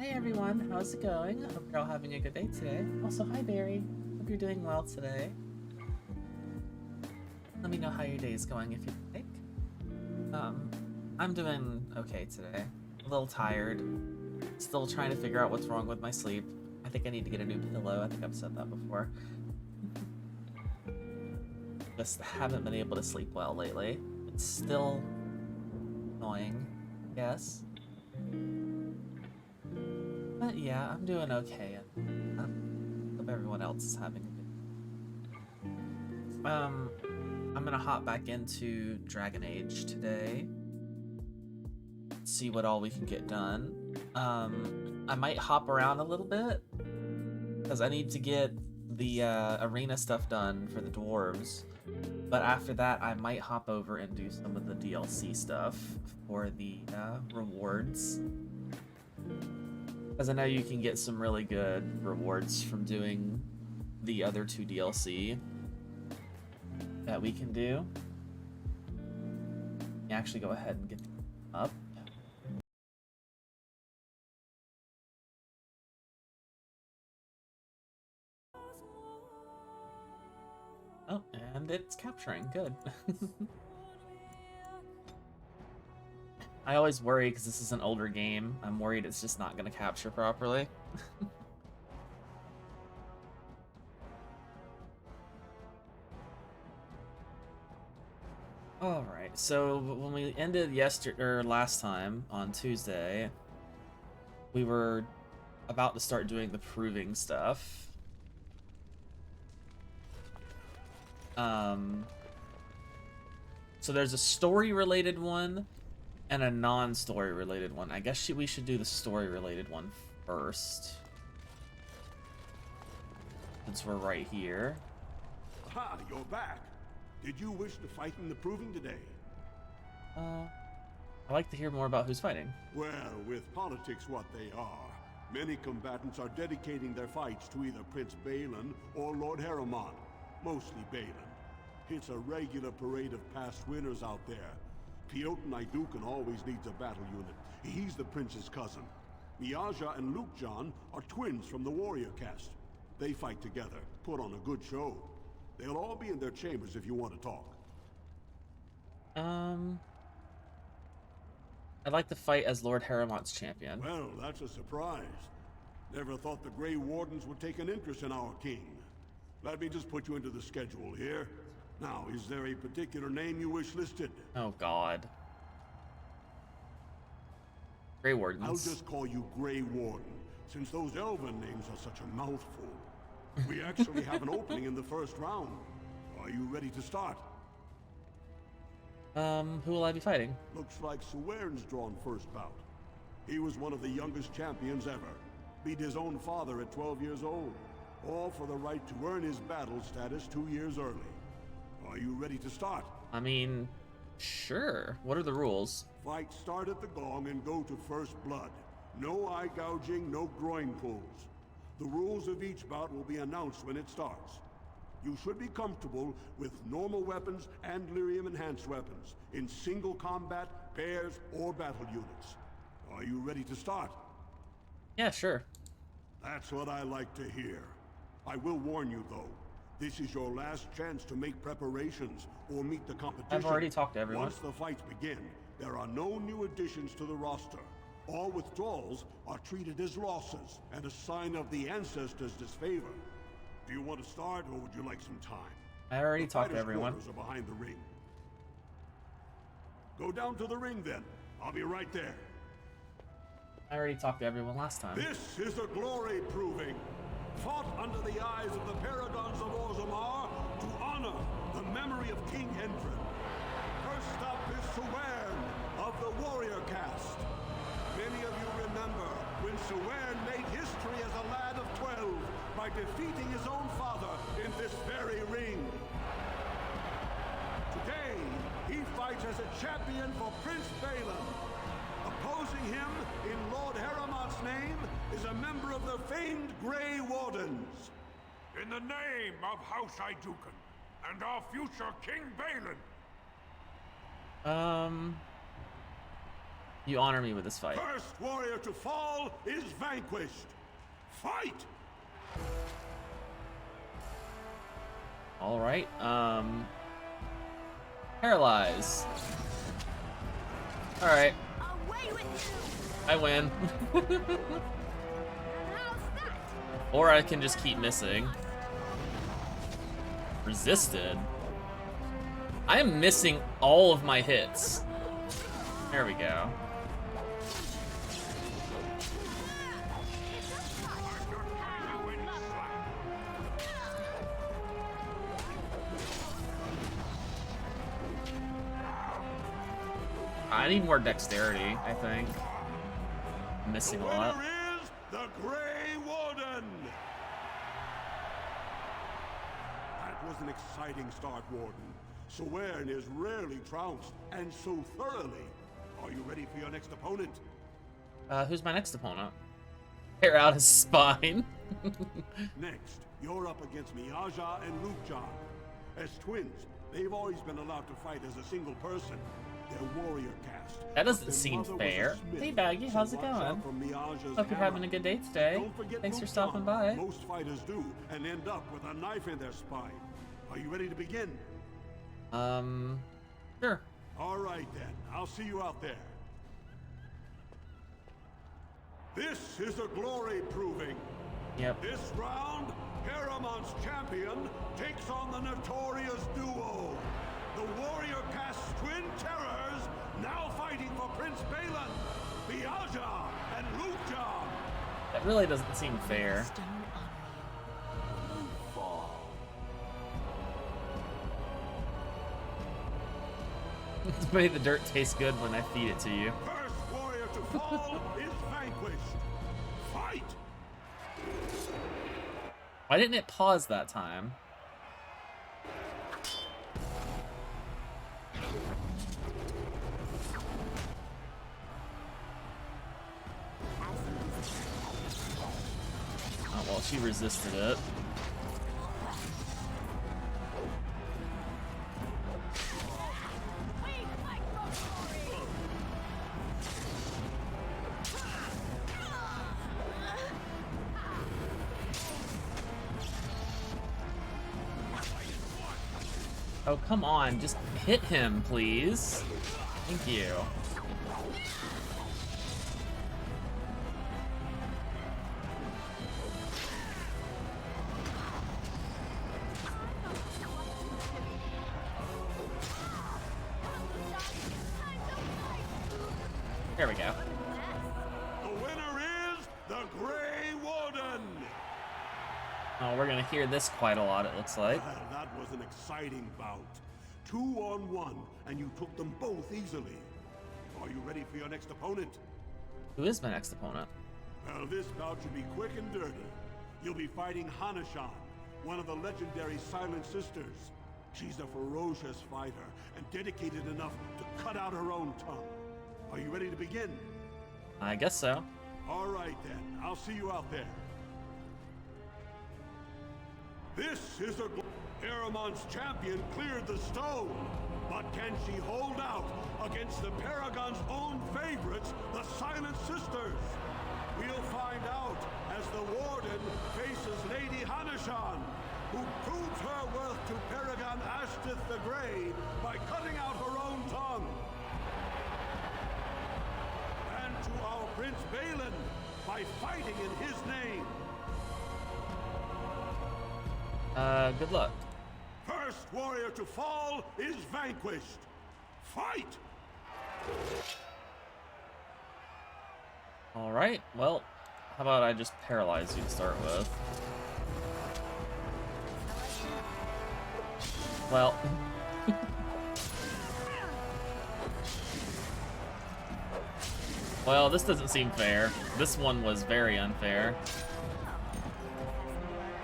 Hey everyone, how's it going? Hope you're all having a good day today. Also, hi Barry. Hope you're doing well today. Let me know how your day is going if you'd like. Um, I'm doing okay today. A little tired. Still trying to figure out what's wrong with my sleep. I think I need to get a new pillow. I think I've said that before. Just haven't been able to sleep well lately. It's still annoying, I guess. But yeah, I'm doing okay. Hope everyone else is having a good. I'm gonna hop back into Dragon Age today. See what all we can get done. I might hop around a little bit because I need to get the arena stuff done for the dwarves. But after that, I might hop over and do some of the DLC stuff for the rewards. Because I know you can get some really good rewards from doing the other two DLC that we can do. You actually go ahead and get them up. Oh, and it's capturing. Good. I always worry because this is an older game. I'm worried it's just not going to capture properly. All right. So when we ended last time on Tuesday, we were about to start doing the proving stuff. So there's a story-related one and a non-story related one. I guess we should do the story-related one first, since we're right here. Aha, you're back. Did you wish to fight in the proving today? I'd like to hear more about who's fighting. Well, with politics what they are, many combatants are dedicating their fights to either Prince Balin or Lord Heremont, mostly Balin. It's a regular parade of past winners out there. Piotr Naidukan always leads a battle unit. He's the prince's cousin. Miaja and Lukejan are twins from the warrior caste. They fight together, put on a good show. They'll all be in their chambers if you want to talk. I'd like to fight as Lord Heremont's champion. Well, that's a surprise. Never thought the Grey Wardens would take an interest in our king. Let me just put you into the schedule here. Now, is there a particular name you wish listed? Oh god. Grey Wardens. I'll just call you Grey Warden, since those elven names are such a mouthful. We actually have an opening in the first round. Are you ready to start? Who will I be fighting? Looks like Suern's drawn first bout. He was one of the youngest champions ever. Beat his own father at 12 years old. All for the right to earn his battle status 2 years early. Are you ready to start? I mean, sure. What are the rules? Fight start at the gong and go to first blood. No eye gouging, no groin pulls. The rules of each bout will be announced when it starts. You should be comfortable with normal weapons and lyrium-enhanced weapons, in single combat, pairs, or battle units. Are you ready to start? Yeah, sure. That's what I like to hear. I will warn you, though. This is your last chance to make preparations or meet the competition. I've already talked to everyone. Once the fights begin, there are no new additions to the roster. All withdrawals are treated as losses and a sign of the ancestors' disfavor. Do you want to start, or would you like some time? I already talked to everyone. The fighters' quarters are behind the ring. Go down to the ring, then. I'll be right there. I already talked to everyone last time. This is a glory proving. Fought under the eyes of the Paragons of Orzammar to honor the memory of King Hendrik. First up is Suern of the warrior caste. Many of you remember when Suern made history as a lad of 12 by defeating his own father in this very ring. Today, he fights as a champion for Prince Balin. Opposing him in Lord Heremont's name is a member of the famed Grey Wardens. In the name of House Idukan and our future King Balin. You honor me with this fight. First warrior to fall is vanquished. Fight! All right. Paralyze. All right. Away with I win. you! How's that? Or I can just keep missing. Resisted. I am missing all of my hits. There we go. I need more dexterity, I think. I'm missing a lot. Winner is the Grey Warden. That was an exciting start, Warden. Swain is rarely trounced, and so thoroughly. Are you ready for your next opponent? Who's my next opponent? Tear out his spine. Next, you're up against Miaja and Lukjan. As twins, they've always been allowed to fight as a single person. They're warrior caste. That doesn't But their seem mother was a fair. smith, Hey, Baggy, so how's it watch out going? for Miaja's Hope you're hammer. having a good day today. Don't forget Thanks for Lukjan. stopping by. Most fighters do, and end up with a knife in their spine. Are you ready to begin? Sure. All right then, I'll see you out there. This is a glory proving. Yep. This round, Heramon's champion takes on the notorious duo. The warrior caste twin terrors now fighting for Prince Balin, Miaja and Lukjan. That really doesn't seem fair. Stone honor you. Fall. It's made the dirt taste good when I feed it to you. First warrior to fall is vanquished. Fight! Why didn't it pause that time? Oh, well, she resisted it. We fight for glory! Oh, come on. Just hit him, please. Thank you. There we go. The winner is the Grey Warden. Oh, we're gonna hear this quite a lot, it looks like. That was an exciting bout. 2-on-1, and you took them both easily. Are you ready for your next opponent? Who is my next opponent? Well, this bout should be quick and dirty. You'll be fighting Hanashan, one of the legendary Silent Sisters. She's a ferocious fighter and dedicated enough to cut out her own tongue. Are you ready to begin? I guess so. All right then, I'll see you out there. This is a... Heramon's champion cleared the stone, but can she hold out against the Paragon's own favorites, the Silent Sisters? We'll find out as the Warden faces Lady Hanashan, who proves her worth to Paragon Ashtith the Grey by cutting out her own tongue. And to our Prince Balin by fighting in his name. Good luck. First warrior to fall is vanquished. Fight! Alright, well, how about I just paralyze you to start with? Well... well, this doesn't seem fair. This one was very unfair.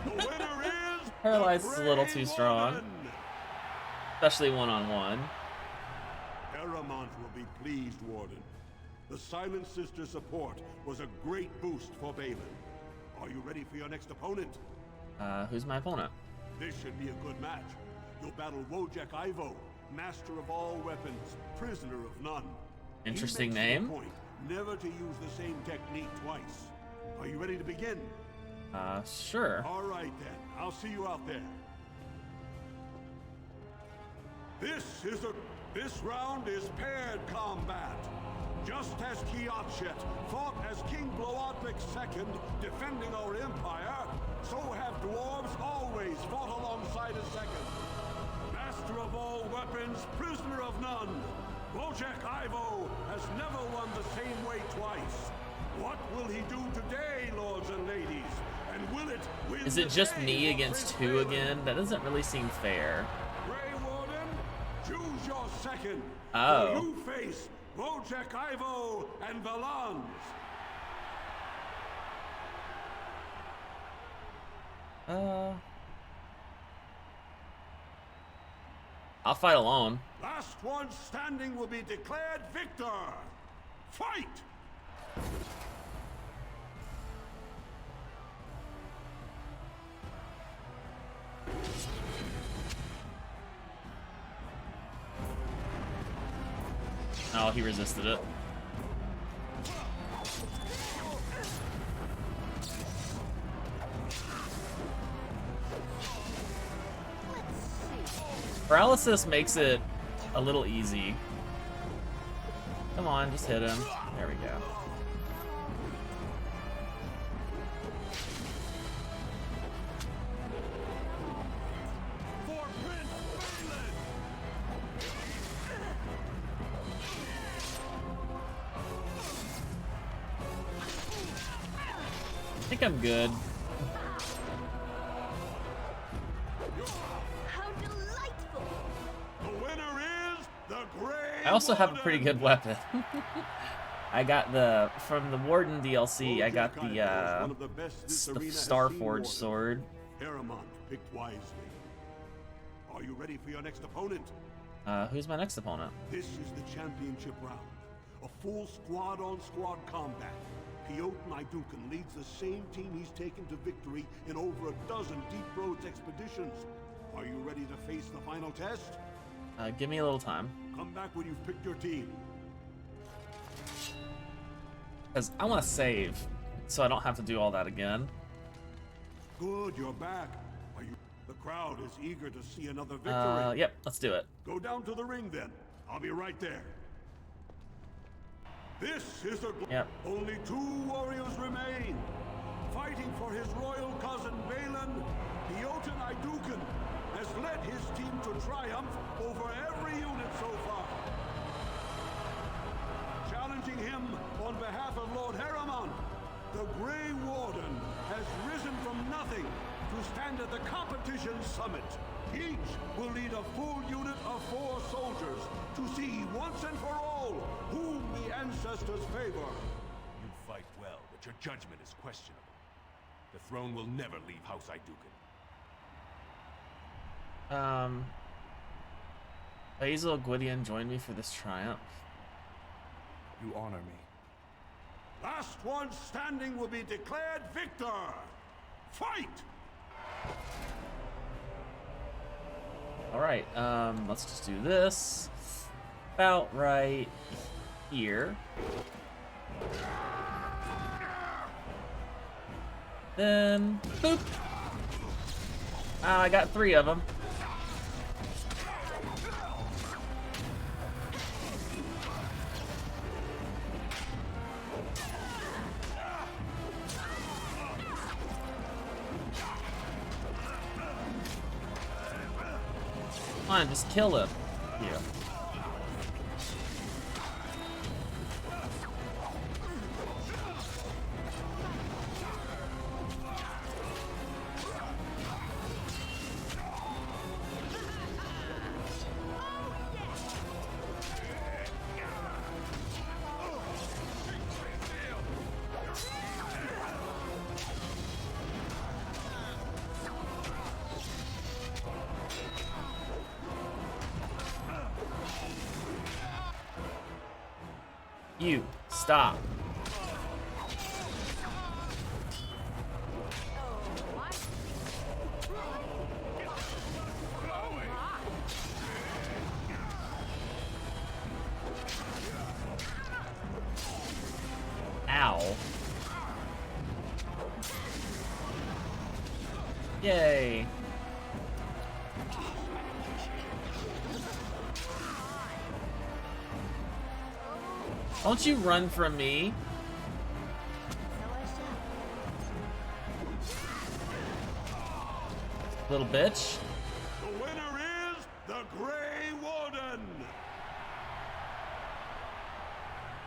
The winner is Paralyzed the is a little Grey too strong. Warden. Especially one-on-one. Paramount will be pleased, Warden. The Silent Sister support was a great boost for Balin. Are you ready for your next opponent? Who's my opponent? This should be a good match. You'll battle Wojek Ivo, master of all weapons, prisoner of none. Interesting He makes name. the point never to use the same technique twice. Are you ready to begin? Sure. All right then. I'll see you out there. This round is paired combat. Just as Kiatchet fought as King Bloodwick II, defending our empire, so have dwarves always fought alongside a second. Master of all weapons, prisoner of none. Wojciech Ivo has never won the same way twice. What will he do today, lords and ladies? And will it win? Is it just me against two again? That doesn't really seem fair. Grey Warden, choose your second. Oh. For you face Wojciech Ivo and Valans. I'll fight alone. Last one standing will be declared victor. Fight! Oh, he resisted it. Paralysis makes it a little easy. Come on, just hit him. There we go. For Prince Balin! I think I'm good. How delightful! The winner is the Grey I also have a Warden. pretty good weapon. I got from the Warden DLC, I got Wojciech Ivo is one of the best this the arena has Starforged seen, Warden. sword. Aramont picked wisely. Are you ready for your next opponent? Who's my next opponent? This is the championship round. A full squad-on-squad combat. Piotr Naidukan leads the same team he's taken to victory in over a dozen Deep Roads expeditions. Are you ready to face the final test? Give me a little time. Come back when you've picked your team. Because I want to save, so I don't have to do all that again. Good, you're back. Are you? The crowd is eager to see another victory. Yep, let's do it. Go down to the ring then. I'll be right there. This is a... Yep. Only 2 warriors remain. Fighting for his royal cousin Balin, Piotr Naidukan has led his team to triumph over every unit so far. Challenging him on behalf of Lord Harriman, the Grey Warden has risen from nothing to stand at the competition summit. Each will lead a full unit of 4 soldiers to see once and for all whom the ancestors favor. You fight well, but your judgment is questionable. The throne will never leave House Idukan. Basil Gwydion joined me for this triumph. You honor me. Last one standing will be declared victor. Fight! Alright, let's just do this. About right here. Then, boop. I got 3 of them. Come on, just kill him. Yeah. You stop. Yay! Don't you run from me. Little bitch. The winner is the Grey Warden!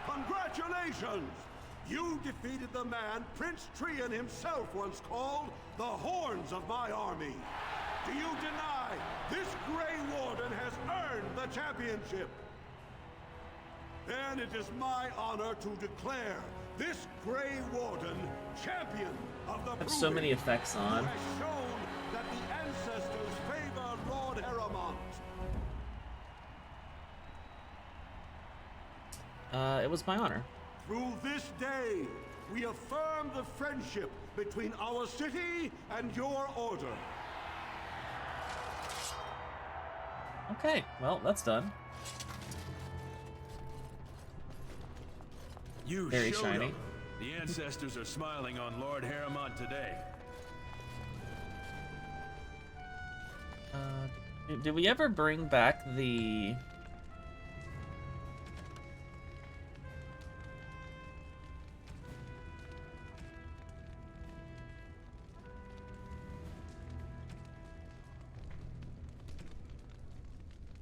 Congratulations! You defeated the man Prince Trian himself once called the Horns of my army. Do you deny this Grey Warden has earned the championship? Then it is my honor to declare this Grey Warden champion of the Have so many effects on. who has shown that the ancestors favor Lord Heremont. It was my honor. Through this day, we affirm the friendship between our city and your order. Okay, well, that's done. You Very showed shiny. 'em. The ancestors are smiling on Lord Heremont today. Did we ever bring back the...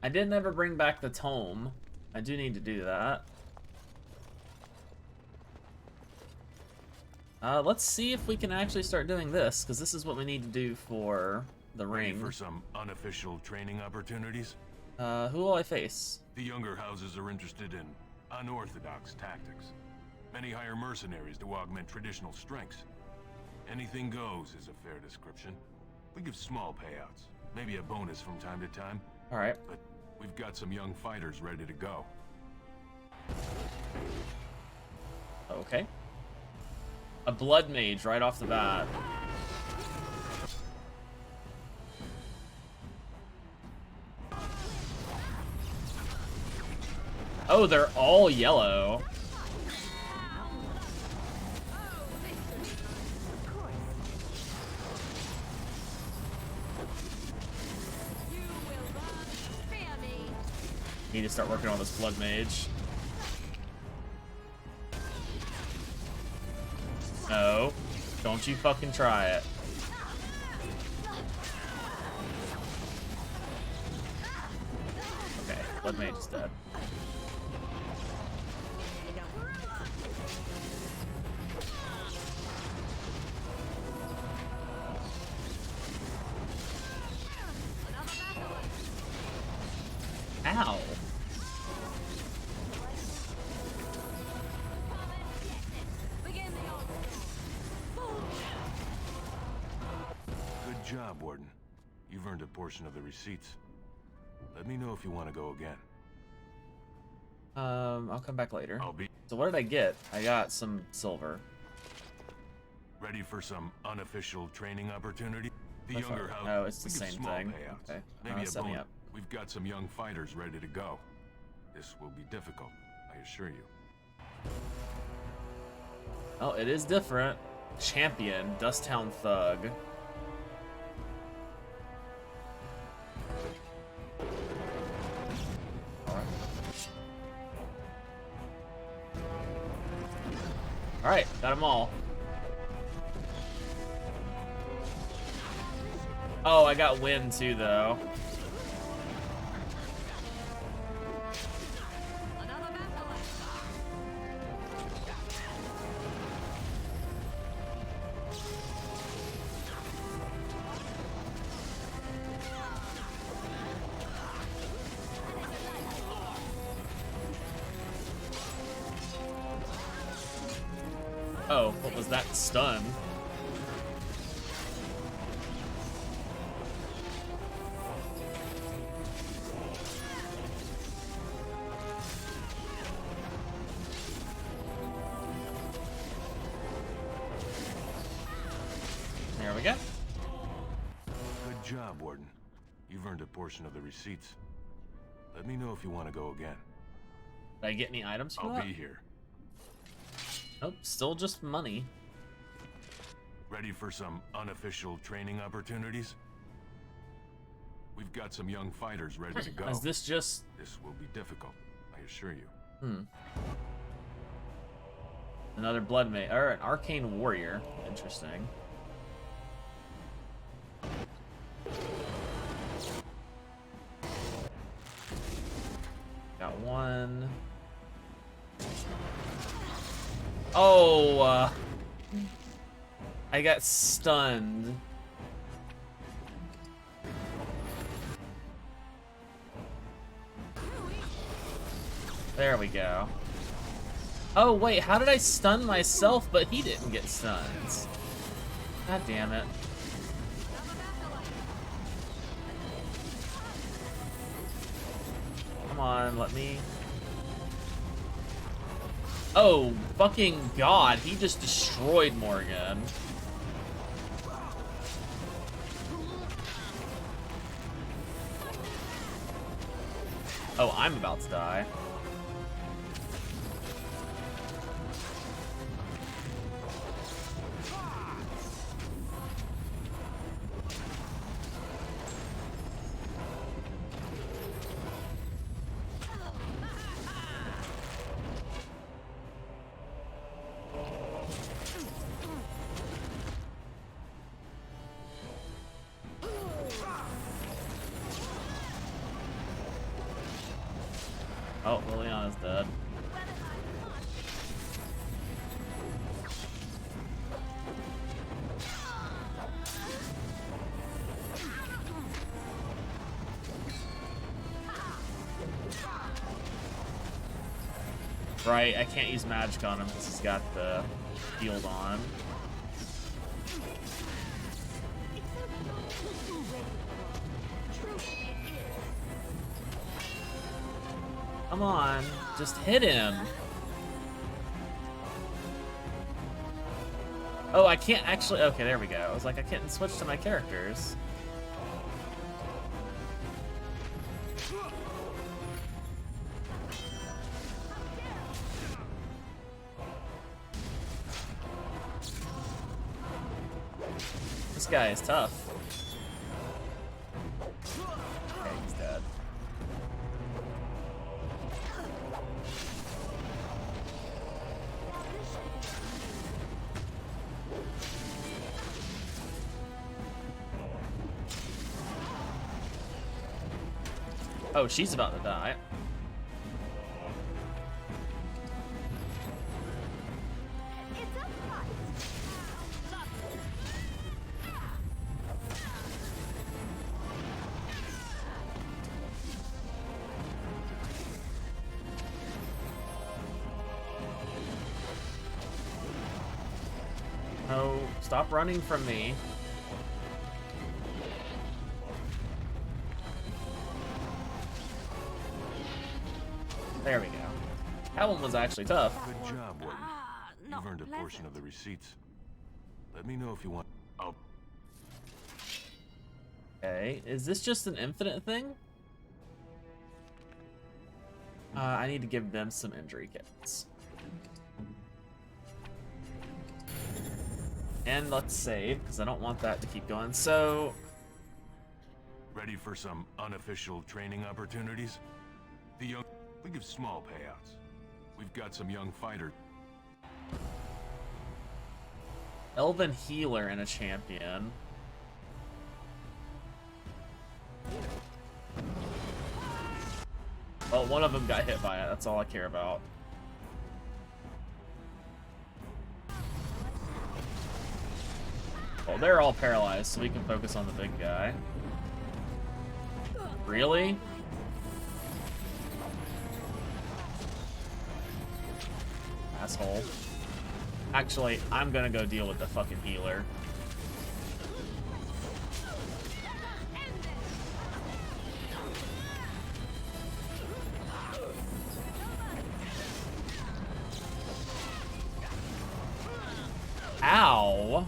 I didn't ever bring back the tome. I do need to do that. Let's see if we can actually start doing this, because this is what we need to do for the Ready ring. for some unofficial training opportunities? Who will I face? The younger houses are interested in unorthodox tactics. Many hire mercenaries to augment traditional strengths. Anything goes is a fair description. We give small payouts, maybe a bonus from time to time, Alright. but we've got some young fighters ready to go. Okay. A blood mage right off the bat. Oh, they're all yellow. Need to start working on this blood mage. No, don't you fucking try it. Okay, blood mage is dead. Ow. Good job, Warden. You've earned a portion of the receipts. Let me know if you want to go again. I'll come back later. I'll be So what did I get? I got some silver. ready for some unofficial training opportunity. The I thought- younger house. oh, it's the we give same small thing. payouts, Okay. maybe a Set me bonus. up. We've got some young fighters ready to go. This will be difficult, I assure you. Oh, it is different. Champion, Dusttown Thug. Alright, got them all. Oh, I got wind too, though. Oh, what was that stun? There we go. Good job, Warden. You've earned a portion of the receipts. Let me know if you want to go again. Did I get any items for I'll that? be here. Nope, still just money. Ready for some unofficial training opportunities? We've got some young fighters ready to go. Is this just... This will be difficult, I assure you. Another blood mage, or an arcane warrior. Interesting. Got one. Oh, I got stunned. There we go. Oh, wait, how did I stun myself, but he didn't get stunned? God damn it. Come on, let me... Oh, fucking God, he just destroyed Morgan. Oh, I'm about to die. Oh, Liliana's dead. Right, I can't use magic on him because he's got the shield on. Come on, just hit him. Oh, I can't actually... Okay, there we go. I was like, I can't switch to my characters. This guy is tough. Okay, he's dead. Oh, she's about to die. Oh, stop running from me. There we go. That one was actually tough. Good job, Wayne. You've earned a portion of the receipts. Let me know if you want... Oh. Okay, is this just an infinite thing? I need to give them some injury kits. And let's save, because I don't want that to keep going. So... Ready for some unofficial training opportunities? We give small payouts. We've got some young fighters. Elven healer and a champion. Well, one of them got hit by it. That's all I care about. Well, they're all paralyzed, so we can focus on the big guy. Really? Asshole. Actually, I'm gonna go deal with the fucking healer. Ow!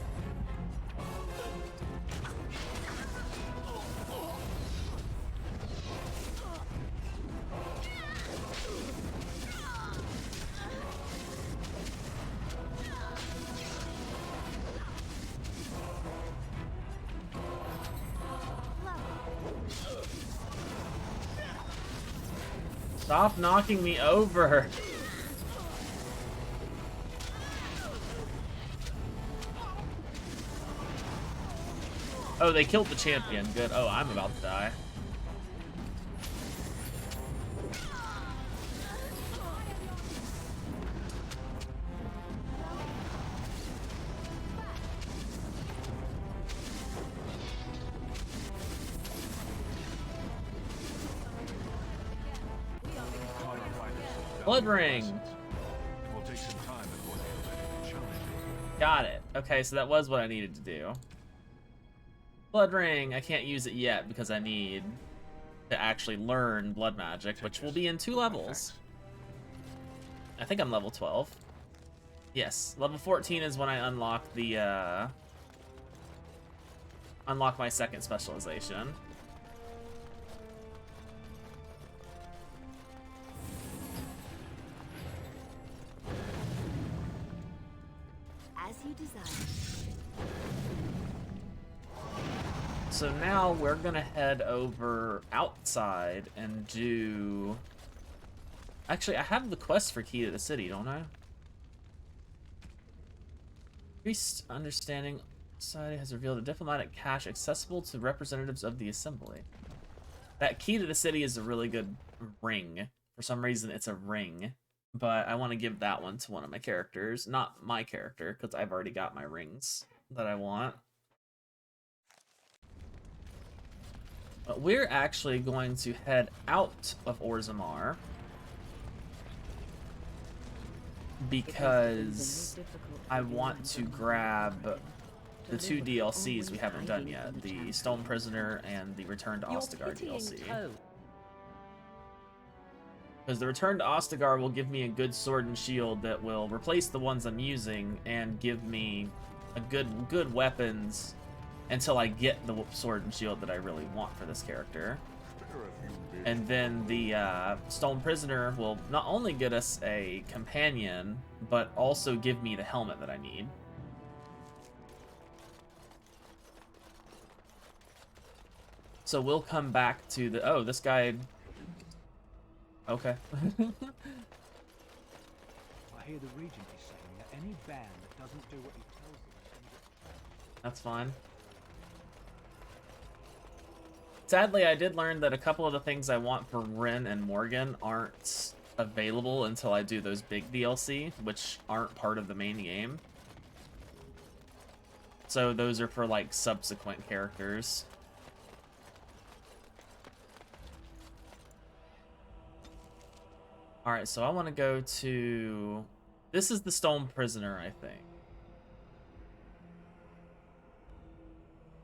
Stop knocking me over. Oh, they killed the champion. Good. Oh, I'm about to die. Blood ring. It will take some time before they challenge it. Got it. Okay, so that was what I needed to do. Blood ring. I can't use it yet because I need to actually learn blood magic, which will be in 2 levels. I think I'm level 12. Yes, level 14 is when I unlock the unlock my second specialization. As you desire. So now we're gonna head over outside and do... Actually, I have the quest for Key to the City, don't I? Increased understanding society has revealed a diplomatic cache accessible to representatives of the assembly. That Key to the City is a really good ring. For some reason, it's a ring. But I want to give that one to one of my characters. Not my character, because I've already got my rings that I want. But we're actually going to head out of Orzammar because I want to grab the 2 DLCs we haven't done yet, the Stone Prisoner and the Return to Ostagar DLC. Because the Return to Ostagar will give me a good sword and shield that will replace the ones I'm using and give me a good weapons until I get the sword and shield that I really want for this character. And then the Stone Prisoner will not only get us a companion, but also give me the helmet that I need. So we'll come back to the... Oh, this guy... Okay. I hear the Regent is saying that any band that doesn't do what he tells them... That's fine. Sadly, I did learn that a couple of the things I want for Ren and Morgan aren't available until I do those big DLC, which aren't part of the main game. So those are for, like, subsequent characters. Alright, so I want to go to... This is the Stone Prisoner, I think.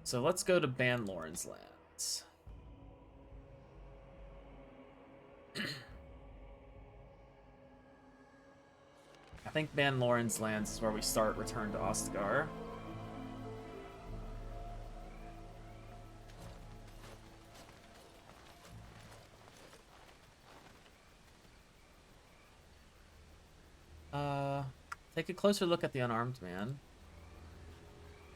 So let's go to Ban Loren's Lands. I think Ban Loren's Lands is where we start Return to Ostagar. Take a closer look at the unarmed man.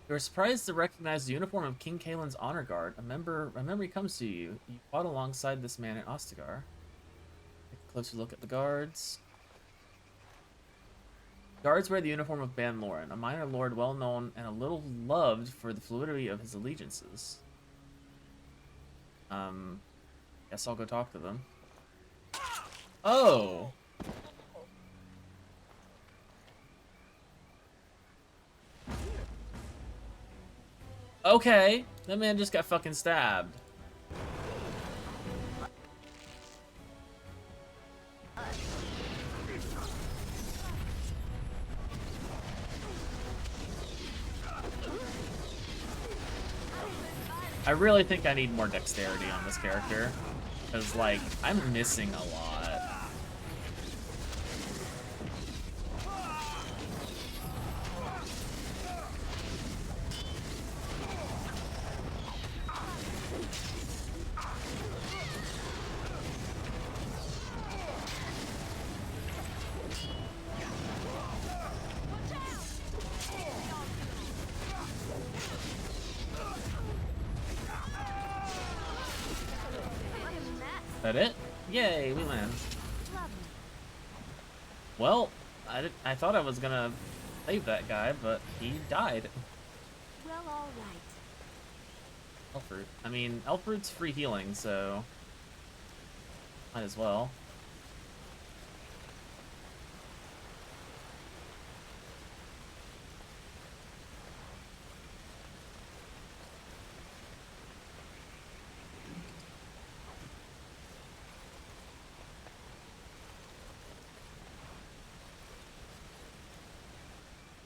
You are surprised to recognize the uniform of King Kaelin's honor guard. A memory comes to you. You fought alongside this man at Ostagar. Take a closer look at the guards. Guards wear the uniform of Ban Loren, a minor lord well known and a little loved for the fluidity of his allegiances. Guess I'll go talk to them. Oh! Okay, that man just got fucking stabbed. I really think I need more dexterity on this character, because, like, I'm missing a lot. That it? Yay, we land. Well, I thought I was gonna save that guy, but he died. Well, all right. Elfroot. I mean, Elfroot's free healing, so might as well.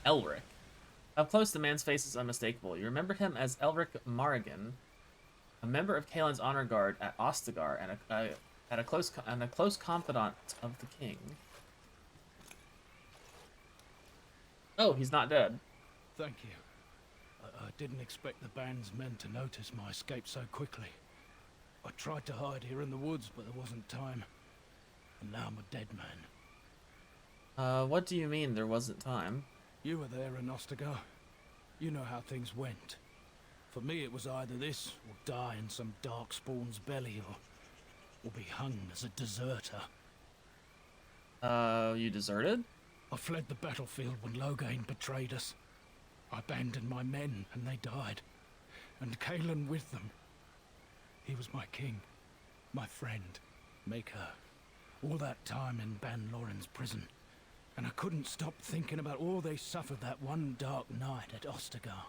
Elric. Up close, the man's face is unmistakable. You remember him as Elric Morrigan, a member of Kaelin's honor guard at Ostagar and a close confidant of the king. Oh, he's not dead. Thank you. I didn't expect the band's men to notice my escape so quickly. I tried to hide here in the woods, but there wasn't time. And now I'm a dead man. What do you mean there wasn't time? You were there in Ostagar. You know how things went. For me, it was either this, or die in some darkspawn's belly, or be hung as a deserter. You deserted? I fled the battlefield when Loghain betrayed us. I abandoned my men, and they died. And Kaelin with them. He was my king, my friend, maker. All that time in Ban Loren's prison. And I couldn't stop thinking about all they suffered that one dark night at Ostagar.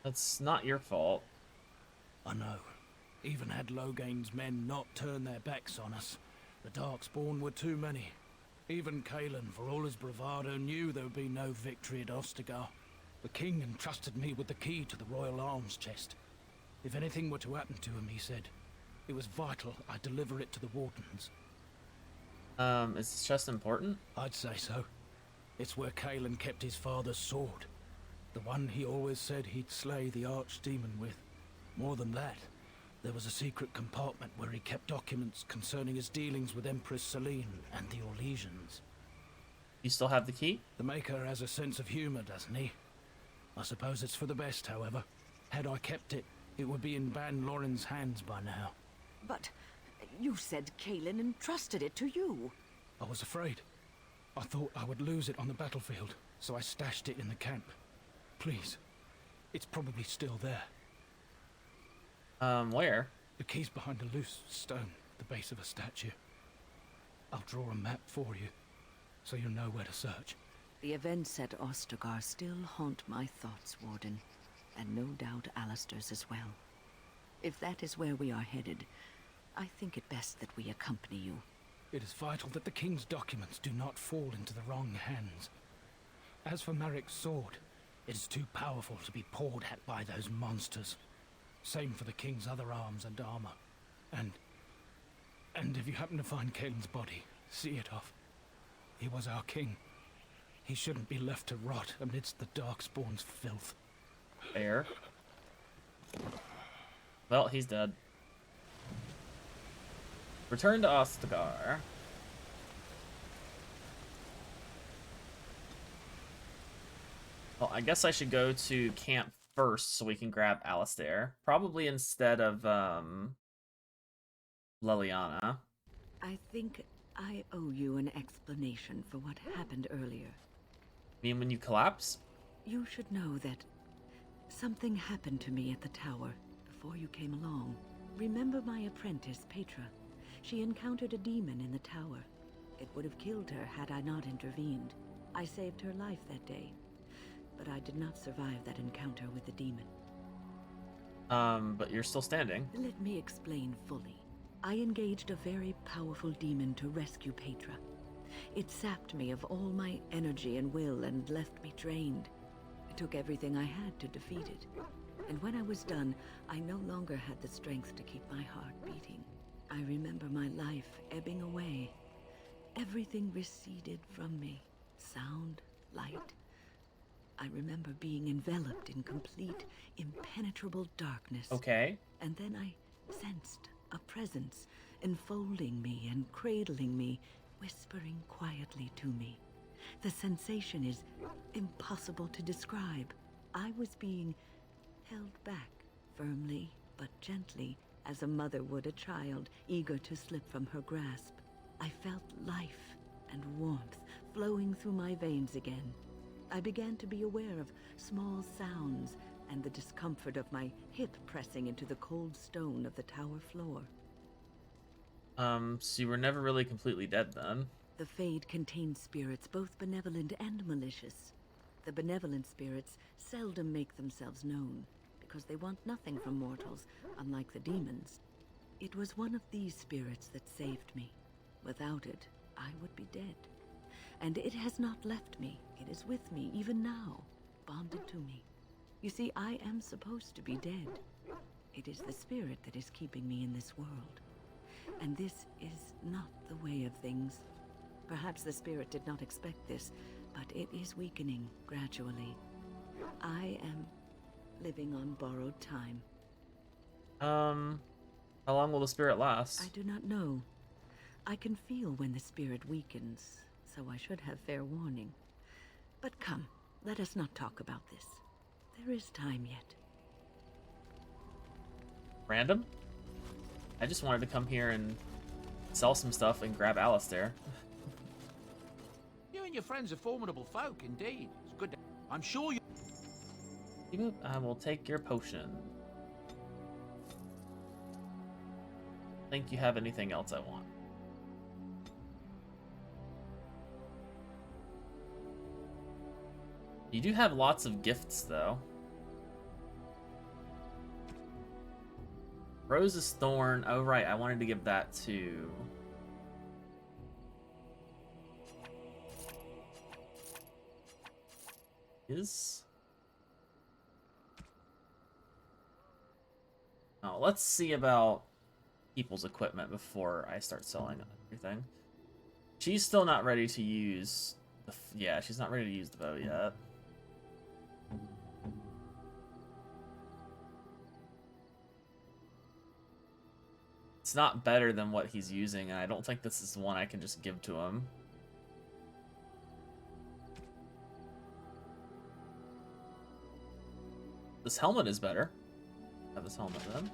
That's not your fault. I know. Even had Loghain's men not turned their backs on us, the Darkspawn were too many. Even Kaelin, for all his bravado, knew there would be no victory at Ostagar. The king entrusted me with the key to the royal arms chest. If anything were to happen to him, he said, it was vital I deliver it to the Wardens. Is this chest important? I'd say so. It's where Kaelin kept his father's sword. The one he always said he'd slay the archdemon with. More than that, there was a secret compartment where he kept documents concerning his dealings with Empress Selene and the Orlesians. You still have the key? The Maker has a sense of humor, doesn't he? I suppose it's for the best, however. Had I kept it, it would be in Ban Loren's hands by now. But you said Kaelin entrusted it to you. I was afraid. I thought I would lose it on the battlefield, so I stashed it in the camp. Please, it's probably still there. Where? The key's behind a loose stone at the base of a statue. I'll draw a map for you, so you'll know where to search. The events at Ostagar still haunt my thoughts, Warden, and no doubt Alistair's as well. If that is where we are headed, I think it best that we accompany you. It is vital that the king's documents do not fall into the wrong hands. As for Marik's sword, it is too powerful to be pawed at by those monsters. Same for the king's other arms and armor. And if you happen to find Kaelin's body, see it off. He was our king. He shouldn't be left to rot amidst the Darkspawn's filth. Fair. Well, he's dead. Return to Ostagar. Well, I guess I should go to camp first so we can grab Alistair. Probably instead of, Leliana. I think I owe you an explanation for what happened earlier. You mean when you collapse? You should know that something happened to me at the tower before you came along. Remember my apprentice, Petra? She encountered a demon in the tower. It would have killed her had I not intervened. I saved her life that day, but I did not survive that encounter with the demon. But you're still standing. Let me explain fully. I engaged a very powerful demon to rescue Petra. It sapped me of all my energy and will and left me drained. It took everything I had to defeat it. And when I was done, I no longer had the strength to keep my heart beating. I remember my life ebbing away. Everything receded from me. Sound, light. I remember being enveloped in complete, impenetrable darkness. Okay. And then I sensed a presence enfolding me and cradling me, whispering quietly to me. The sensation is impossible to describe. I was being held back, firmly but gently, as a mother would a child, eager to slip from her grasp. I felt life and warmth flowing through my veins again. I began to be aware of small sounds and the discomfort of my hip pressing into the cold stone of the tower floor. So you were never really completely dead then. The Fade contains spirits both benevolent and malicious. The benevolent spirits seldom make themselves known, because they want nothing from mortals, unlike the demons. It was one of these spirits that saved me. Without it, I would be dead. And it has not left me. It is with me even now, bonded to me. You see, I am supposed to be dead. It is the spirit that is keeping me in this world. And this is not the way of things. Perhaps the spirit did not expect this, but it is weakening gradually. I am living on borrowed time. How long will the spirit last? I do not know. I can feel when the spirit weakens, so I should have fair warning. But come, let us not talk about this. There is time yet. Random? I just wanted to come here and sell some stuff and grab Alistair. You and your friends are formidable folk, indeed. It's good to... I'm sure you... I will take your potion. Think you have anything else I want? You do have lots of gifts, though. Rose's Thorn. Oh, right. I wanted to give that to... Oh, let's see about people's equipment before I start selling everything. She's still not ready to use... Yeah, she's not ready to use the bow yet. It's not better than what he's using, and I don't think this is one I can just give to him. This helmet is better. Have this helmet then.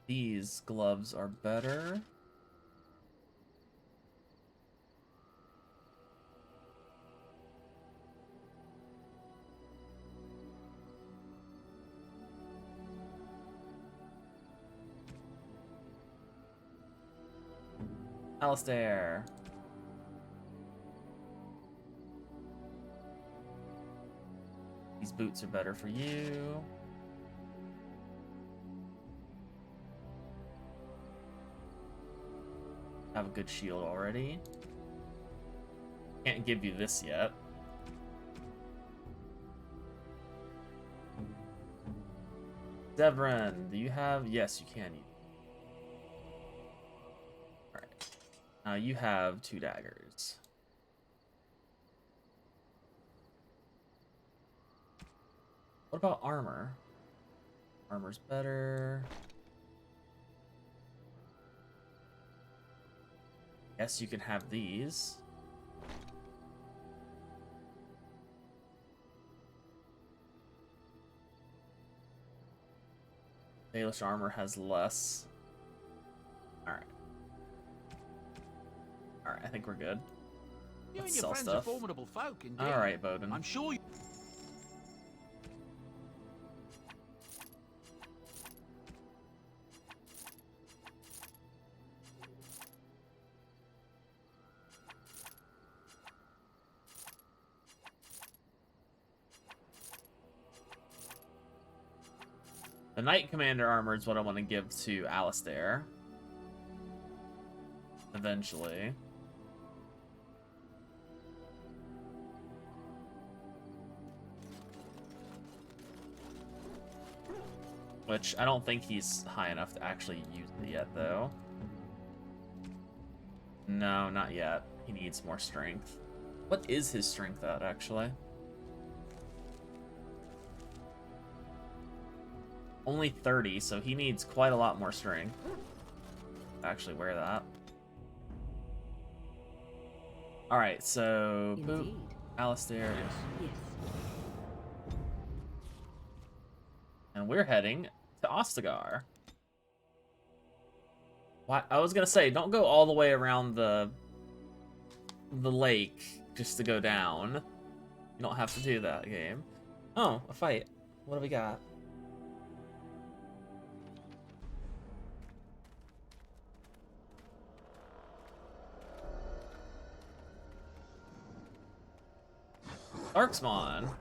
These gloves are better. Alistair. These boots are better for you. Have a good shield already. Can't give you this yet. Devran, do you have... Yes, you can. Alright. Now you have 2 daggers. What about armor? Armor's better. Yes, you can have these. Baelish armor has less. Alright. Alright, I think we're good. You Let's and your sell friends are stuff. formidable folk, indeed. Alright, Bowden. I'm sure you... The Knight Commander armor is what I want to give to Alistair. Eventually. Which I don't think he's high enough to actually use it yet, though. No, not yet. He needs more strength. What is his strength at, actually? Only 30, so he needs quite a lot more strength. Actually, wear that. Alright, so... Boop. Indeed. Alistair. Yes. And we're heading to Ostagar. Why? I was gonna say, don't go all the way around the lake just to go down. You don't have to do that, game. Oh, a fight. What do we got? Darkspawn.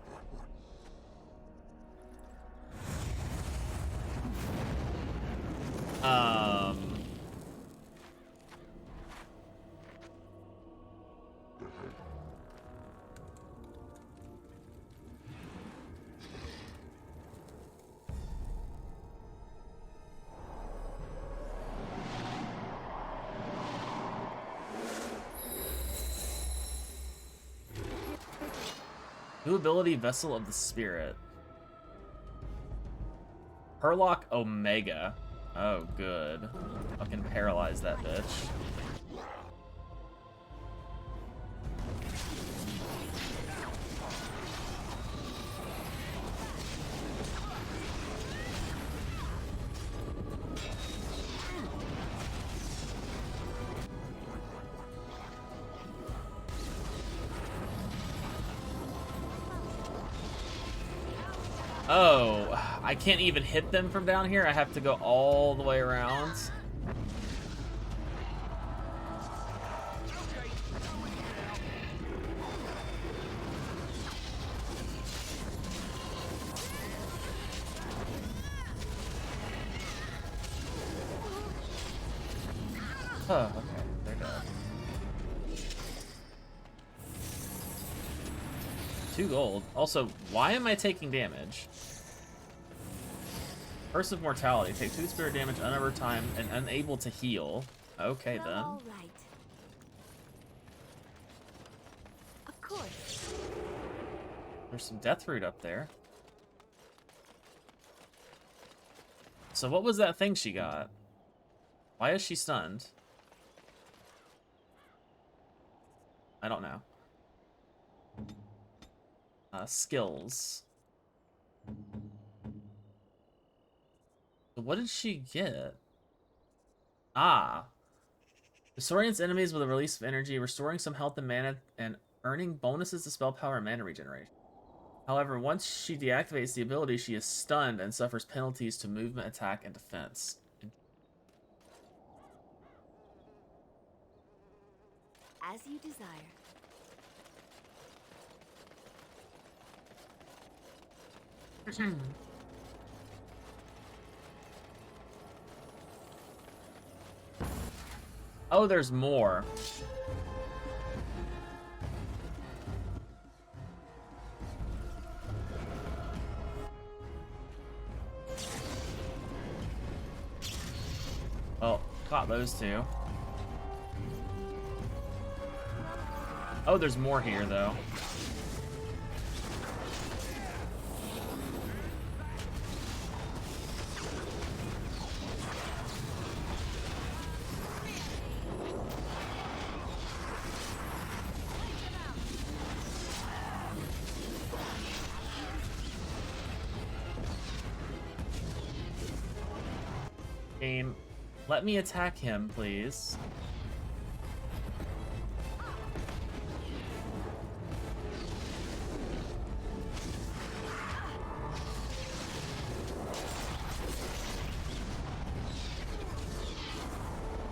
New ability, Vessel of the Spirit. Herlock Omega. Oh, good. Fucking paralyze that bitch. Oh, I can't even hit them from down here. I have to go all the way around. Oh, okay. They're dead. 2 gold. Also, why am I taking damage? Curse of Mortality. Take 2 spirit damage over time and unable to heal. Okay, then. All right. Of course. There's some death root up there. So what was that thing she got? Why is she stunned? I don't know. Skills. What did she get? Ah. Disorients enemies with a release of energy, restoring some health and mana, and earning bonuses to spell power and mana regeneration. However, once she deactivates the ability, she is stunned and suffers penalties to movement, attack, and defense. As you desire. Oh, there's more. Well, caught those 2. Oh, there's more here, though. Game, let me attack him, please.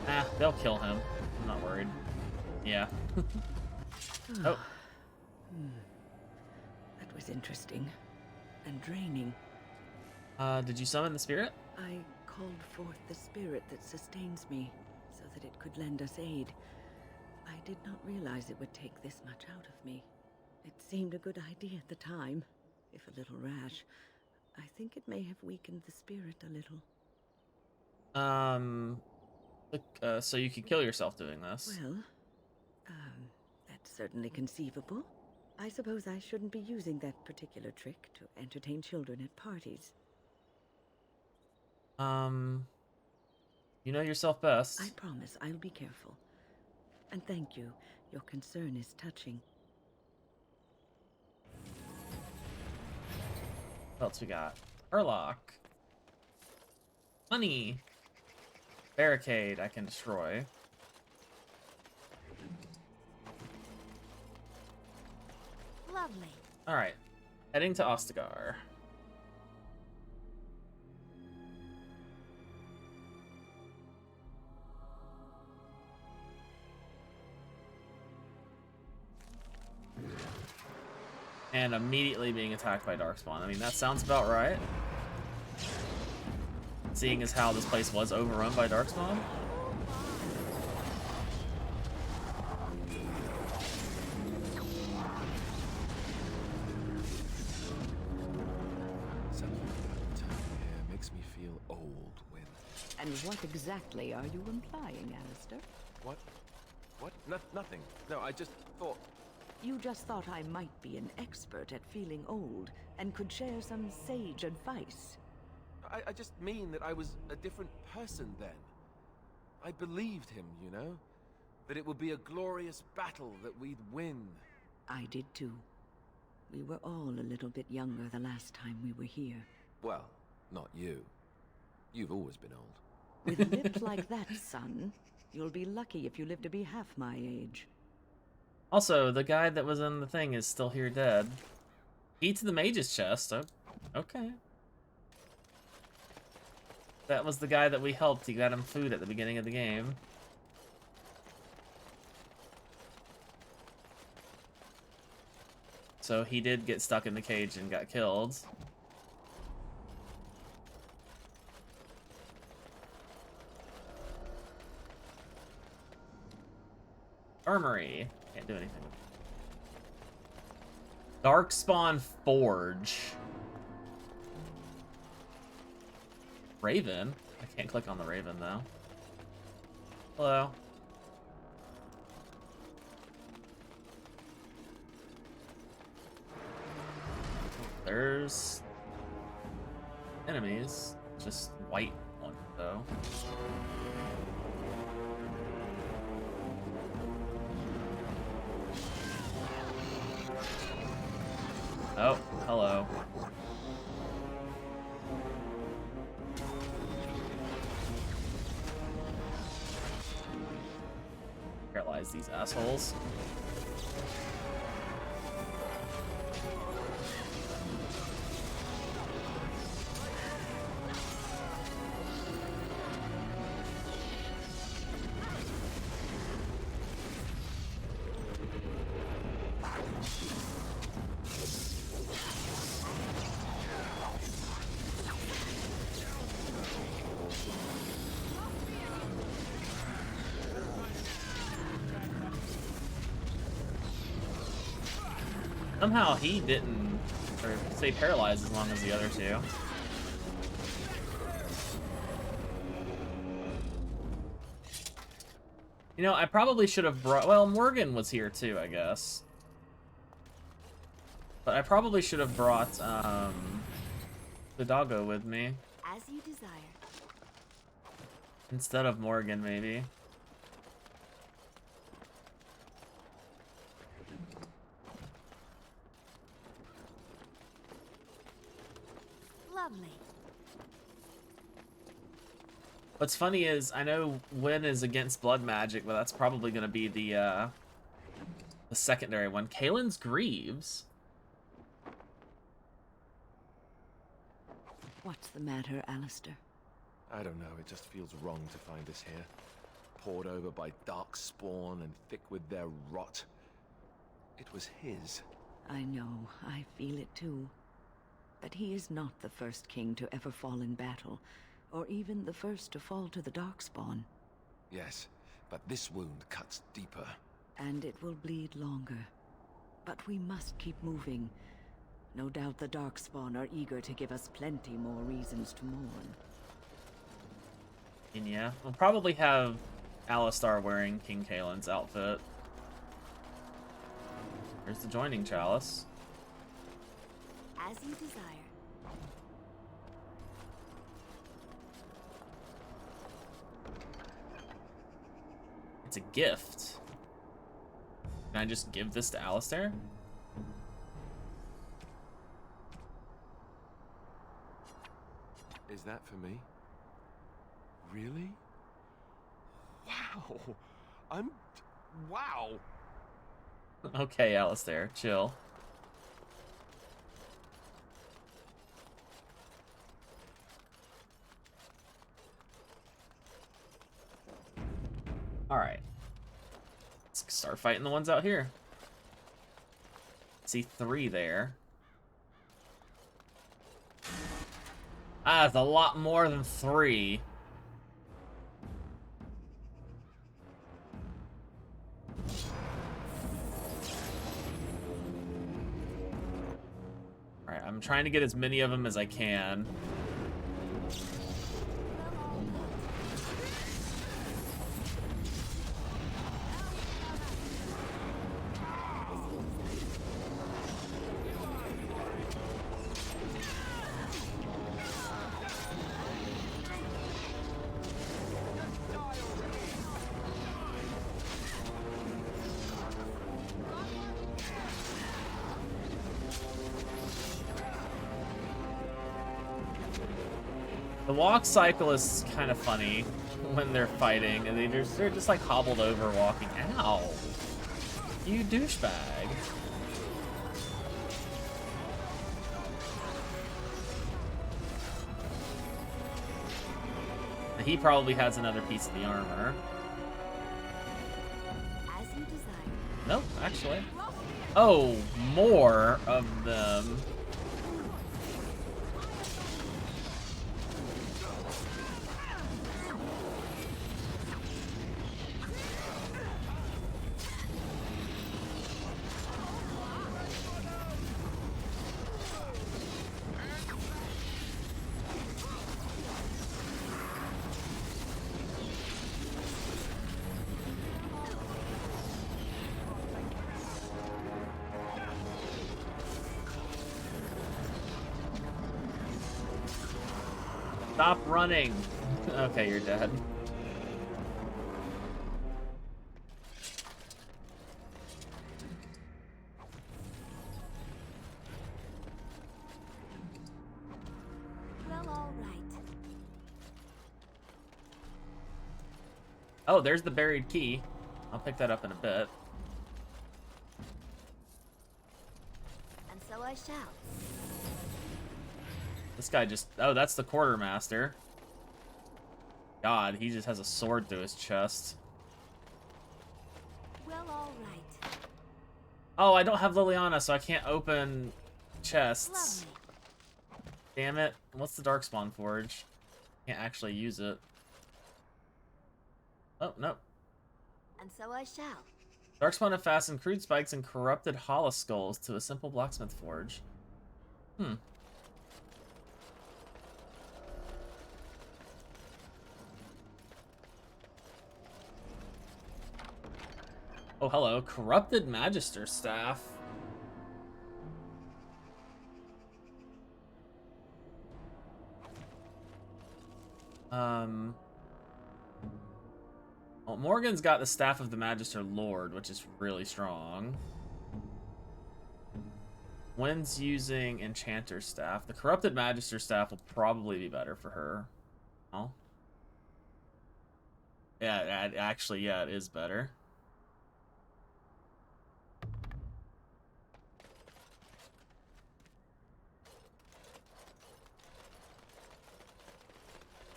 Ah, they'll kill him. I'm not worried. Yeah. Oh. That was interesting. And draining. Did you summon the spirit? I called forth the spirit that sustains me, so that it could lend us aid. I did not realize it would take this much out of me. It seemed a good idea at the time, if a little rash. I think it may have weakened the spirit a little. So you could kill yourself doing this. Well, that's certainly conceivable. I suppose I shouldn't be using that particular trick to entertain children at parties. You know yourself best. I promise I'll be careful. And thank you. Your concern is touching. What else we got? Urlock. Money. Barricade I can destroy. Lovely. Alright. Heading to Ostagar. And immediately being attacked by Darkspawn. I mean, that sounds about right. Seeing as how this place was overrun by Darkspawn. Something about the time here makes me feel old when... And what exactly are you implying, Alistair? What? What? Nothing. No, I just thought... You just thought I might be an expert at feeling old and could share some sage advice. I just mean that I was a different person then. I believed him, you know? That it would be a glorious battle, that we'd win. I did too. We were all a little bit younger the last time we were here. Well, not you. You've always been old. With lips like that, son, you'll be lucky if you live to be half my age. Also, the guy that was in the thing is still here dead. Key to the mage's chest. Oh, okay. That was the guy that we helped. He got him food at the beginning of the game. So he did get stuck in the cage and got killed. Armory. Can't do anything. Darkspawn Forge. Raven? I can't click on the Raven, though. Hello. There's enemies. Just white one, though. Oh, hello. Paralyze these assholes. Somehow he didn't, or stay paralyzed as long as the other two. You know, I probably should have brought, well, Morgan was here too, I guess. But I probably should have brought, the doggo with me. As you desire. Instead of Morgan, maybe. Lovely. What's funny is, I know Wynn is against blood magic, but that's probably going to be the secondary one. Kalen's Greaves. What's the matter, Alistair? I don't know, it just feels wrong to find us here. Poured over by dark spawn and thick with their rot. It was his. I know, I feel it too. But he is not the first king to ever fall in battle, or even the first to fall to the Darkspawn. Yes, but this wound cuts deeper. And it will bleed longer. But we must keep moving. No doubt the Darkspawn are eager to give us plenty more reasons to mourn. And yeah, we'll probably have Alistar wearing King Kalen's outfit. Here's the joining chalice. As you desire. It's a gift. Can I just give this to Alistair? Is that for me? Really? Wow. Wow. Okay, Alistair, chill. Alright. Let's start fighting the ones out here. See 3 there. Ah, it's a lot more than 3. Alright, I'm trying to get as many of them as I can. The walk cycle is kind of funny when they're fighting, and they're just like hobbled over walking. Ow! You douchebag. He probably has another piece of the armor. As you desire. Nope, actually. Oh, more of them. Stop running. Okay, you're dead. Well, all right. Oh, there's the buried key. I'll pick that up in a bit. And so I shall. This guy just... Oh, that's the quartermaster. God, he just has a sword through his chest. Well, all right. Oh, I don't have Liliana, so I can't open chests. Lovely. Damn it. What's the Darkspawn Forge? Can't actually use it. Oh, no. And so I shall. Darkspawn have fastened crude spikes and corrupted hollow skulls to a simple blacksmith forge. Hmm. Oh, hello. Corrupted Magister Staff. Well, Morgan's got the Staff of the Magister Lord, which is really strong. When's using Enchanter Staff. The Corrupted Magister Staff will probably be better for her. Oh. Yeah, actually, yeah, it is better.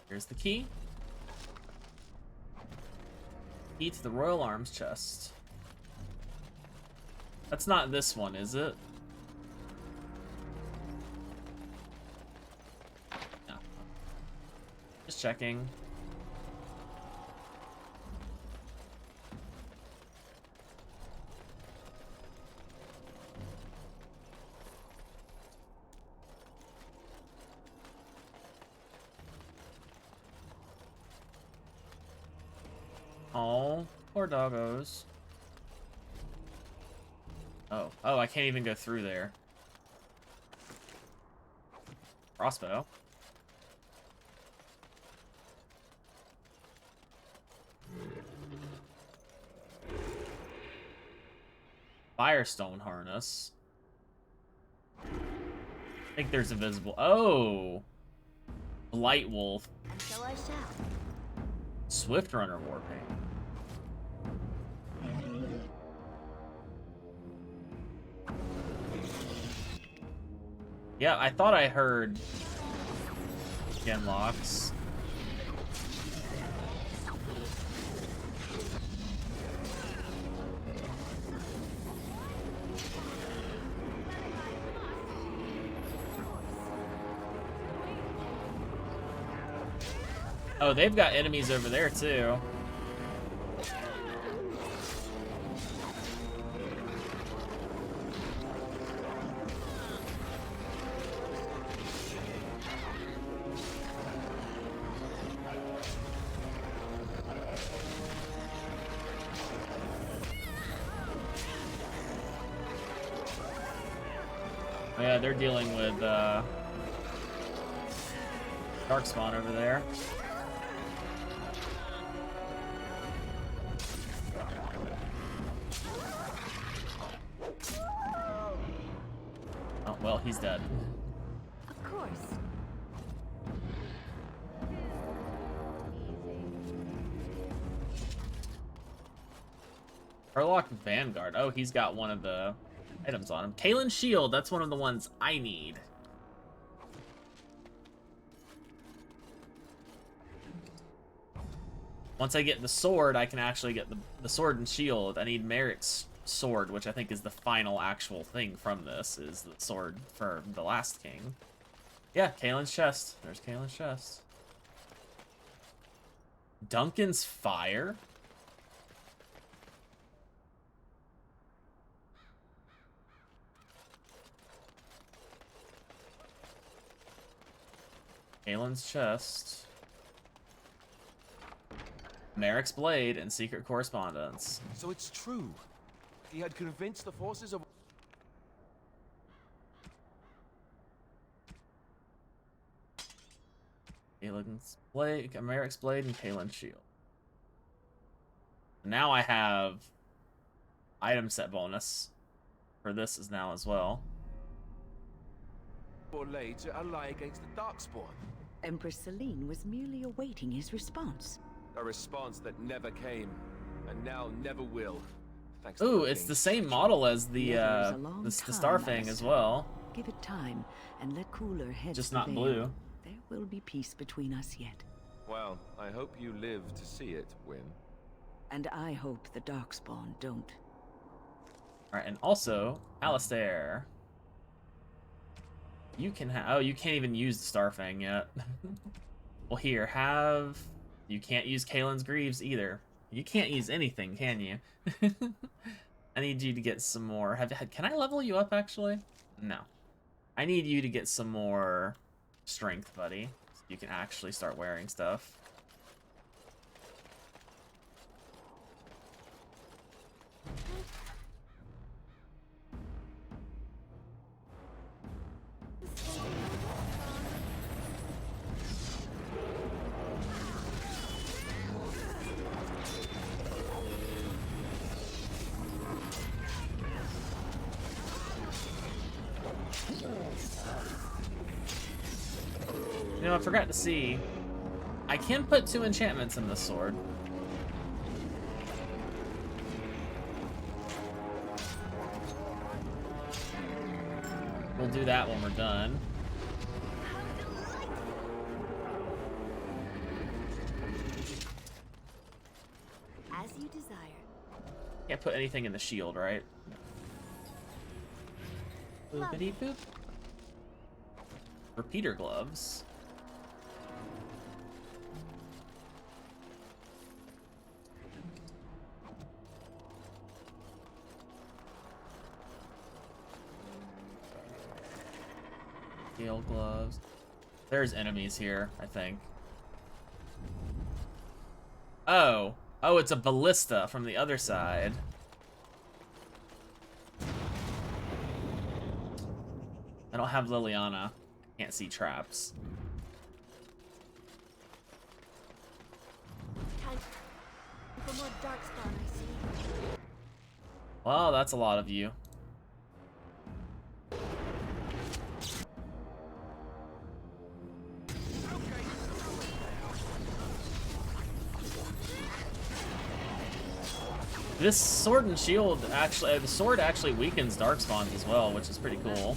Here's the key. Key to the Royal Arms chest. That's not this one, is it? No. Just checking. Oh, poor doggos. Oh, I can't even go through there. Crossbow. Firestone harness. I think there's invisible. Oh! Blight Wolf. And so I shall. Swift Runner Warpaint. Yeah, I thought I heard Genlocks. Oh, they've got enemies over there too. Oh, yeah, they're dealing with Darkspawn over there. Oh, well, he's dead. Of course. Urlock Vanguard. Oh, he's got one of the items on him. Kalen's Shield. That's one of the ones I need. Once I get the sword, I can actually get the sword and shield. I need Merrick's sword, which I think is the final actual thing from this, is the sword for the last king. Yeah, Kalen's chest. There's Kalen's chest. Duncan's Fire? Kalen's chest. Merrick's Blade and Secret Correspondence. So it's true. He had convinced the forces of... Kalen's Blade, Merrick's Blade, and Kalen's Shield. Now I have item set bonus for this is now as well. or later ally against the Darkspawn. Empress Celine was merely awaiting his response. A response that never came, and now never will. Thanks to Ooh, the it's king. the same model as the Never is a long the time, Starfang as well. Give it time and let cooler heads Just not prevail. blue. There will be peace between us yet. Well, I hope you live to see it, Win. And I hope the Darkspawn don't. Alright, and also, Alistair. You can have... Oh, you can't even use the Starfang yet. Well, here, have... You can't use Kalen's Greaves either. You can't use anything, can you? I need you to get some more... Can I level you up, actually? No. I need you to get some more strength, buddy. So you can actually start wearing stuff. You know, I forgot to see. I can put 2 enchantments in this sword. We'll do that when we're done. As you desire. Can't put anything in the shield, right? Boopity boop. Repeater gloves. Steel gloves. There's enemies here, I think. Oh. Oh, it's a ballista from the other side. I don't have Liliana. Can't see traps. Time for more Darkspawn, I see. Well, that's a lot of you. This sword and shield actually, the sword actually weakens darkspawns as well, which is pretty cool.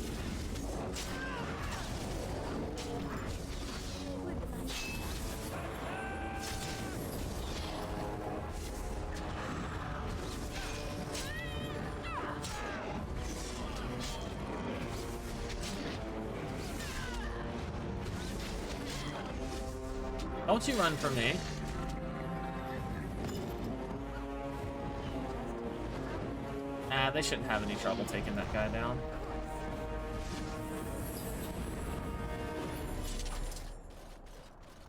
Don't you run from me. They shouldn't have any trouble taking that guy down.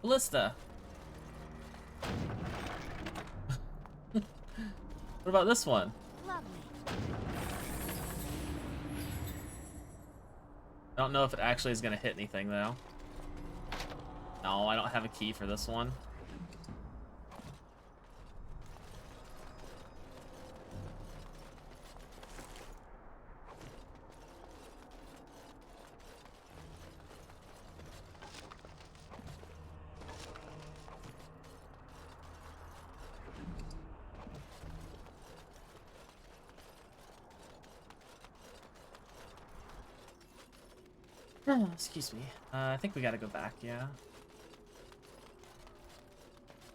Ballista. What about this one? Lovely. I don't know if it actually is going to hit anything, though. No, I don't have a key for this one. Oh, excuse me. I think we gotta go back, yeah.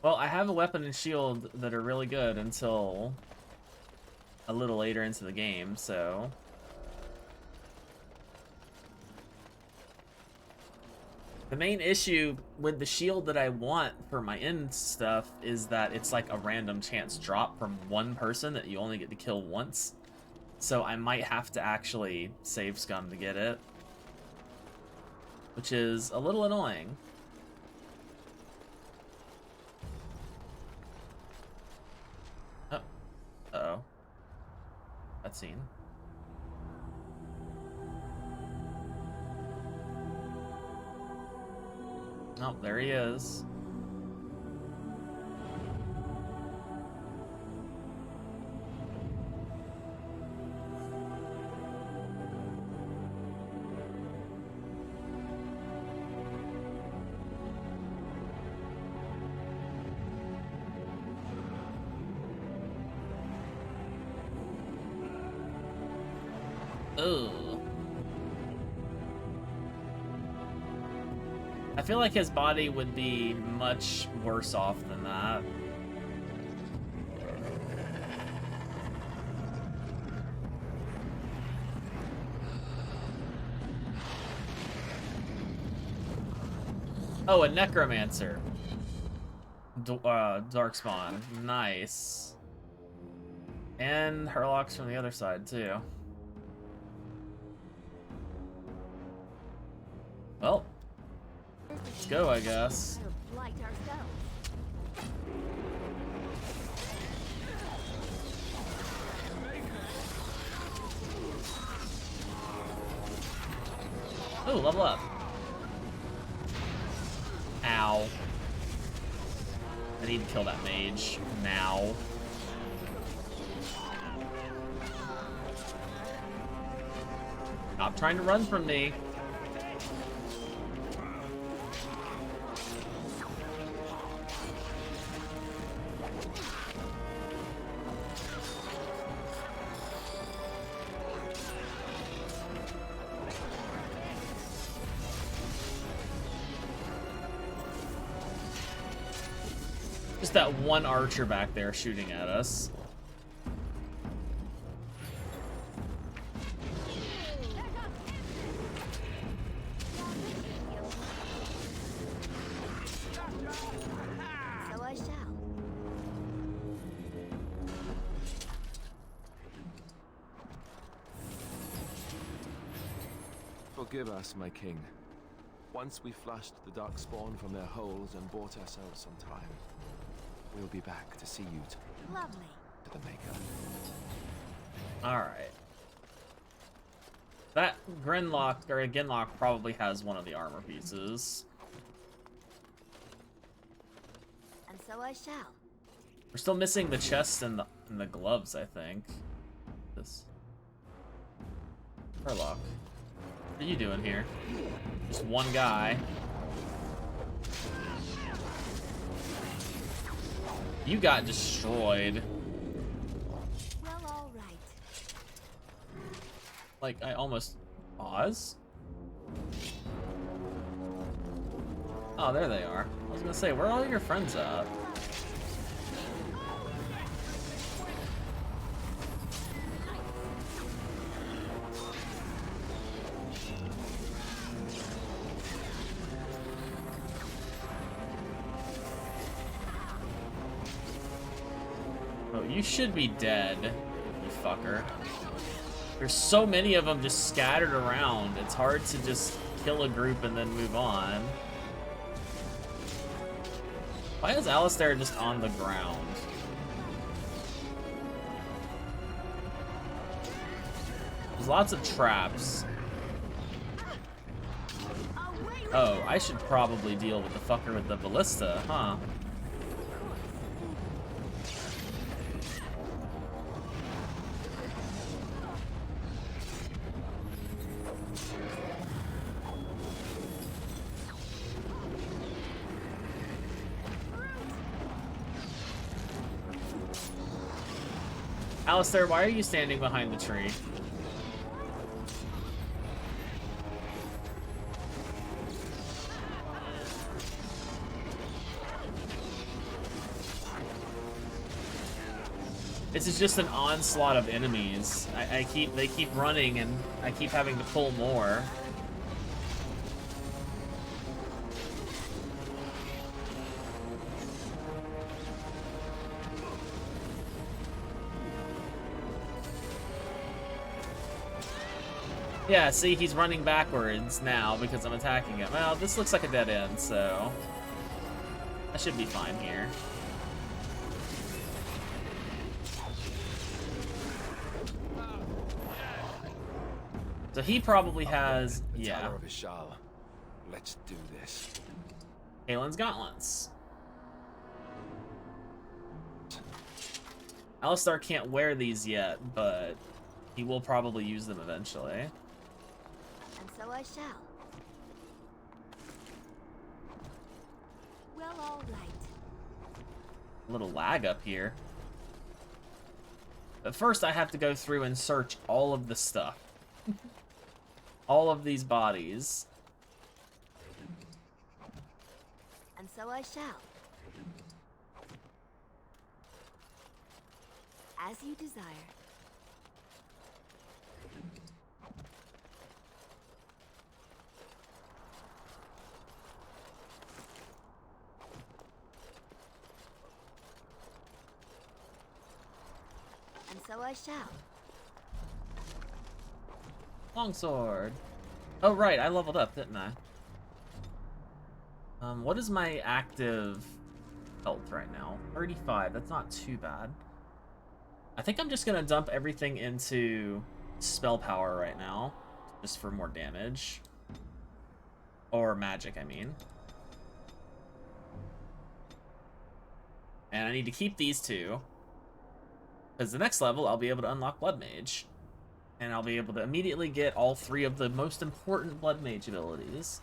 Well, I have a weapon and shield that are really good until a little later into the game, so... The main issue with the shield that I want for my end stuff is that it's like a random chance drop from one person that you only get to kill once. So I might have to actually save scum to get it, which is a little annoying. Oh. Uh-oh. Cutscene. Oh, there he is. Ugh. I feel like his body would be much worse off than that. Oh, a necromancer. Darkspawn. Nice. And Herlock's from the other side, too. Well, let's go, I guess. Oh, level up. Ow. I need to kill that mage now. Stop trying to run from me. Just that one archer back there shooting at us. So I shall. Forgive us, my king. Once we flushed the dark spawn from their holes and bought ourselves some time, we'll be back to see you Lovely. to the Maker. Alright. That Grinlock, or Ginlock, probably has one of the armor pieces. And so I shall. We're still missing the chest and the gloves, I think. This. Herlock. What are you doing here? Just one guy. You got destroyed. Like, I almost pause. Oh, there they are. I was gonna say, where are all your friends at? Oh, you should be dead, you fucker. There's so many of them just scattered around. It's hard to just kill a group and then move on. Why is Alistair just on the ground? There's lots of traps. Oh, I should probably deal with the fucker with the ballista, huh? Alistair, why are you standing behind the tree? This is just an onslaught of enemies. They keep running and I keep having to pull more. Yeah, see, he's running backwards now because I'm attacking him. Well, this looks like a dead end, so I should be fine here. So he probably has, yeah. Let's do this. Kalen's gauntlets. Alistar can't wear these yet, but he will probably use them eventually. And so I shall. Well, all right. A little lag up here. But first I have to go through and search all of the stuff. All of these bodies. And so I shall. As you desire. And so I shall. Longsword. Oh, right, I leveled up, didn't I? What is my active health right now? 35, that's not too bad. I think I'm just gonna dump everything into spell power right now, just for more damage. Or magic, I mean. And I need to keep these two, because the next level I'll be able to unlock Blood Mage. And I'll be able to immediately get all three of the most important Blood Mage abilities.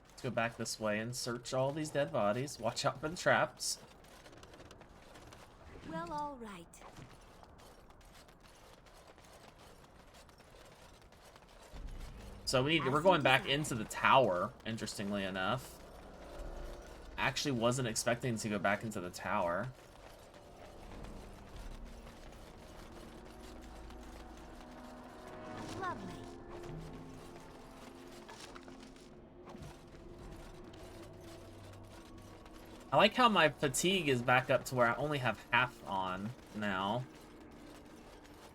Let's go back this way and search all these dead bodies. Watch out for the traps. Well, all right. So we're going back into the tower, interestingly enough. Actually wasn't expecting to go back into the tower. Lovely. I like how my fatigue is back up to where I only have half on now.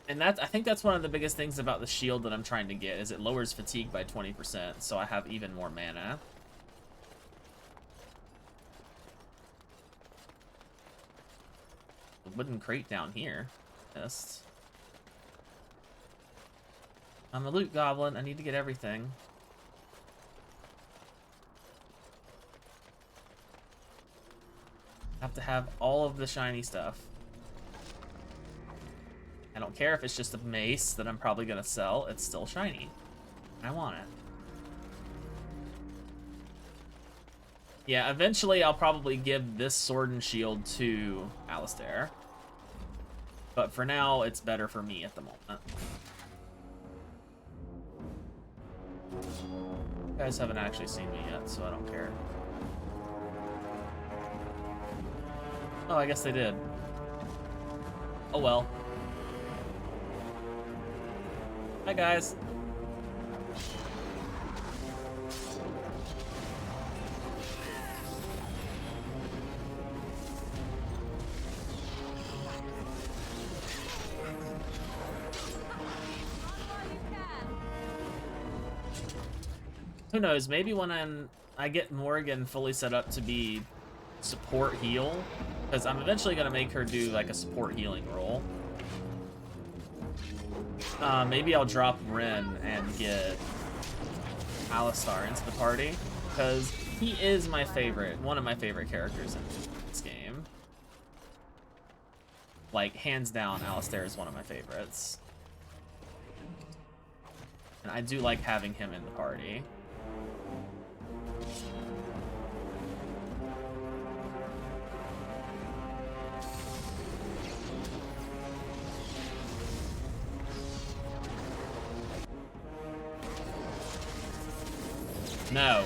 And I think that's one of the biggest things about the shield that I'm trying to get, is it lowers fatigue by 20%, so I have even more mana. The wooden crate down here. Missed. I'm a loot goblin, I need to get everything. I have to have all of the shiny stuff. I don't care if it's just a mace that I'm probably gonna sell, it's still shiny. I want it. Yeah, eventually I'll probably give this sword and shield to Alistair. But for now, it's better for me at the moment. You guys haven't actually seen me yet, so I don't care. Oh, I guess they did. Oh well. Hi, guys. Who knows, maybe when I get Morrigan fully set up to be support heal, because I'm eventually going to make her do like a support healing role. Maybe I'll drop Ren and get Alistar into the party, because he is my favorite, one of my favorite characters in this game. Like, hands down, Alistair is one of my favorites. And I do like having him in the party. No.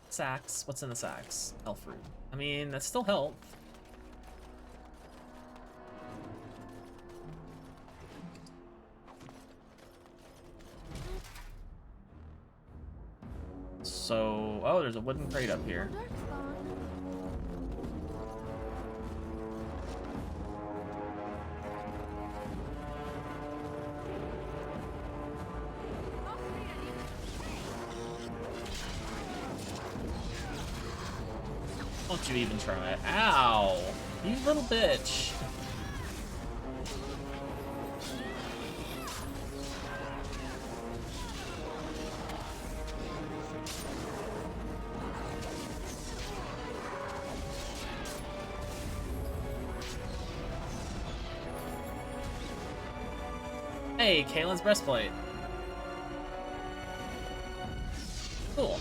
Sacks. What's in the sacks? Health fruit. I mean, that's still health. So, oh, there's a wooden crate up here. Don't you even try it. Ow! You little bitch. Hey, Kaylin's breastplate. Cool.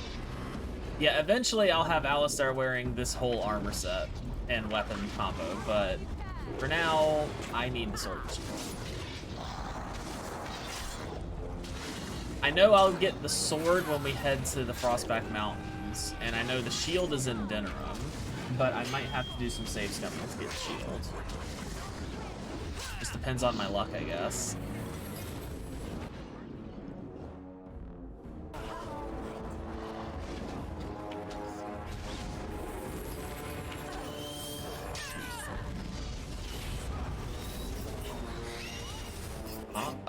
Yeah, eventually I'll have Alistair wearing this whole armor set and weapon combo, but for now, I need the sword and shield. I know I'll get the sword when we head to the Frostback Mountains, and I know the shield is in Denerim, but I might have to do some save scumming to get the shield. Just depends on my luck, I guess.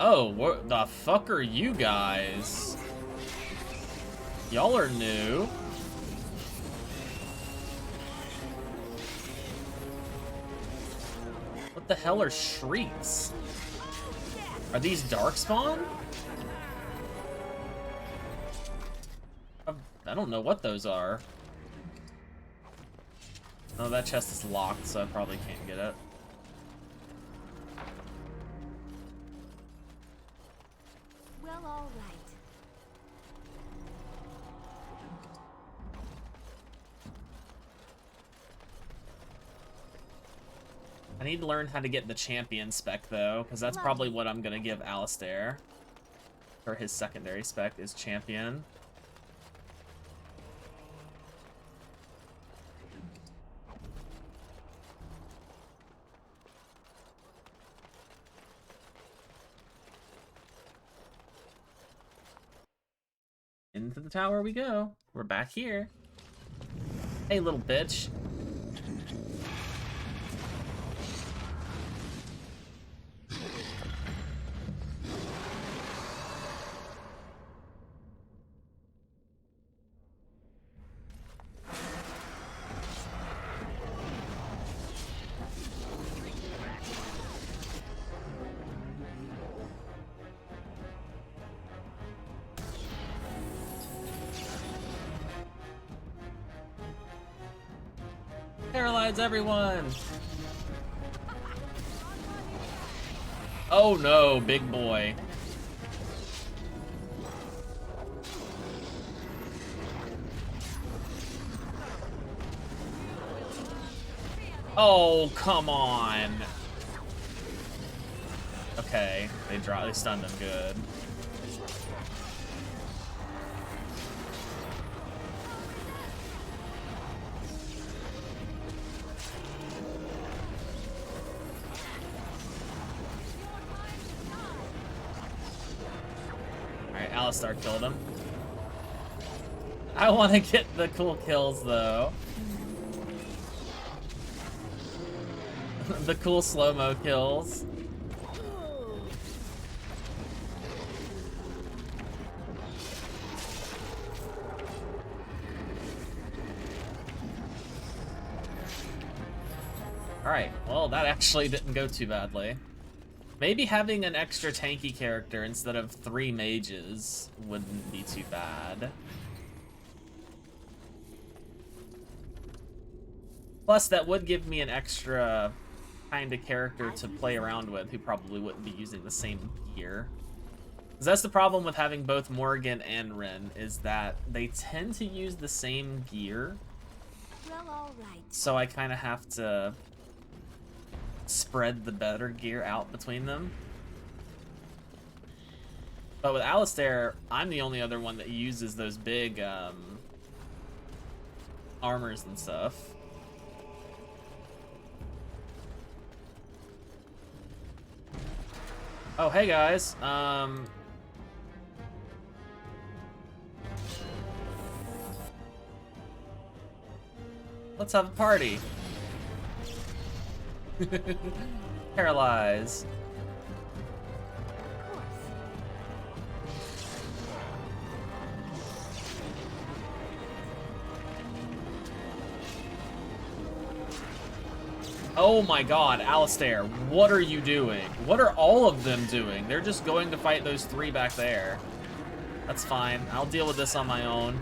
Oh, what the fuck are you guys? Y'all are new. What the hell are shrieks? Are these darkspawn? I don't know what those are. No, that chest is locked, so I probably can't get it. Well, all right. I need to learn how to get the champion spec, though, because that's probably what I'm going to give Alistair. For his secondary spec is champion. Into the tower we go. We're back here. Hey, little bitch. Paralyze everyone! Oh no, big boy. Oh, come on. Okay, they stunned him good. Alright, Alistar killed him. I want to get the cool kills though. The cool slow-mo kills. Alright, well that actually didn't go too badly. Maybe having an extra tanky character instead of 3 mages wouldn't be too bad. Plus, that would give me an extra kind of character to play around with who probably wouldn't be using the same gear. Because that's the problem with having both Morgan and Ren, is that they tend to use the same gear. Well, all right. So I kind of have to spread the better gear out between them. But with Alistair, I'm the only other one that uses those big armors and stuff. Oh, hey guys. Let's have a party. Paralyze. Oh my god, Alistair, what are you doing? What are all of them doing? They're just going to fight those 3 back there. That's fine. I'll deal with this on my own.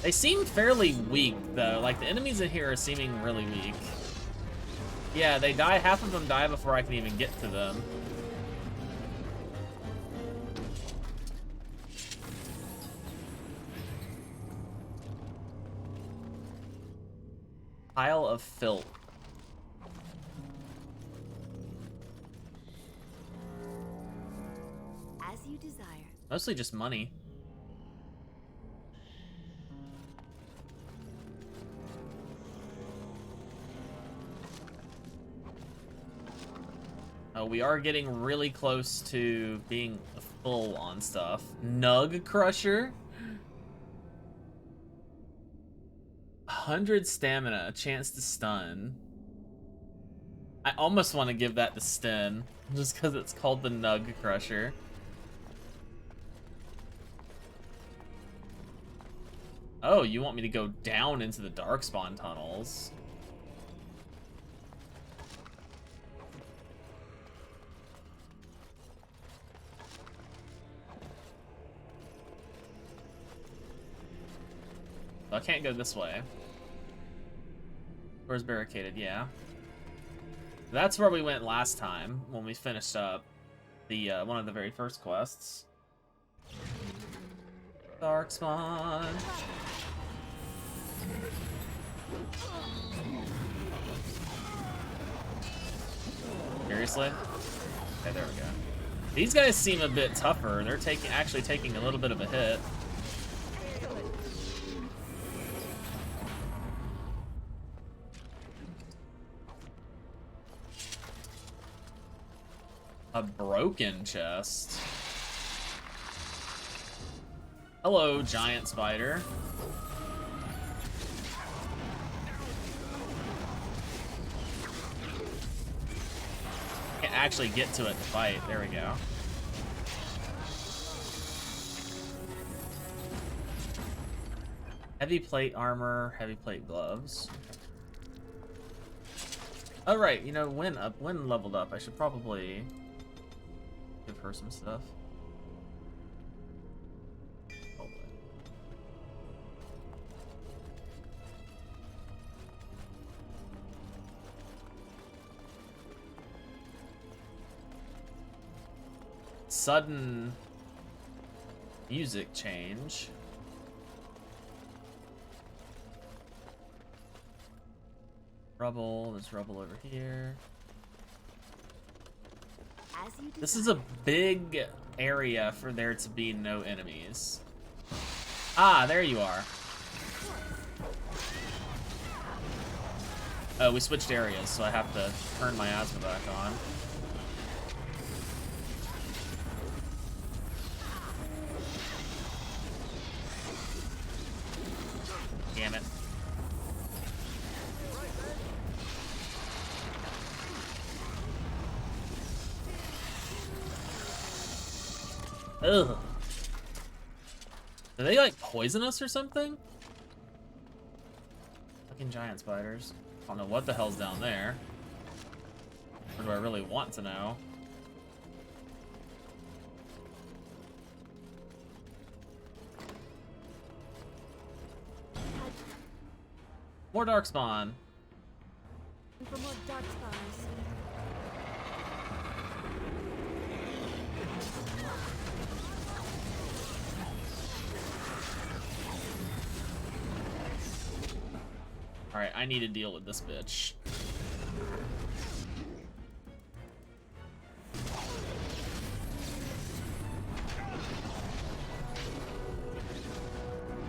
They seem fairly weak, though. Like, the enemies in here are seeming really weak. Yeah, they die. Half of them die before I can even get to them. Pile of filth. As you desire. Mostly just money. We are getting really close to being full on stuff. Nug Crusher. 100 stamina, a chance to stun. I almost want to give that to Sten, just because it's called the Nug Crusher. Oh, you want me to go down into the Darkspawn tunnels? I can't go this way. Door's barricaded, yeah. That's where we went last time when we finished up the one of the very first quests. Darkspawn. Seriously? Okay, there we go. These guys seem a bit tougher. They're actually taking a little bit of a hit. A broken chest. Hello, giant spider. actually get to it to fight. There we go. Heavy plate armor, heavy plate gloves. Oh right, you know, when leveled up, I should probably give her some stuff. Probably. Sudden music change. Rubble, there's rubble over here. This is a big area for there to be no enemies. Ah, there you are. Oh, we switched areas, so I have to turn my asthma back on. Damn it. Ugh. Do they like poison us or something? Fucking giant spiders. I don't know what the hell's down there. Or do I really want to know? More darkspawn. For more darkspawn, I see. Alright, I need to deal with this bitch.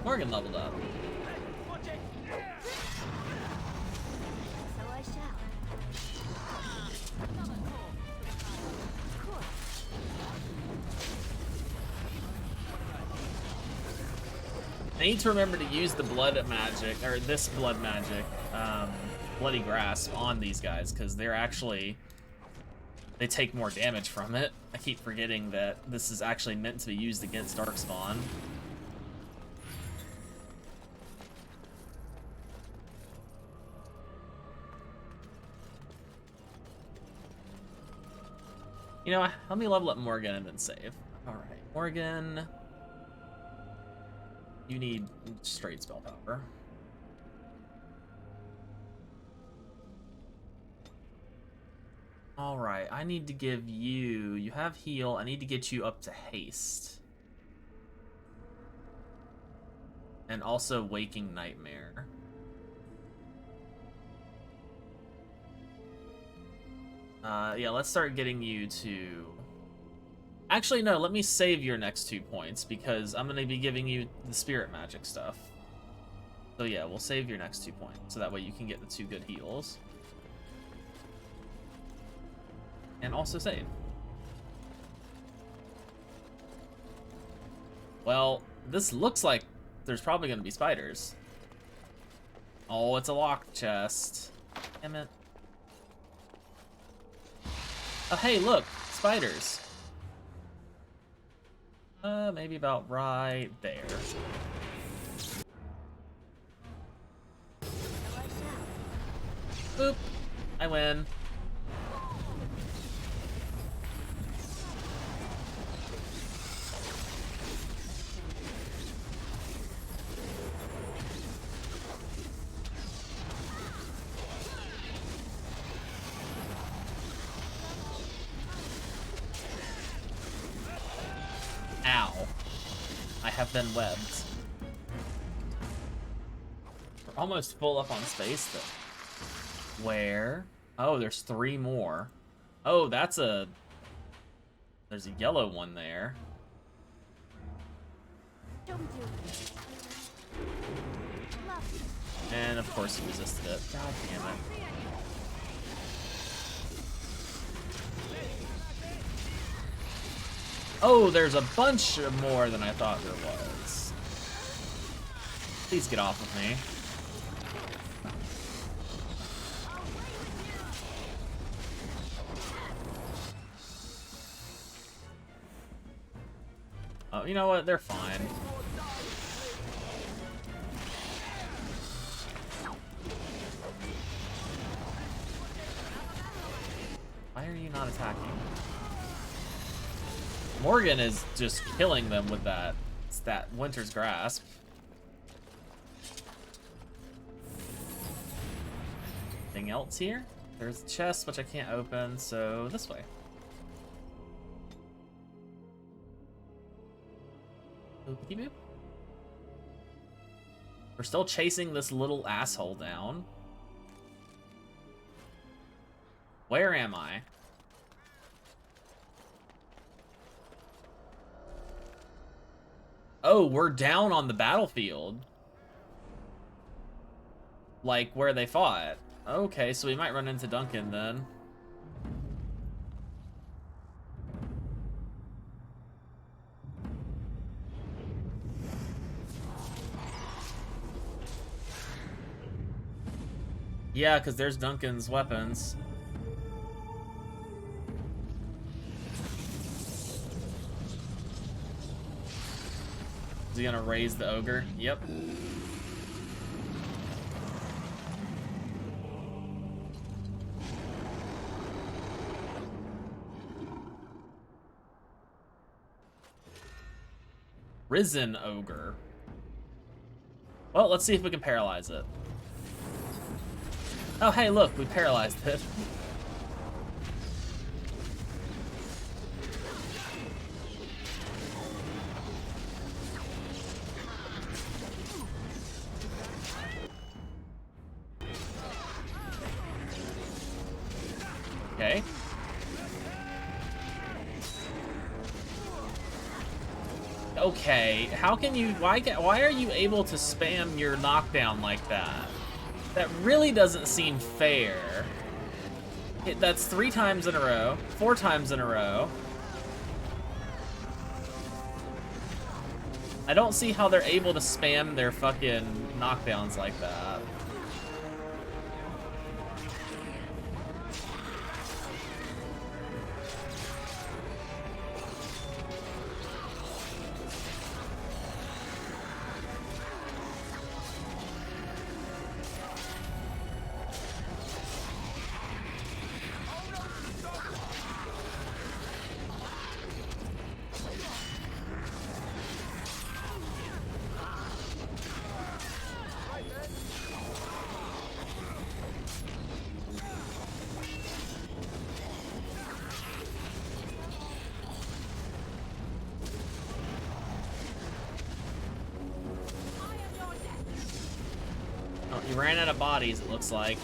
Morgan leveled up. So I shall. I need to remember to use the blood magic, or this blood magic, Bloody Grasp on these guys, because they're actually, they take more damage from it. I keep forgetting that this is actually meant to be used against Darkspawn. You know, let me level up Morgan and then save. Alright, Morgan. You need straight spell power. Alright, I need to give you... You have heal. I need to get you up to haste. And also Waking Nightmare. Yeah, let's start getting you to... Actually, no, let me save your next 2 points, because I'm going to be giving you the spirit magic stuff. So yeah, we'll save your next 2 points, so that way you can get the 2 good heals. And also save. Well, this looks like there's probably going to be spiders. Oh, it's a locked chest. Damn it. Oh, hey, look, spiders. Maybe about right there. Boop. I win. Ow. I have been webbed. We're almost full up on space, though. Where? Oh, there's 3 more. Oh, that's a... There's a yellow one there. Don't do it. And of course he resisted it. God damn it. Oh, there's a bunch more than I thought there was. Please get off of me. Oh, you know what? They're fine. Why are you not attacking? Morgan is just killing them with that. It's that Winter's Grasp. Anything else here? There's a chest which I can't open, so this way. Boopity boop. We're still chasing this little asshole down. Where am I? Oh, we're down on the battlefield. Like where they fought. Okay, so we might run into Duncan then. Yeah, because there's Duncan's weapons. Is he gonna raise the ogre? Yep. Risen ogre. Well, let's see if we can paralyze it. Oh, hey, look, we paralyzed it. Okay. Okay, how can you, why are you able to spam your knockdown like that? That really doesn't seem fair. That's 3 times in a row, 4 times in a row. I don't see how they're able to spam their fucking knockdowns like that. Oh, you ran out of bodies, it looks like.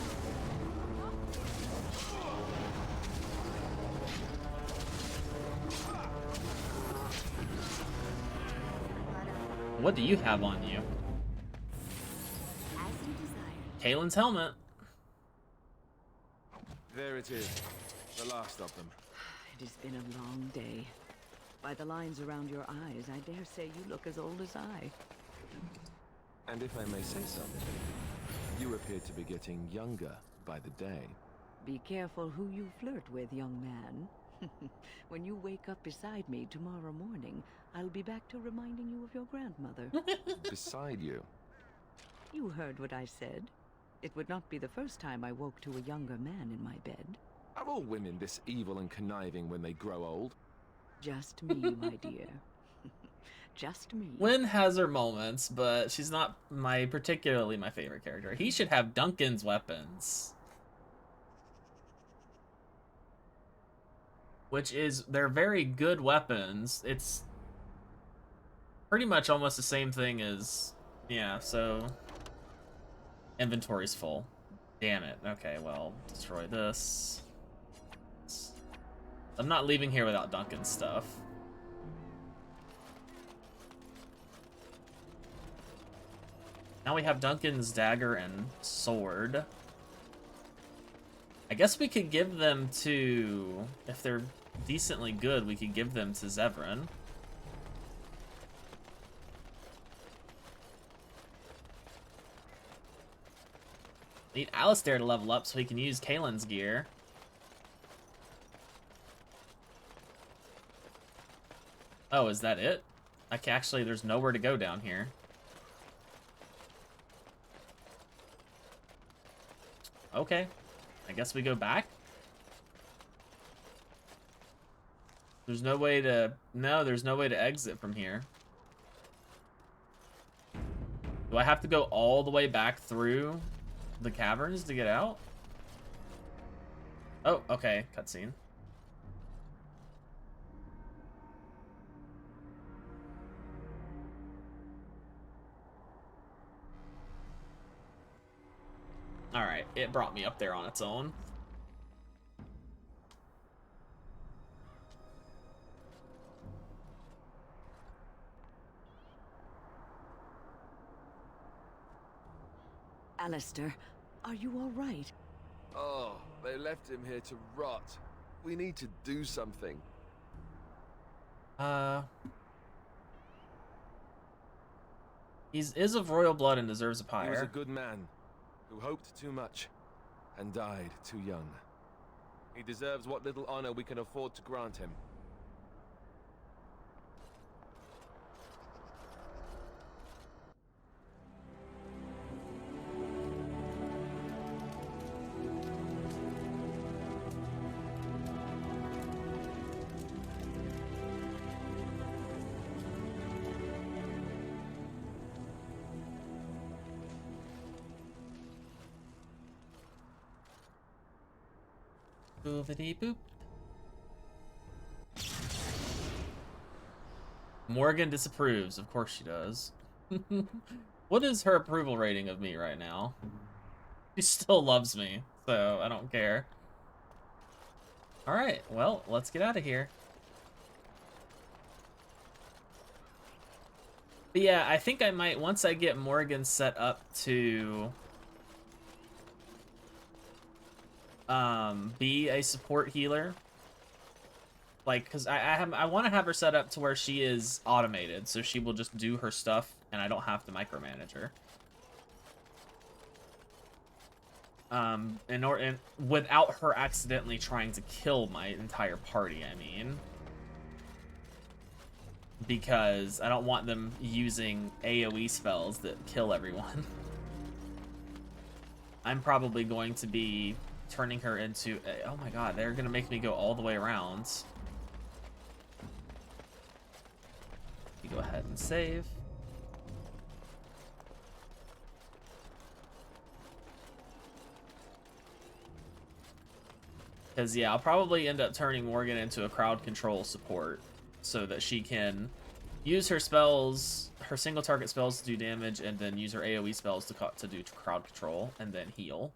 What do you have on you? Kalen's helmet. There it is. The last of them. It has been a long day. By the lines around your eyes, I dare say you look as old as I. And if I may say so, you appear to be getting younger by the day. Be careful who you flirt with, young man. When you wake up beside me tomorrow morning, I'll be back to reminding you of your grandmother. Beside you? You heard what I said. It would not be the first time I woke to a younger man in my bed. Are all women this evil and conniving when they grow old? Just me, my dear. Just me. Wynn has her moments, but she's not particularly my favorite character. He should have Duncan's weapons. Which is, they're very good weapons. It's pretty much almost the same thing as, yeah, so inventory's full. Damn it. Okay, well, destroy this. I'm not leaving here without Duncan's stuff. Now we have Duncan's dagger and sword. I guess we could give them to, if they're decently good, we could give them to Zevran. Need Alistair to level up so he can use Kalen's gear. Oh, is that it? Actually, there's nowhere to go down here. Okay. I guess we go back? There's no way to... No, there's no way to exit from here. Do I have to go all the way back through the caverns to get out? Oh, okay. Cutscene. Alright, it brought me up there on its own. Alistair, are you all right? Oh, they left him here to rot. We need to do something. He is of royal blood and deserves a pyre. He was a good man who hoped too much and died too young. He deserves what little honor we can afford to grant him. Boopity boop. Morgan disapproves. Of course she does. What is her approval rating of me right now? She still loves me, so I don't care. Alright, well, let's get out of here. But yeah, I think I might, once I get Morgan set up to be a support healer, like, because I want to have her set up to where she is automated, so she will just do her stuff and I don't have to micromanage her. And without her accidentally trying to kill my entire party, I mean, because I don't want them using AoE spells that kill everyone. I'm probably going to be turning her into a, oh my god, they're gonna make me go all the way around. You go ahead and save. Because yeah, I'll probably end up turning Morgan into a crowd control support so that she can use her spells, her single target spells to do damage, and then use her AoE spells to do crowd control and then heal.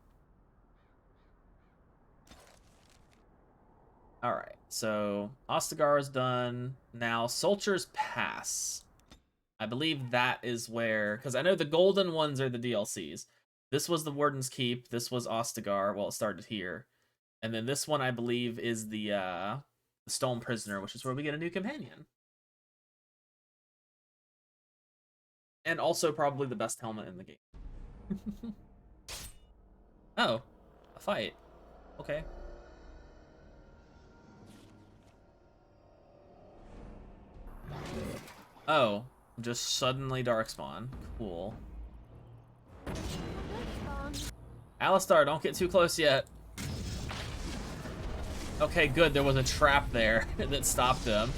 Alright, so Ostagar is done. Now, Sulcher's Pass. I believe that is where... Because I know the golden ones are the DLCs. This was the Warden's Keep. This was Ostagar. Well, it started here. And then this one, I believe, is the Stone Prisoner, which is where we get a new companion. And also probably the best helmet in the game. Oh, a fight. Okay. Oh, just suddenly Darkspawn. Cool. Alistar, don't get too close yet. Okay, good. There was a trap there that stopped him.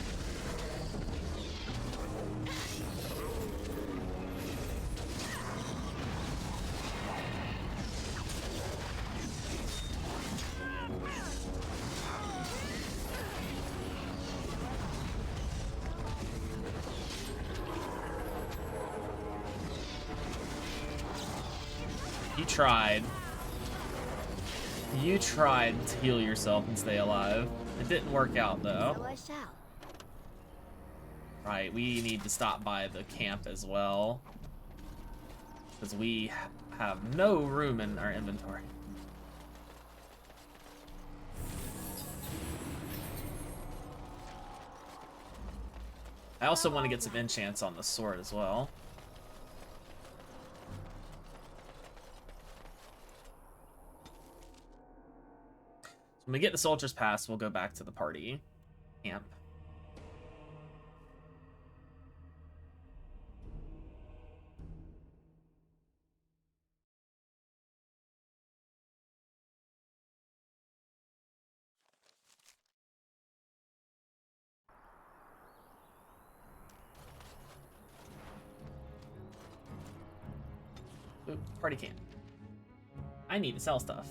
You tried to heal yourself and stay alive. It didn't work out, though. So I shall. Right, we need to stop by the camp as well, because we have no room in our inventory. I also want to get some enchants on the sword as well. When we get the Soldier's Pass, we'll go back to the party camp. party camp. I need to sell stuff.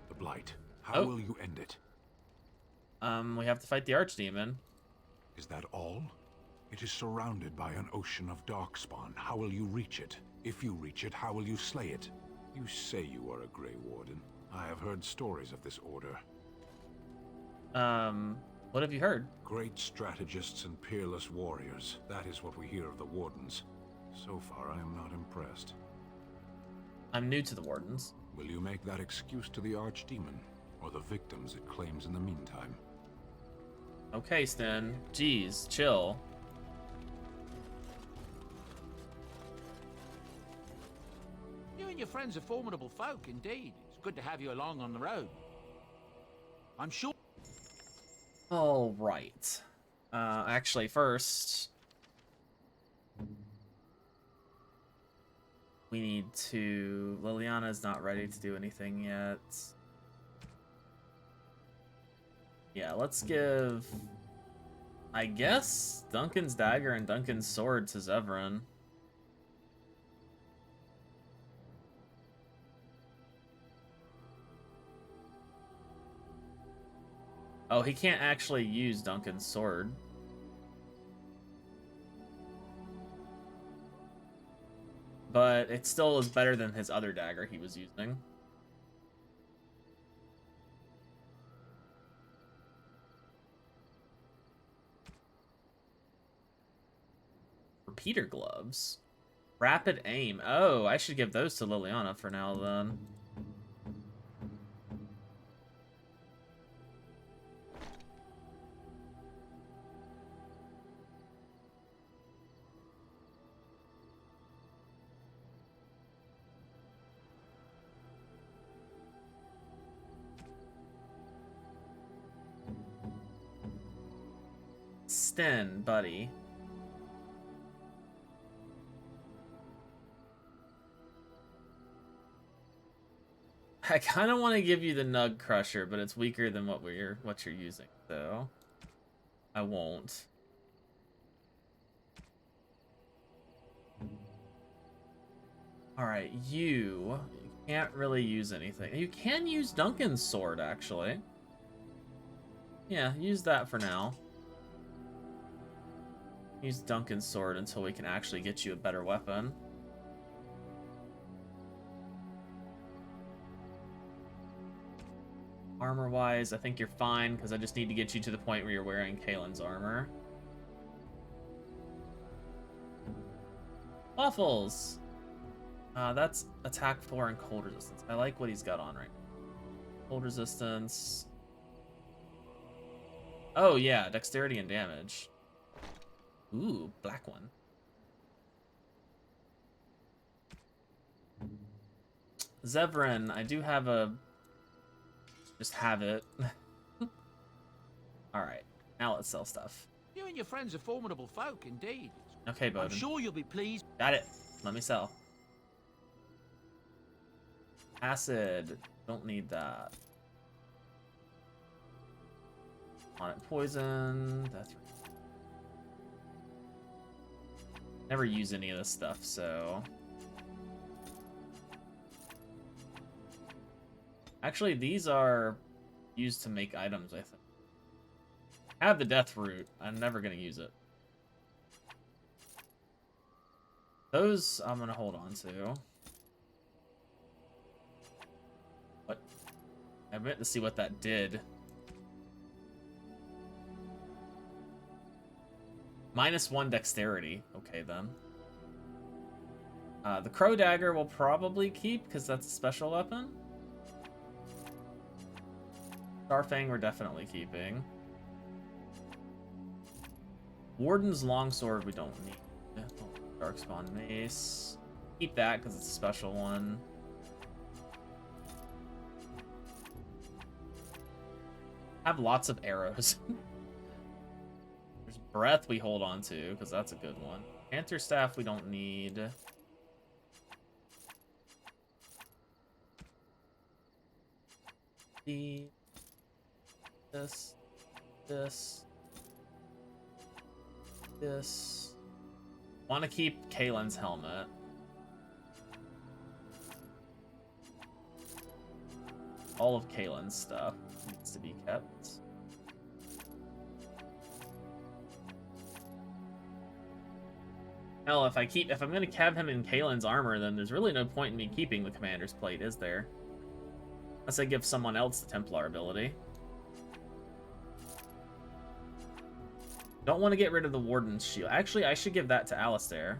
The Blight. How will you end it? We have to fight the Archdemon. Is that all? It is surrounded by an ocean of darkspawn. How will you reach it? If you reach it, how will you slay it? You say you are a Grey Warden. I have heard stories of this order. What have you heard? Great strategists and peerless warriors. That is what we hear of the Wardens. So far, I am not impressed. I'm new to the Wardens. Will you make that excuse to the Archdemon, or the victims it claims in the meantime? Okay, Sten. Jeez, chill. You and your friends are formidable folk, indeed. It's good to have you along on the road. I'm sure... All right. Actually, first... we need to... Liliana's not ready to do anything yet. Yeah, let's give... I guess Duncan's dagger and Duncan's sword to Zevran. Oh, he can't actually use Duncan's sword. But it still is better than his other dagger he was using. Repeater gloves. Rapid aim. Oh, I should give those to Liliana for now then. Sten, buddy. I kind of want to give you the Nug Crusher, but it's weaker than what you're using, so I won't. All right, you can't really use anything. You can use Duncan's sword, actually. Yeah, use that for now. Use Duncan's sword until we can actually get you a better weapon. Armor-wise, I think you're fine, because I just need to get you to the point where you're wearing Kaelin's armor. Waffles! That's attack 4 and cold resistance. I like what he's got on right now. Cold resistance. Oh, yeah, dexterity and damage. Ooh, black one. Zevran, I do have a... Just have it. Alright, now let's sell stuff. You and your friends are formidable folk, indeed. Okay, Bowden. I'm sure you'll be pleased. Got it. Let me sell. Acid. Don't need that. On it, poison. That's right. Never use any of this stuff, so... Actually, these are used to make items, I think. I have the death root. I'm never going to use it. Those I'm going to hold on to. What? I meant to see what that did. -1 dexterity. Okay, then. The Crow Dagger will probably keep, because that's a special weapon. Starfang we're definitely keeping. Warden's Longsword we don't need. Darkspawn Mace. Keep that because it's a special one. Have lots of arrows. There's Breath we hold on to because that's a good one. Panther Staff we don't need. This. This. This. Want to keep Kalen's helmet. All of Kalen's stuff needs to be kept. Hell, if I'm gonna cab him in Kalen's armor, then there's really no point in me keeping the commander's plate, is there? Unless I give someone else the Templar ability. Don't want to get rid of the Warden's shield. Actually, I should give that to Alistair.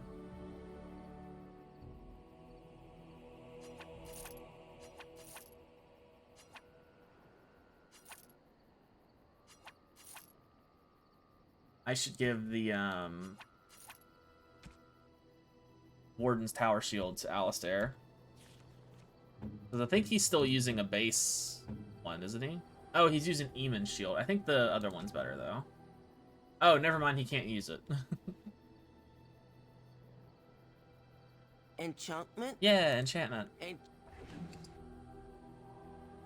I should give the Warden's Tower Shield to Alistair. Because I think he's still using a base one, isn't he? Oh, he's using Eamon's shield. I think the other one's better, though. Oh, never mind, he can't use it. Enchantment? Yeah, enchantment.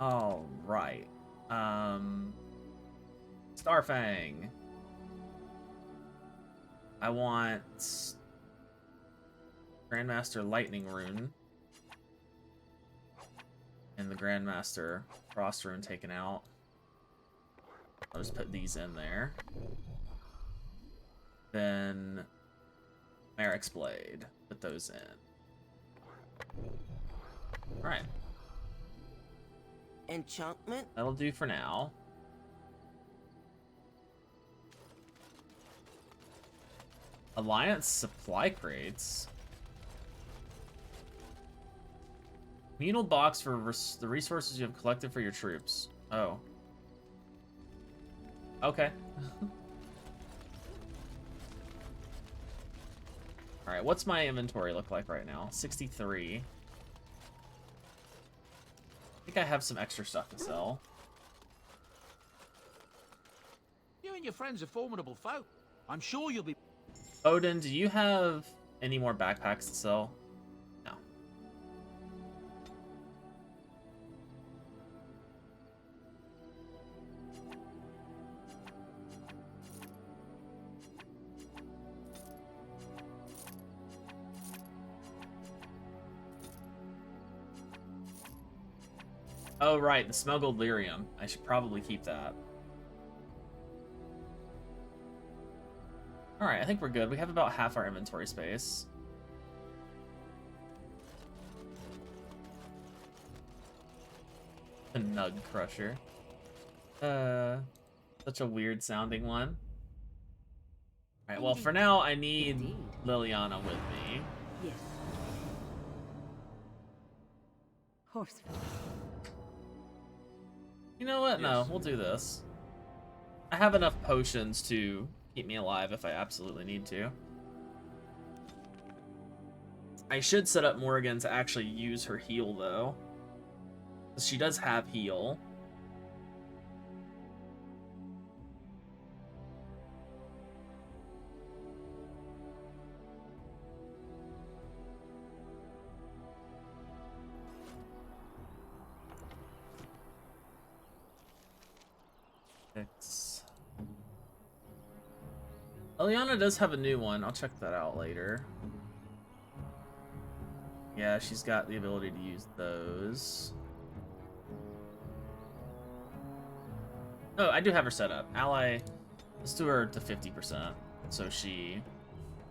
All right. Starfang. I want Grandmaster Lightning Rune and the Grandmaster Frost Rune taken out. I'll just put these in there. Then Merrick's Blade. Put those in. Alright. Enchantment? That'll do for now. Alliance supply crates. Communal box for the resources you have collected for your troops. Oh. Okay. Alright, what's my inventory look like right now? 63. I think I have some extra stuff to sell. You and your friends are formidable folk. I'm sure you'll be... Odin, do you have any more backpacks to sell? No. Oh, right, the smuggled lyrium. I should probably keep that. Alright, I think we're good. We have about half our inventory space. The Nug Crusher. Such a weird sounding one. Alright, well, for now, I need Liliana with me. Yes. Horseful. You know what? No, we'll do this. I have enough potions to keep me alive if I absolutely need to. I should set up Morrigan to actually use her heal, though. She does have heal. Eliana does have a new one. I'll check that out later. Yeah, she's got the ability to use those. Oh, I do have her set up. Ally, let's do her to 50%, so she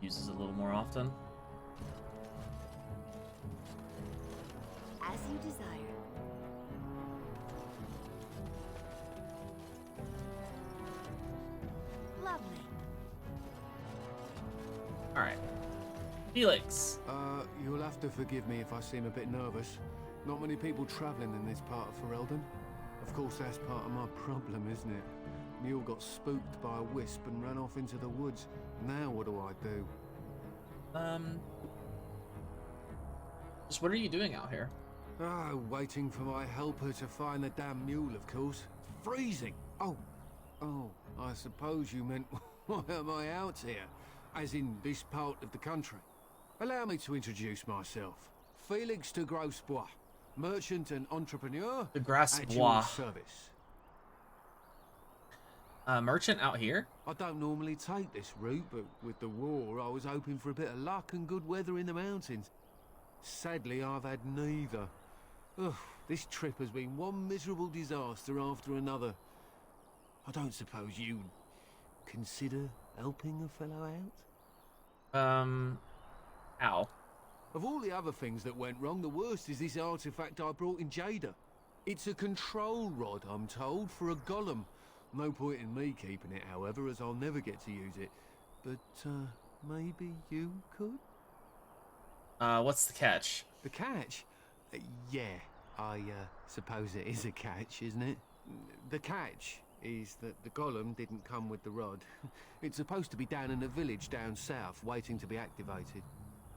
uses it a little more often. As you desire. Lovely. Alright. Felix. You'll have to forgive me if I seem a bit nervous. Not many people traveling in this part of Ferelden. Of course, that's part of my problem, isn't it? Mule got spooked by a wisp and ran off into the woods. Now what do I do? Just what are you doing out here? Ah, waiting for my helper to find the damn mule, of course. Freezing! Oh, I suppose you meant, why am I out here? As in this part of the country. Allow me to introduce myself. Felix de Grosbois, merchant and entrepreneur De at your Grasbois. service. Merchant out here? I don't normally take this route, but with the war, I was hoping for a bit of luck and good weather in the mountains. Sadly, I've had neither. Ugh, this trip has been one miserable disaster after another. I don't suppose you'd consider helping a fellow out? Ow. Of all the other things that went wrong, the worst is this artifact I brought in Jada. It's a control rod, I'm told, for a golem. No point in me keeping it, however, as I'll never get to use it. But, maybe you could? What's the catch? The catch? Yeah, I suppose it is a catch, isn't it? The catch is that the golem didn't come with the rod. It's supposed to be down in a village down south, waiting to be activated.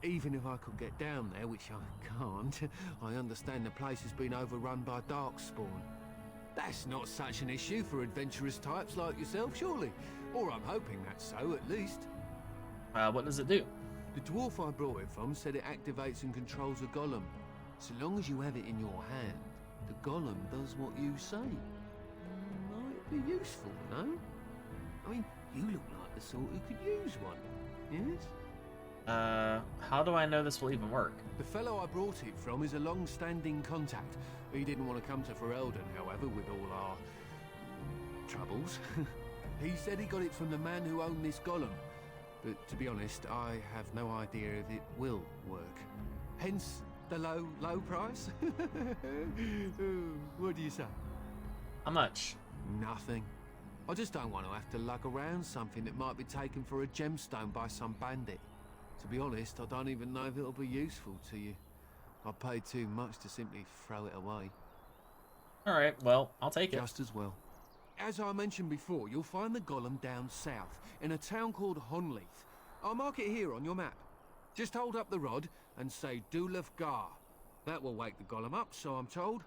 Even if I could get down there, which I can't, I understand the place has been overrun by darkspawn. That's not such an issue for adventurous types like yourself, surely? Or I'm hoping that's so, at least. What does it do? The dwarf I brought it from said it activates and controls a golem. So long as you have it in your hand, the golem does what you say. Might be useful, no? I mean, you look like the sort who could use one, yes? How do I know this will even work? The fellow I brought it from is a long-standing contact. He didn't want to come to Ferelden, however, with all our troubles. He said he got it from the man who owned this golem. But to be honest, I have no idea if it will work. Hence the low price. What do you say? How much? Nothing. I just don't want to have to lug around something that might be taken for a gemstone by some bandit. To be honest, I don't even know if it'll be useful to you. I paid too much to simply throw it away. Alright, well, I'll take it. Just as well. As I mentioned before, you'll find the golem down south, in a town called Honleith. I'll mark it here on your map. Just hold up the rod and say Dulaf Gar. That will wake the golem up, so I'm told.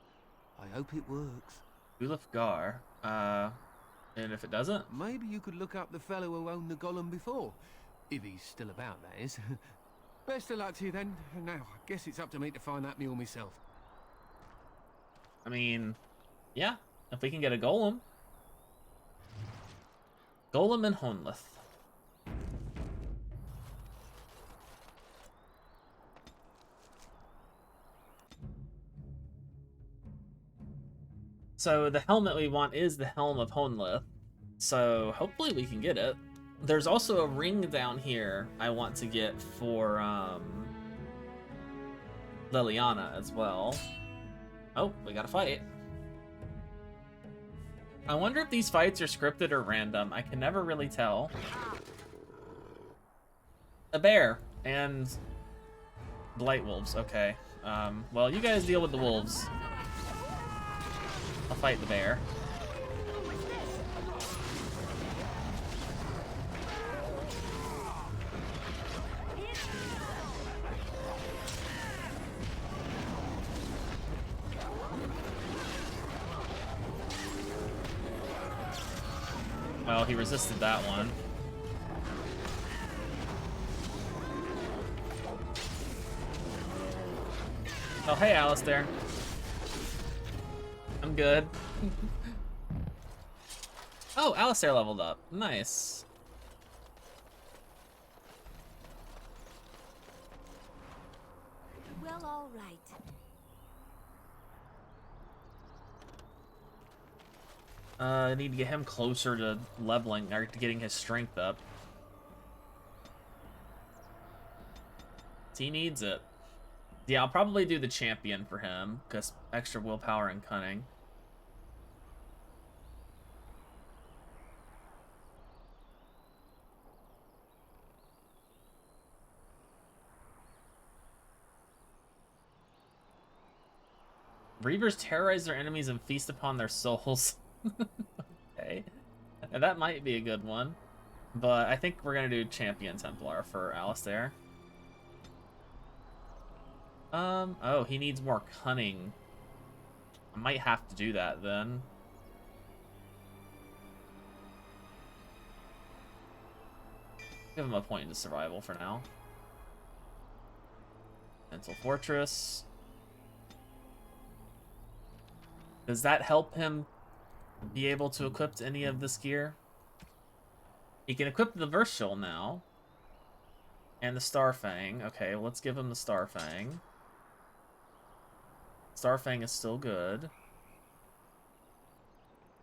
I hope it works. Dulaf Gar? And if it doesn't? Maybe you could look up the fellow who owned the golem before. If he's still about, that is. Best of luck to you then. Now, I guess it's up to me to find that mule myself. I mean, yeah, if we can get a golem. Golem and Honlith. So the helmet we want is the Helm of Honlith. So hopefully we can get it. There's also a ring down here I want to get for Liliana as well. Oh, we gotta fight. I wonder if these fights are scripted or random. I can never really tell. A bear and blight wolves. Okay. Well, you guys deal with the wolves. I'll fight the bear. Well, he resisted that one. Oh, hey, Alistair. I'm good. Oh, Alistair leveled up. Nice. Well, all right. I need to get him closer to leveling, or to getting his strength up. He needs it. Yeah, I'll probably do the champion for him, because extra willpower and cunning. Reavers terrorize their enemies and feast upon their souls. Okay. And that might be a good one. But I think we're going to do Champion Templar for Alistair. Oh, he needs more cunning. I might have to do that then. Give him a point into survival for now. Mental Fortress. Does that help him be able to equip any of this gear? He can equip the Versal now. And the Starfang. Okay, well, let's give him the Starfang. Starfang is still good.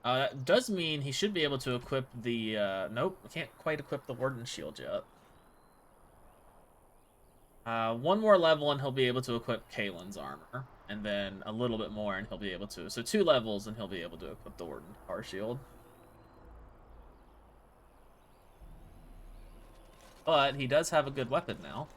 That does mean he should be able to equip the, nope, can't quite equip the Warden Shield yet. One more level and he'll be able to equip Kalen's armor. And then a little bit more and he'll be able to. So 2 levels and he'll be able to equip the Warden Power Shield. But he does have a good weapon now.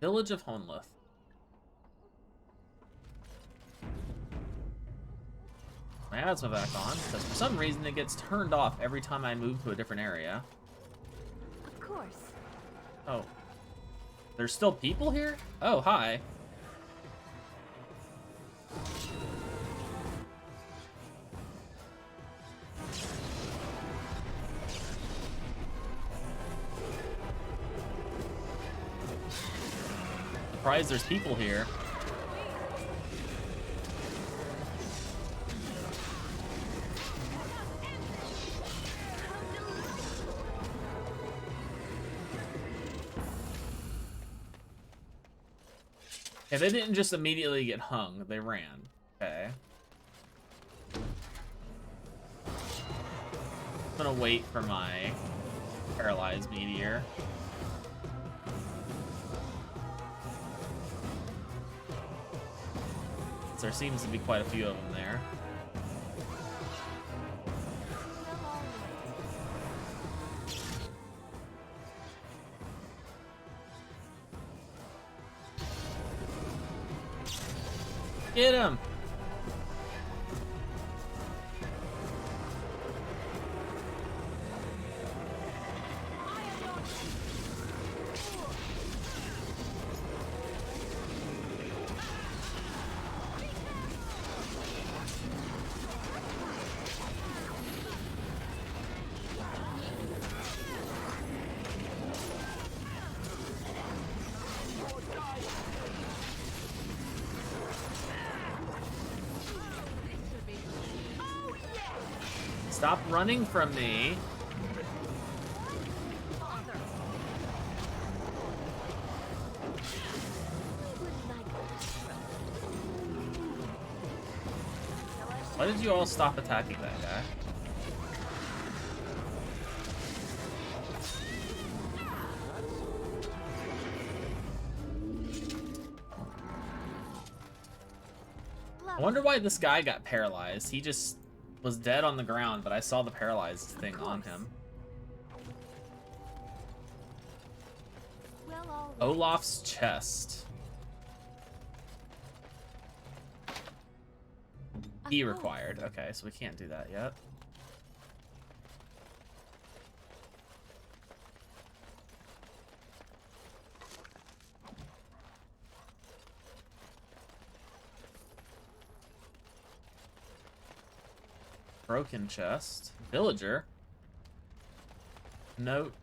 Village of Honlith. My asthma back on, because for some reason it gets turned off every time I move to a different area. Of course. Oh. There's still people here? Oh, hi. Surprised there's people here. Yeah, they didn't just immediately get hung, they ran. Okay. I'm gonna wait for my paralyzed meteor. There seems to be quite a few of them there. Get him! Stop running from me. Why did you all stop attacking that guy? I wonder why this guy got paralyzed. He just was dead on the ground, but I saw the paralyzed thing on him. Well, Olaf's chest. E required. Okay, so we can't do that yet. Broken chest. Villager. Note.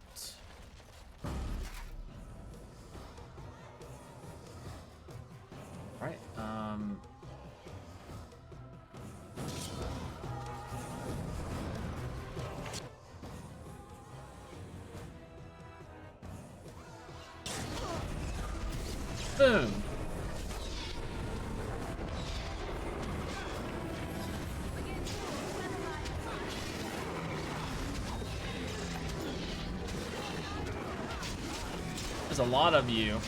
Right. Boom. There's a lot of you.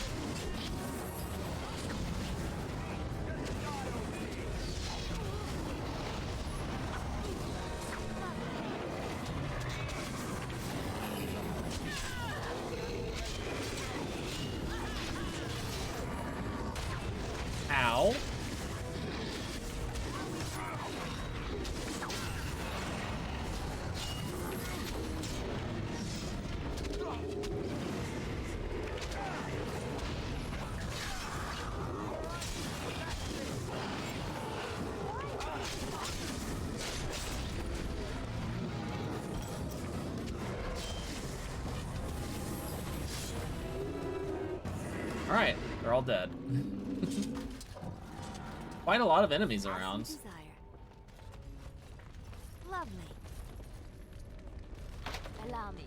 Ow. Alright, they're all dead. Quite a lot of enemies around. As you desire. Lovely. Allow me.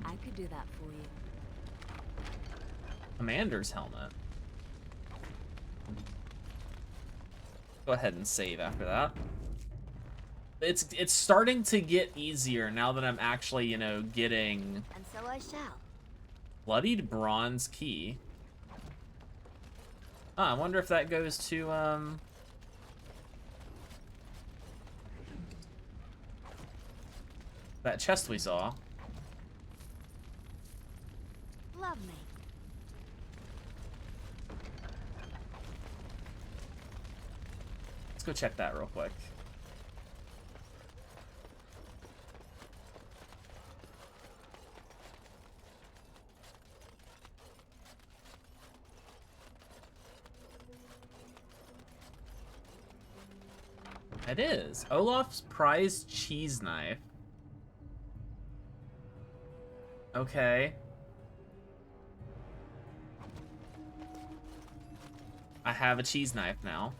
I could do that for you. Commander's helmet. Go ahead and save after that. It's starting to get easier now that I'm actually, you know, getting... And so I shall. Bloodied bronze key. I wonder if that goes to, that chest we saw. Lovely. Let's go check that real quick. It is. Olaf's prized cheese knife. Okay. I have a cheese knife now.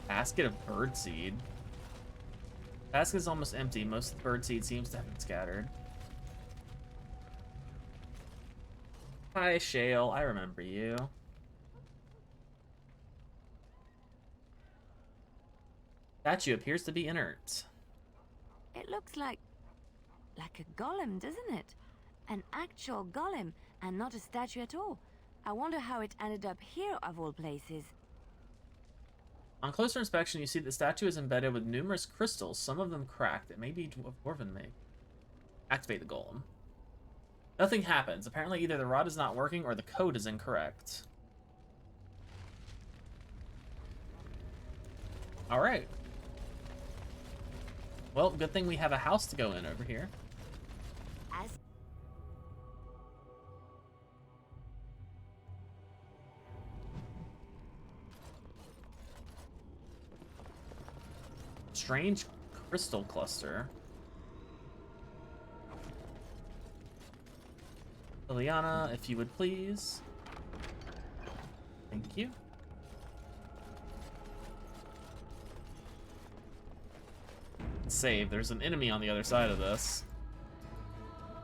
Basket of birdseed. Basket is almost empty. Most of the birdseed seems to have been scattered. Hi, Shale. I remember you. Statue appears to be inert. It looks like a golem, doesn't it? An actual golem, and not a statue at all. I wonder how it ended up here, of all places. On closer inspection, you see the statue is embedded with numerous crystals, some of them cracked. It may be dwarven made. Activate the golem. Nothing happens. Apparently either the rod is not working or the code is incorrect. Alright. Well, good thing we have a house to go in over here. As Strange crystal cluster. Liliana, if you would please. Thank you. Save. There's an enemy on the other side of this.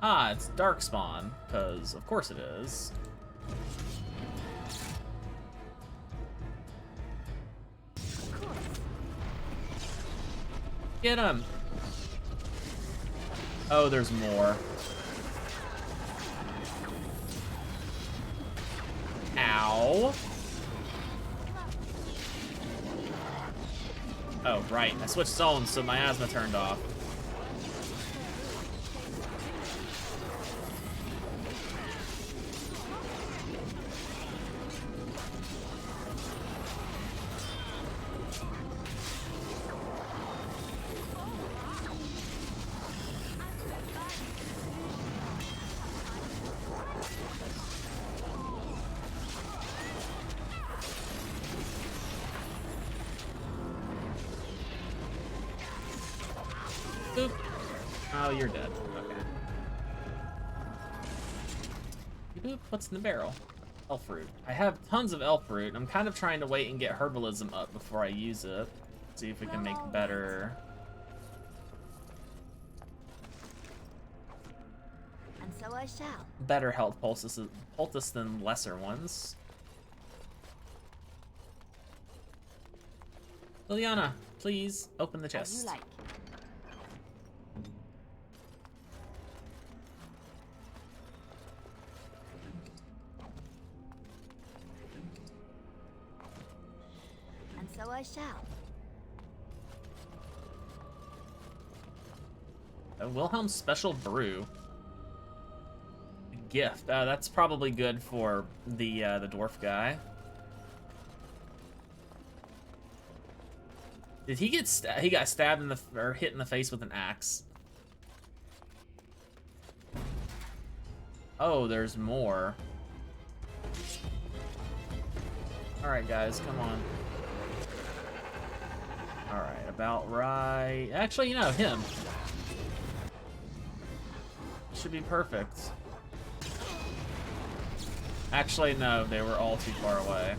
Ah, it's Darkspawn, because of course it is. Get him! Oh, there's more. Ow. Oh, right. I switched zones, so my asthma turned off. Boop. Oh, you're dead. Okay. Boop. What's in the barrel? Elf fruit. I have tons of elf fruit. I'm kind of trying to wait and get herbalism up before I use it. See if we can make better. and so I shall. Better health poultice than lesser ones. Liliana, please open the As chest. you like. And so I shall. Wilhelm's special brew. Gift. That's probably good for the dwarf guy. Did he get he got stabbed in the or hit in the face with an axe? Oh, there's more. Alright, guys, come on. Alright, about right. Actually, you know, him. Should be perfect. Actually, no, they were all too far away.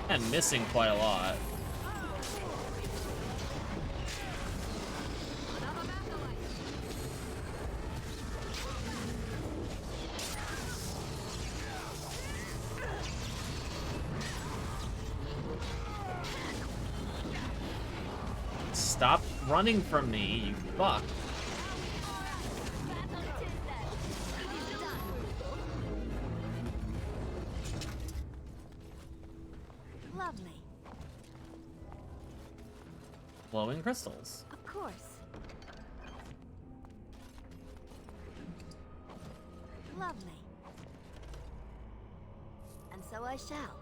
And missing quite a lot. Stop running from me, you fuck. Lovely. Glowing crystals. Of course. Lovely. And so I shall.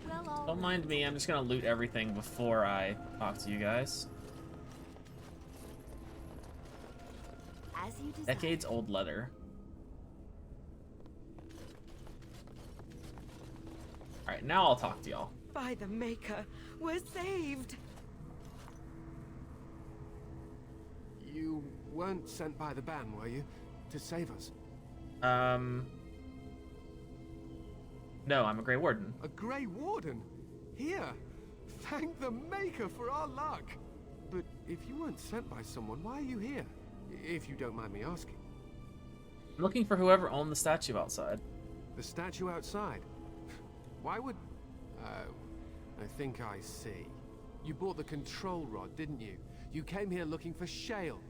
Well, all Don't mind me, I'm just gonna loot everything before I talk to you guys. as you desire. Decades old leather. Alright, now I'll talk to y'all. By the Maker, we're saved! You weren't sent by the ban, were you? To save us? No, I'm a Grey Warden. A Grey Warden? Here! Thank the Maker for our luck! But if you weren't sent by someone, why are you here? If you don't mind me asking. I'm looking for whoever owned the statue outside. The statue outside? Why would... I think I see. You bought the control rod, didn't you? You came here looking for Shale.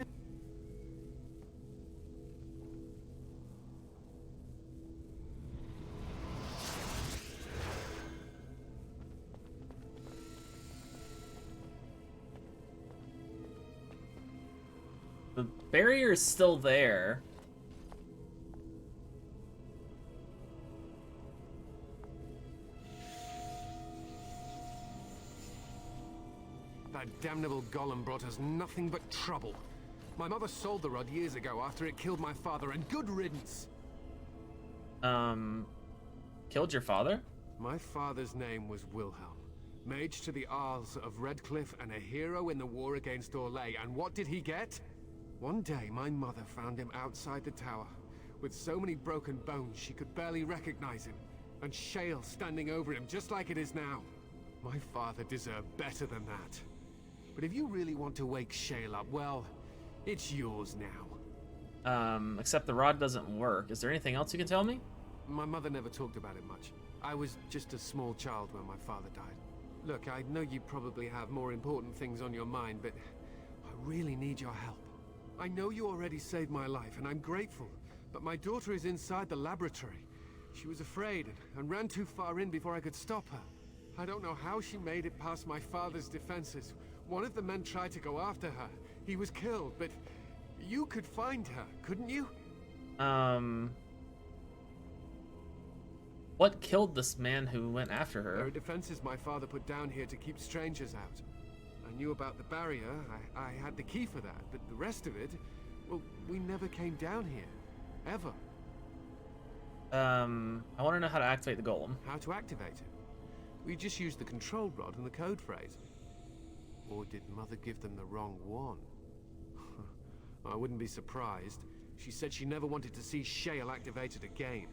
The barrier is still there. That damnable golem brought us nothing but trouble. My mother sold the rod years ago after it killed my father, and good riddance. Killed your father? My father's name was Wilhelm, mage to the Arls of Redcliffe and a hero in the war against Orlais. And what did he get? One day, my mother found him outside the tower, with so many broken bones she could barely recognize him, and Shale standing over him just like it is now. My father deserved better than that. But if you really want to wake Shale up, well, it's yours now. Except the rod doesn't work. Is there anything else you can tell me? My mother never talked about it much. I was just a small child when my father died. Look, I know you probably have more important things on your mind, but I really need your help. I know you already saved my life, and I'm grateful, but my daughter is inside the laboratory. She was afraid and ran too far in before I could stop her. I don't know how she made it past my father's defenses. One of the men tried to go after her. He was killed, but you could find her, couldn't you? What killed this man who went after her? There are defenses my father put down here to keep strangers out. I knew about the barrier, I had the key for that, but the rest of it, well, we never came down here. Ever. I want to know how to activate the golem. How to activate it? We just used the control rod and the code phrase. Or did Mother give them the wrong one? I wouldn't be surprised. She said she never wanted to see Shale activated again.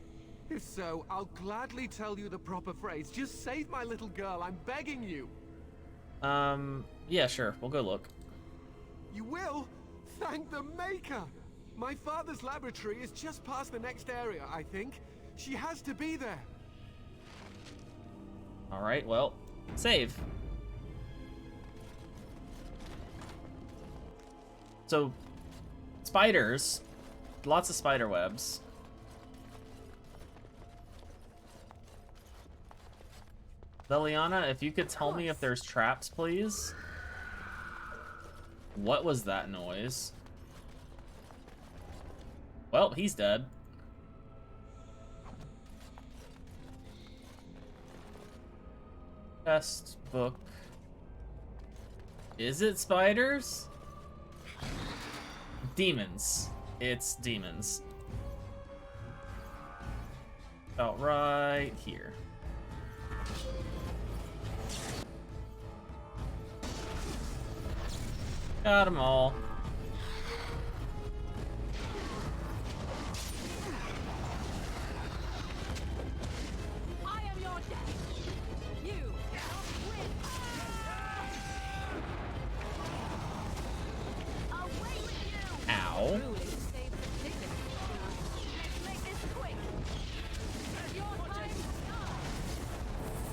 If so, I'll gladly tell you the proper phrase. Just save my little girl, I'm begging you. Yeah, sure. We'll go look. You will? Thank the Maker! My father's laboratory is just past the next area, I think. She has to be there. Alright, well, save. So, spiders. Lots of spider webs. Liliana, if you could tell me if there's traps, please. What was that noise? Well, he's dead. Test book. Is it spiders? Demons. It's demons. About right here. Got them all. I am your death. You cannot win. Away with you. Ow. Truly saved the dignity. Let's make this quick. Your time is gone.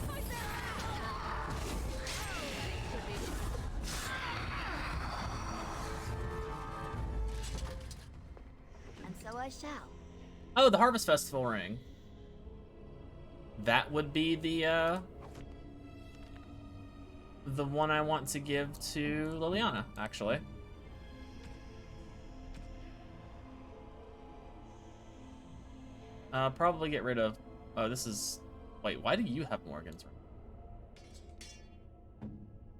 Fight them. And so I shall. Oh, the Harvest Festival ring. That would be the one I want to give to Liliana, actually. Probably get rid of... Oh, this is... Wait, why do you have Morgan's ring?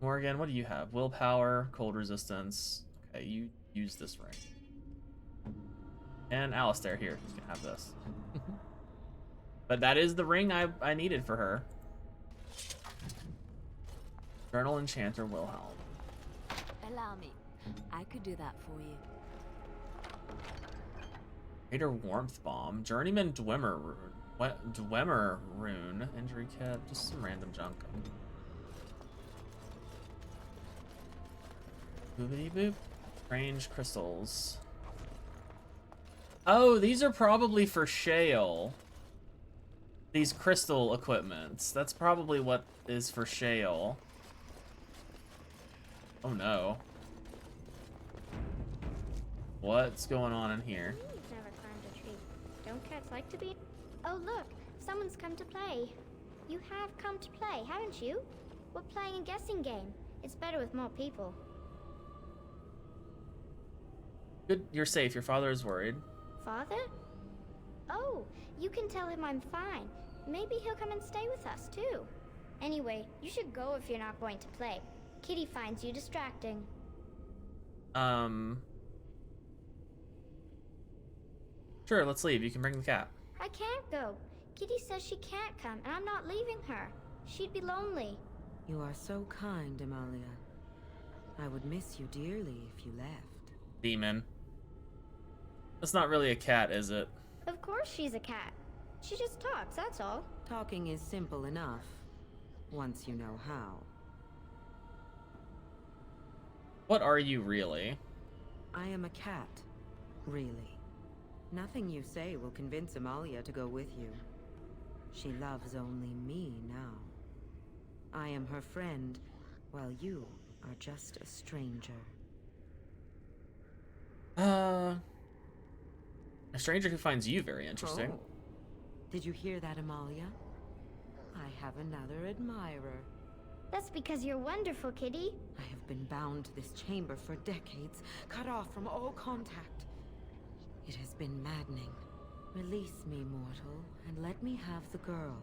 Morgan, what do you have? Willpower, cold resistance. Okay, you use this ring. And Alistair, here, you can have this. But that is the ring I needed for her. Journal Enchanter Wilhelm. Allow me. I could do that for you. Greater Warmth Bomb. Journeyman Dwemer Rune. Dwemer Rune. Injury Kit. Just some random junk. Boopity boop. Strange crystals. Oh, these are probably for Shale. These crystal equipments. That's probably what is for Shale. Oh no. What's going on in here? Never climbed a tree. Don't cats like to be? Oh look, someone's come to play. You have come to play, haven't you? We're playing a guessing game. It's better with more people. Good, you're safe. Your father is worried. Father? Oh, you can tell him I'm fine. Maybe he'll come and stay with us too. Anyway, you should go if you're not going to play. Kitty finds you distracting. Sure, let's leave. You can bring the cat. I can't go. Kitty says she can't come, and I'm not leaving her. She'd be lonely. You are so kind, Amalia. I would miss you dearly if you left. Demon. That's not really a cat, is it? Of course she's a cat. She just talks, that's all. Talking is simple enough, once you know how. What are you really? I am a cat, really. Nothing you say will convince Amalia to go with you. She loves only me now. I am her friend, while you are just a stranger. A stranger who finds you very interesting. Oh. Did you hear that, Amalia? I have another admirer. That's because you're wonderful, Kitty. I have been bound to this chamber for decades, cut off from all contact. It has been maddening. Release me, mortal, and let me have the girl.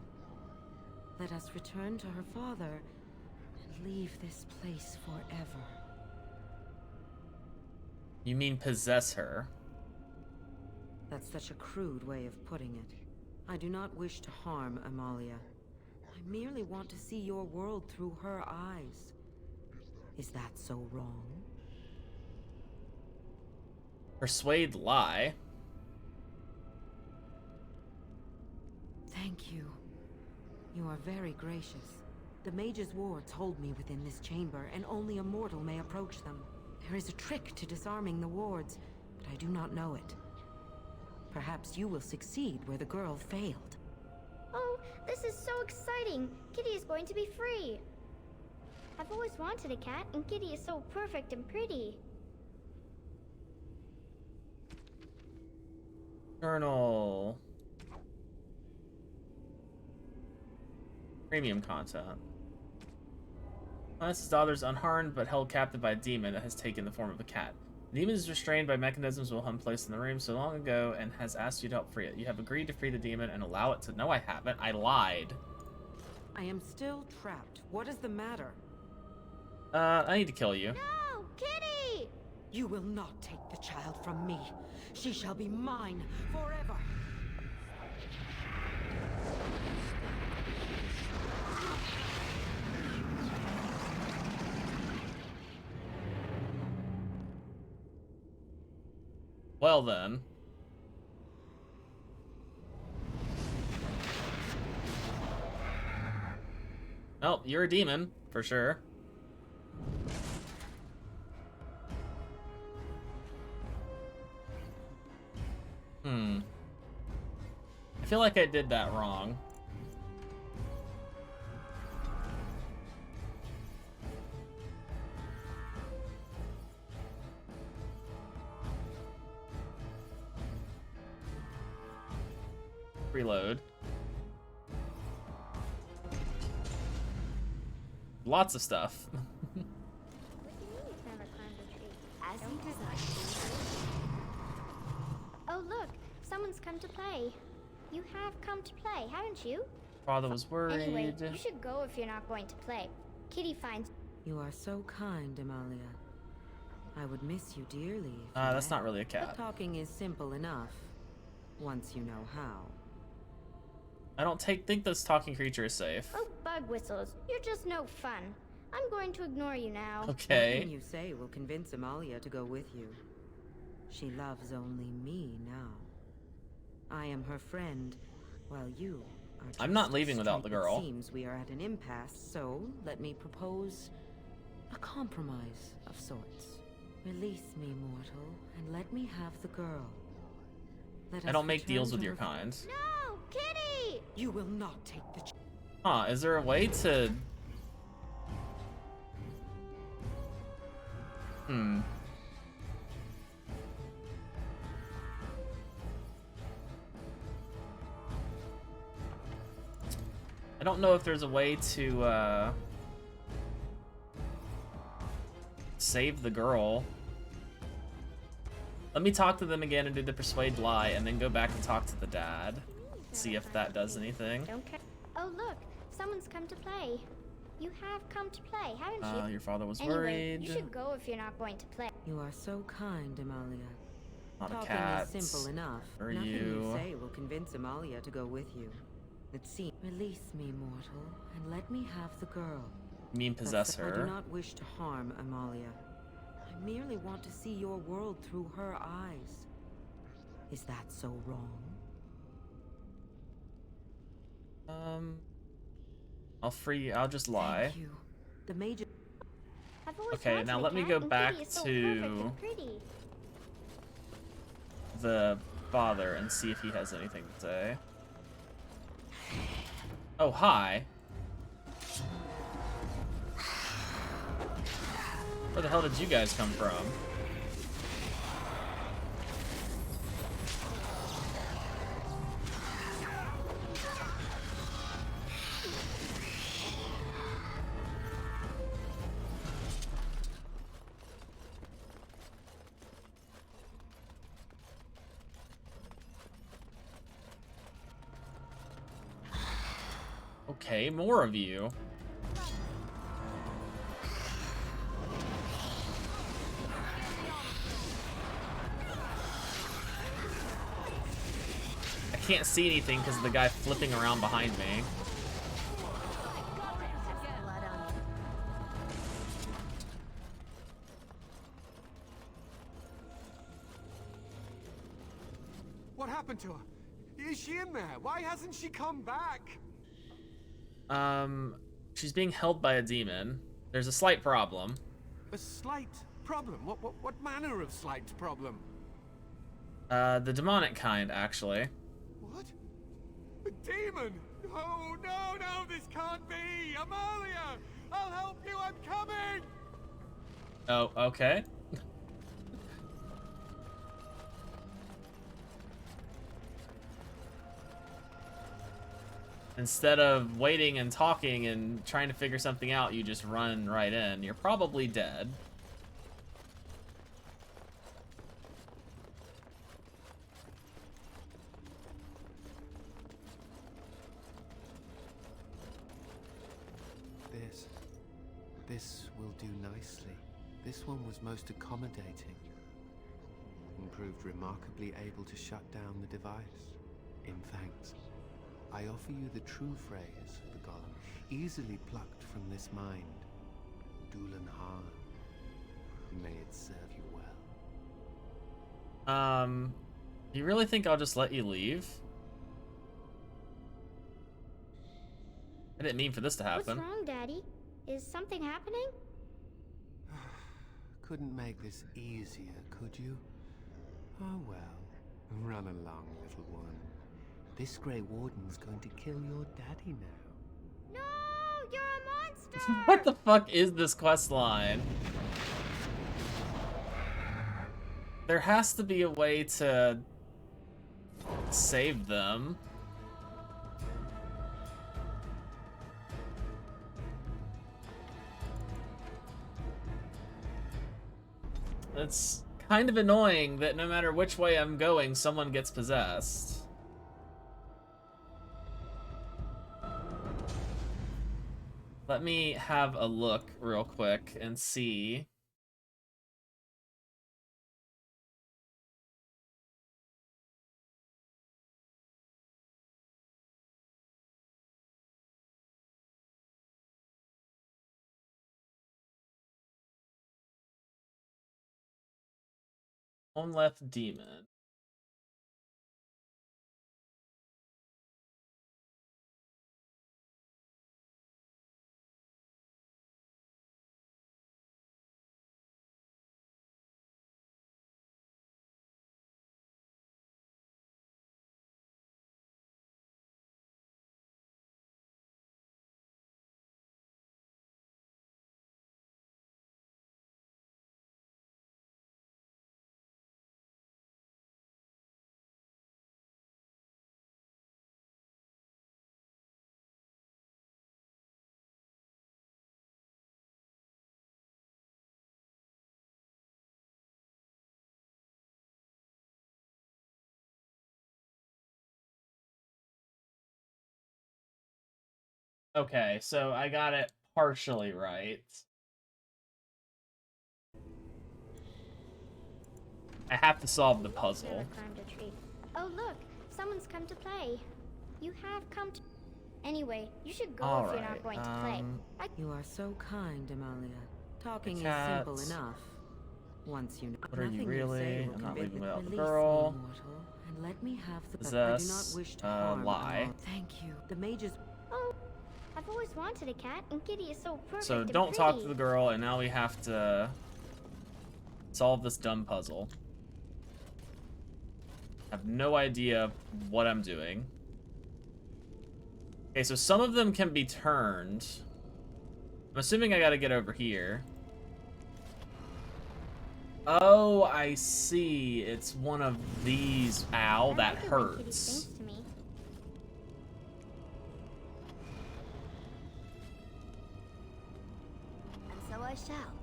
Let us return to her father and leave this place forever. You mean possess her? That's such a crude way of putting it. I do not wish to harm Amalia. I merely want to see your world through her eyes. Is that so wrong? Persuade lie. Thank you. You are very gracious. The mage's wards hold me within this chamber, and only a mortal may approach them. There is a trick to disarming the wards, but I do not know it. Perhaps you will succeed where the girl failed. Oh, this is so exciting! Kitty is going to be free! I've always wanted a cat, and Kitty is so perfect and pretty. Journal. Premium content. Unless his daughter's unharmed but held captive by a demon that has taken the form of a cat. Demon is restrained by mechanisms Wilhelm placed in the room so long ago and has asked you to help free it. You have agreed to free the demon and allow it to... No, I haven't. I lied. I am still trapped. What is the matter? I need to kill you. No, Kitty! You will not take the child from me. She shall be mine forever. Well then. Oh, you're a demon, for sure. I feel like I did that wrong. Reload. Lots of stuff. As you desire. Oh look, someone's come to play. You have come to play, haven't you? Father was worried. Anyway, you should go if you're not going to play. Kitty finds... You are so kind, Amalia. I would miss you dearly. That's not really a cat. But talking is simple enough, once you know how. I don't think this talking creature is safe. Oh, bug whistles. You're just no fun. I'm going to ignore you now. Okay. Nothing you say will convince Amalia to go with you. She loves only me now. I am her friend, while you are just I'm not leaving without the girl. It seems we are at an impasse, so let me propose a compromise of sorts. Release me, mortal, and let me have the girl. I don't make deals with your kind. No, Kitty! You will not take the... Huh, is there a way to... I don't know if there's a way to, save the girl. Let me talk to them again and do the persuade lie, and then go back and talk to the dad. See if that does anything. Don't care. Oh look, someone's come to play. You have come to play, haven't you? Your father was anyway, worried. You should go if you're not going to play. You are so kind, Amalia. Not Talking a cat. is simple enough. Or Nothing you say will convince Amalia to go with you. It seems. Release me, mortal, and let me have the girl. You mean possess her? I do not wish to harm Amalia. I merely want to see your world through her eyes. Is that so wrong? I'll just lie. Thank you. The major... Okay, now let me go back to the father and see if he has anything to say. Oh, hi. Where the hell did you guys come from? Okay, more of you. I can't see anything because of the guy flipping around behind me. What happened to her? Is she in there? Why hasn't she come back? She's being held by a demon. There's a slight problem. A slight problem? What manner of slight problem? The demonic kind, actually. What? A demon? Oh, no, this can't be! Amalia! I'll help you, I'm coming! Oh, okay. Instead of waiting and talking and trying to figure something out, you just run right in. You're probably dead. Yes. This will do nicely. This one was most accommodating and proved remarkably able to shut down the device. In fact, I offer you the true phrase of the golem, easily plucked from this mind. Dulan Han. May it serve you well. You really think I'll just let you leave? I didn't mean for this to happen. What's wrong, Daddy? Is something happening? Couldn't make this easier, could you? Oh well. Run along, little one. This Grey Warden's going to kill your daddy now. No! You're a monster! What the fuck is this quest line? There has to be a way to save them. It's kind of annoying that no matter which way I'm going, someone gets possessed. Let me have a look real quick and see. One left demon. Okay, so I got it partially right. I have to solve the puzzle. Never climbed a tree. Oh look, someone's come to play. You have come to... Anyway, you should go if you're not going to play. You are so kind, Amalia. Talking is cat. simple enough. Once you know What are you nothing really? say will I'm not convict leaving me. without the Release girl. me, mortal, and let me have the... Possess, But I do not wish to harm lie. Amalia. Thank you. The mages... Oh, I've always wanted a cat, and Kitty is so perfect So and don't talk to pretty. the girl, and now we have to solve this dumb puzzle. I have no idea what I'm doing. Okay, so some of them can be turned. I'm assuming I gotta get over here. Oh, I see. It's one of these. Ow, that I like it when Kitty hurts. sings to me. And so I shall.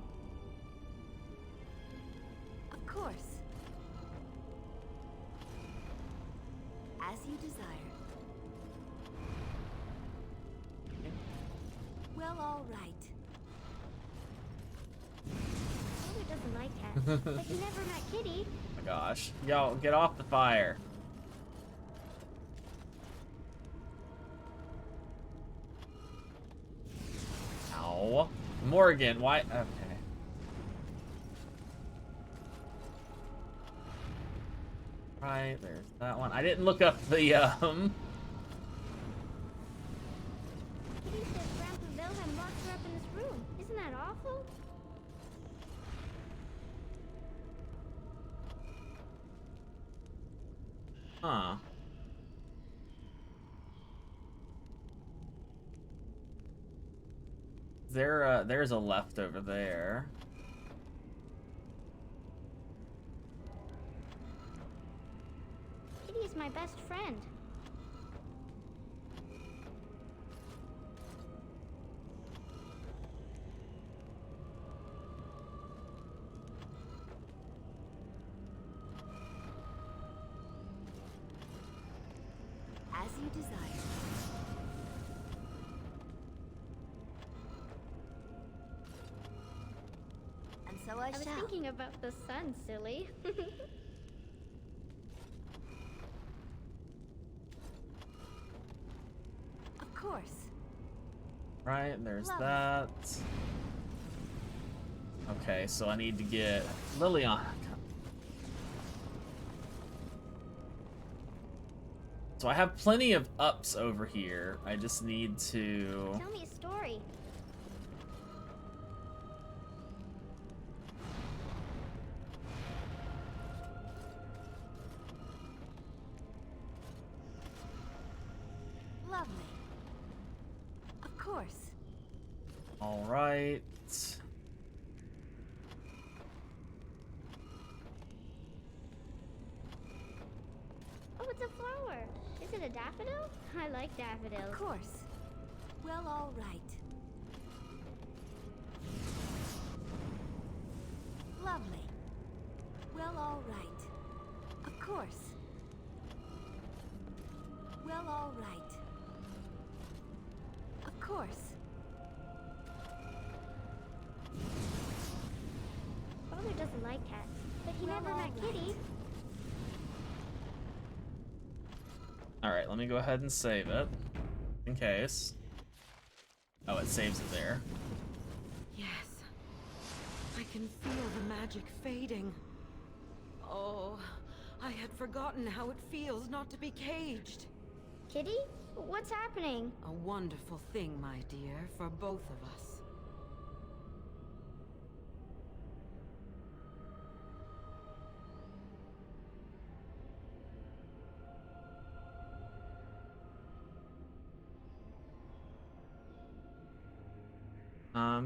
Of course. As you desire. Well, all right. Mother doesn't like cats, but you never met Kitty. Oh my gosh. Yo, get off the fire. Ow. Morgan, why? Okay. Right, there's that one. I didn't look up the, Kitty says Grandpa Wilhelm locked her up in this room. Isn't that awful? Huh. There's a left over there. Kitty is my best friend. As you desire. So I was shall. thinking about the sun, silly. Of course. Right, there's Lovely. that. Okay, so I need to get Liliana. So I have plenty of ups over here. I just need to... Tell me a story. Lovely. Of course. All right. Oh, it's a flower. Is it a daffodil? I like daffodils. Of course. Well, all right. Lovely. Well, all right. Of course. Well, all right. Of course. Father doesn't like cats, but he Well, never met all right. Kitty. All right, let me go ahead and save it in case. Oh, it saves it there. Yes. I can feel the magic fading. Oh, I had forgotten how it feels not to be caged. Kitty? What's happening? A wonderful thing, my dear, for both of us.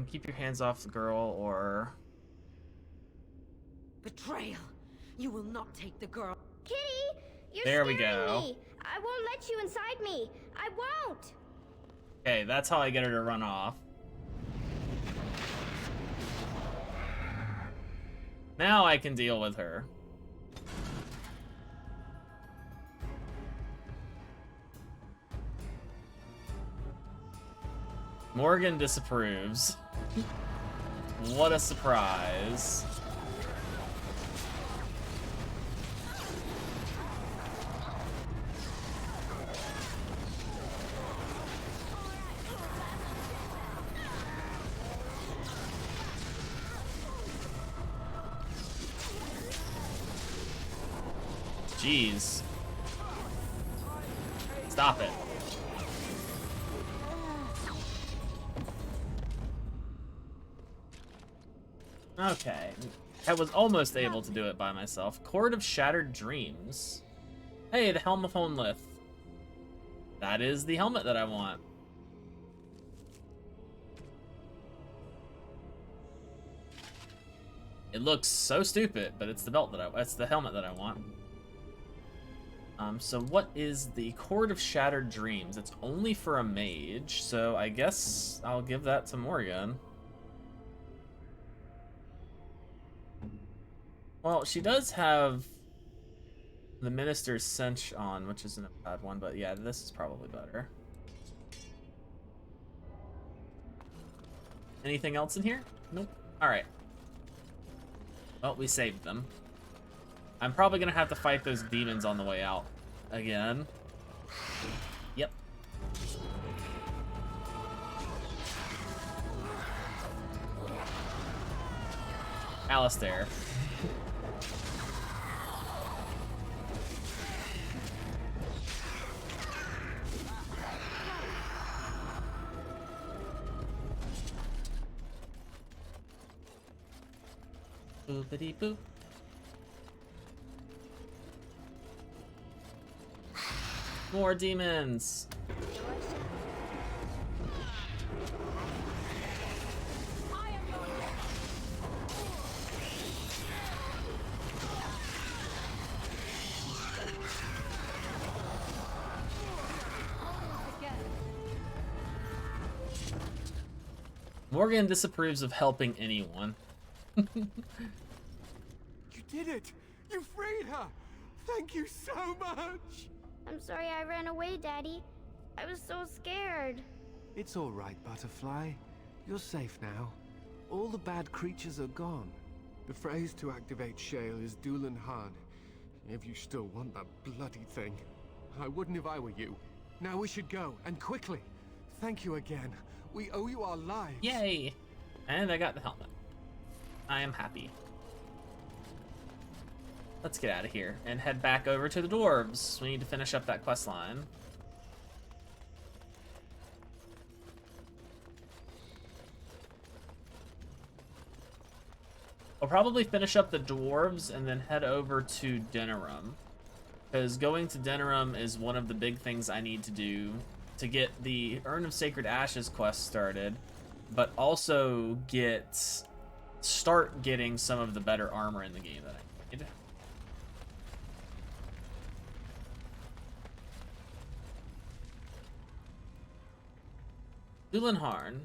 Keep your hands off the girl, or... Betrayal! You will not take the girl. Kitty! You're There we scaring go. me! I won't let you inside me! I won't! Okay, that's how I get her to run off. Now I can deal with her. Morgan disapproves. What a surprise. Jeez. Stop it. Okay. I was almost able to do it by myself. Chord of Shattered Dreams. Hey, the Helm of Honelith. That is the helmet that I want. It looks so stupid, but it's the belt that it's the helmet that I want. So what is the Chord of Shattered Dreams? It's only for a mage, so I guess I'll give that to Morgan. Well, she does have the Minister's Cinch on, which isn't a bad one, but yeah, this is probably better. Anything else in here? Nope. Alright. Well, we saved them. I'm probably gonna have to fight those demons on the way out again. Yep. Alistair. Boopity boop. More demons. Morgan disapproves of helping anyone. You did it! You freed her! Thank you so much! I'm sorry I ran away, Daddy. I was so scared. It's all right, Butterfly. You're safe now. All the bad creatures are gone. The phrase to activate Shale is Dulan Han. If you still want that bloody thing. I wouldn't if I were you. Now we should go, and quickly. Thank you again. We owe you our lives. Yay! And I got the helmet. I am happy. Let's get out of here and head back over to the Dwarves. We need to finish up that quest line. I'll probably finish up the Dwarves and then head over to Denerim. Because going to Denerim is one of the big things I need to do to get the Urn of Sacred Ashes quest started, but also start getting some of the better armor in the game that I need. Dulanharn.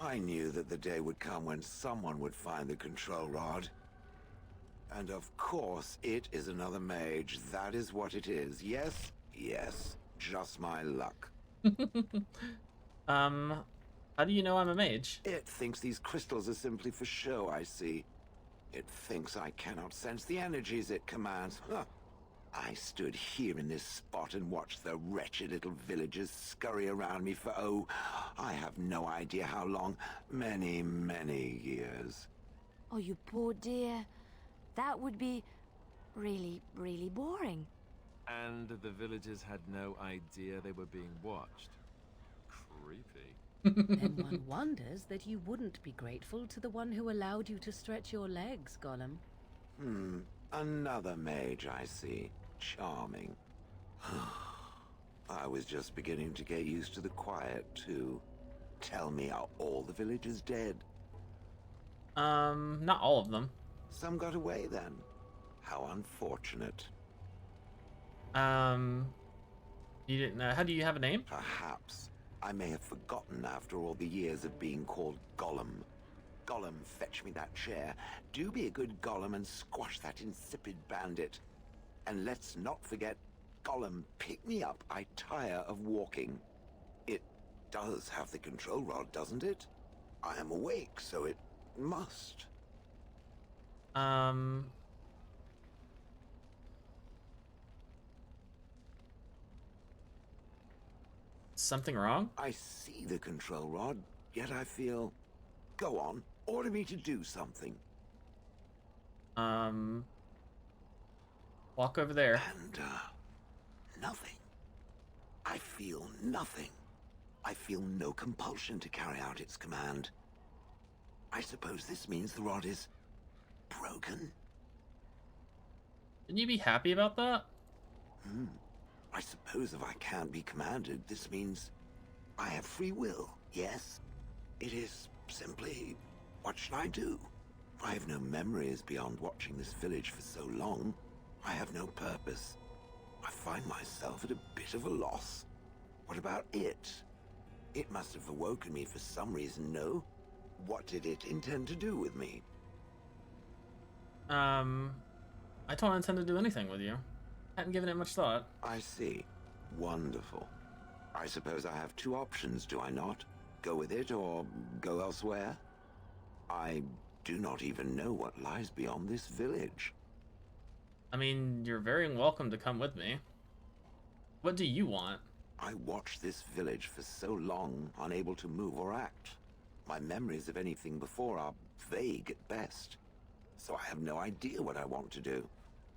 I knew that the day would come when someone would find the control rod. And of course, it is another mage. That is what it is. Yes, yes, just my luck. How do you know I'm a mage? It thinks these crystals are simply for show, I see. It thinks I cannot sense the energies it commands. Huh. I stood here in this spot and watched the wretched little villagers scurry around me for, oh, I have no idea how long. Many, many years. Oh, you poor dear. That would be really, really boring. And the villagers had no idea they were being watched. Creepy. Then one wonders that you wouldn't be grateful to the one who allowed you to stretch your legs, Gollum. Another mage, I see. Charming. I was just beginning to get used to the quiet, too. Tell me, are all the villagers dead? Not all of them. Some got away, then. How unfortunate. You didn't know. How do you have a name? Perhaps. I may have forgotten after all the years of being called Gollum. Gollum, fetch me that chair. Do be a good Gollum and squash that insipid bandit. And let's not forget, Gollum, pick me up. I tire of walking. It does have the control rod, doesn't it? I am awake, so it must. Something wrong? I see the control rod, yet I feel... Go on, order me to do something. Walk over there. And, nothing. I feel nothing. I feel no compulsion to carry out its command. I suppose this means the rod is... broken? Shouldn't you be happy about that? I suppose if I can't be commanded, this means I have free will, yes? It is simply, what should I do? I have no memories beyond watching this village for so long. I have no purpose. I find myself at a bit of a loss. What about it? It must have awoken me for some reason, no? What did it intend to do with me? I don't intend to do anything with you. Hadn't given it much thought. I see. Wonderful. I suppose I have two options, do I not? Go with it or go elsewhere? I do not even know what lies beyond this village. I mean, you're very welcome to come with me. What do you want? I watched this village for so long, unable to move or act. My memories of anything before are vague at best. So I have no idea what I want to do.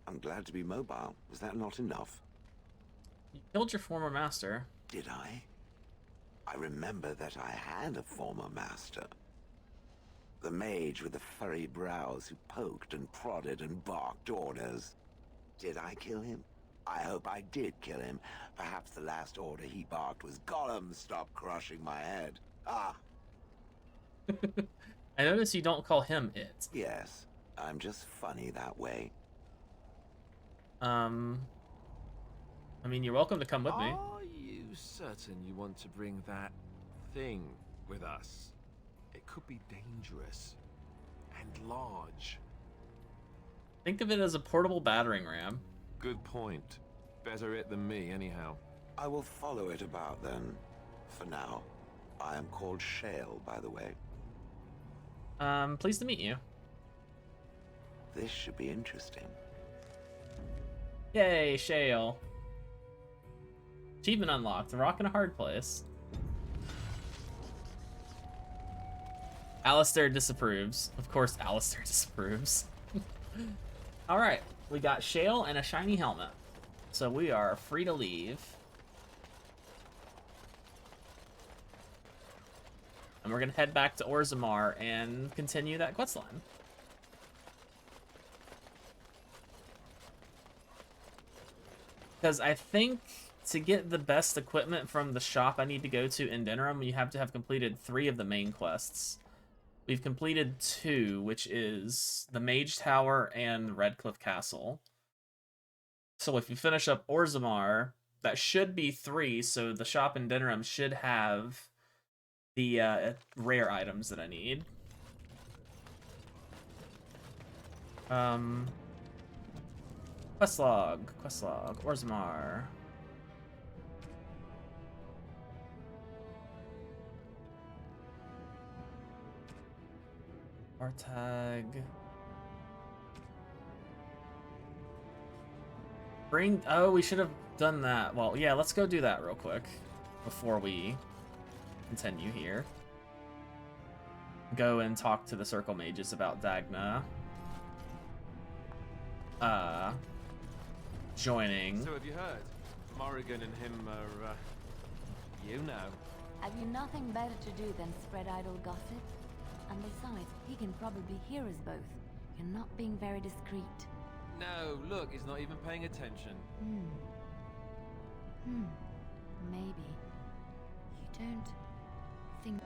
I'm glad to be mobile. Was that not enough? You killed your former master. Did I? I remember that I had a former master. The mage with the furry brows who poked and prodded and barked orders. Did I kill him? I hope I did kill him. Perhaps the last order he barked was, Gollum, stop crushing my head. Ah! I notice you don't call him it. Yes, I'm just funny that way. I mean, you're welcome to come with me. Are you certain you want to bring that thing with us? It could be dangerous and large. Think of it as a portable battering ram. Good point. Better it than me, anyhow. I will follow it about then. For now. I am called Shale, by the way. Pleased to meet you. This should be interesting. Yay, Shale. Achievement unlocked. A rock in a hard place. Alistair disapproves. Of course, Alistair disapproves. Alright, we got Shale and a shiny helmet. So we are free to leave. And we're gonna head back to Orzammar and continue that questline. Because I think to get the best equipment from the shop I need to go to in Denerim, you have to have completed 3 of the main quests. We've completed 2, which is the Mage Tower and Redcliffe Castle. So if you finish up Orzammar, that should be 3, so the shop in Denerim should have the rare items that I need. Questlog, Orzammar. Artag. Oh, we should have done that. Well, yeah, let's go do that real quick before we continue here. Go and talk to the Circle Mages about Dagna. Joining. So have you heard? Morrigan and him are, you know. Have you nothing better to do than spread idle gossip? And besides, he can probably hear us both. You're not being very discreet. No, look, he's not even paying attention. Maybe. You don't think...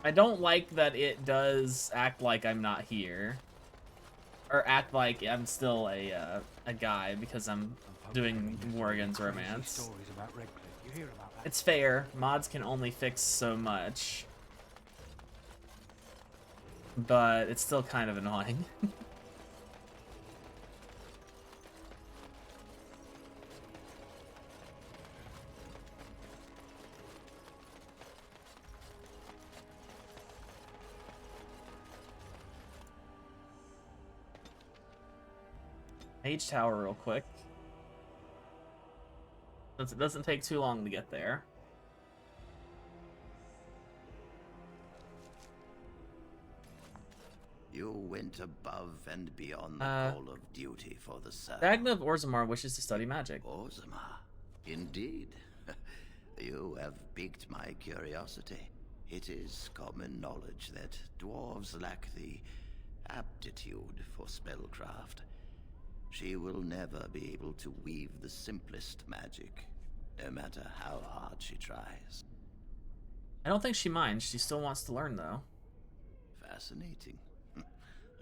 I don't like that it does act like I'm not here. Or act like I'm still a guy because I'm doing Morrigan's romance. It's fair. Mods can only fix so much. But it's still kind of annoying. Mage Tower real quick. Since it doesn't take too long to get there. You went above and beyond the call of duty for the Circle. Dagna of Orzammar wishes to study magic. Orzammar? Indeed. You have piqued my curiosity. It is common knowledge that dwarves lack the aptitude for spellcraft. She will never be able to weave the simplest magic, no matter how hard she tries. I don't think she minds. She still wants to learn, though. Fascinating.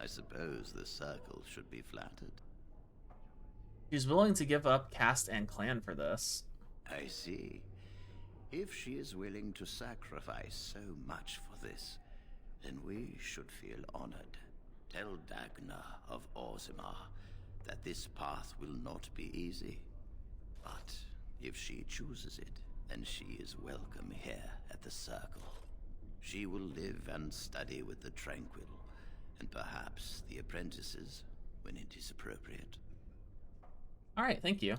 I suppose the Circle should be flattered. She's willing to give up caste and clan for this. I see. If she is willing to sacrifice so much for this, then we should feel honored. Tell Dagna of Orzammar that this path will not be easy. But if she chooses it, then she is welcome here at the Circle. She will live and study with the Tranquil, and perhaps the apprentices, when it is appropriate. Alright, thank you.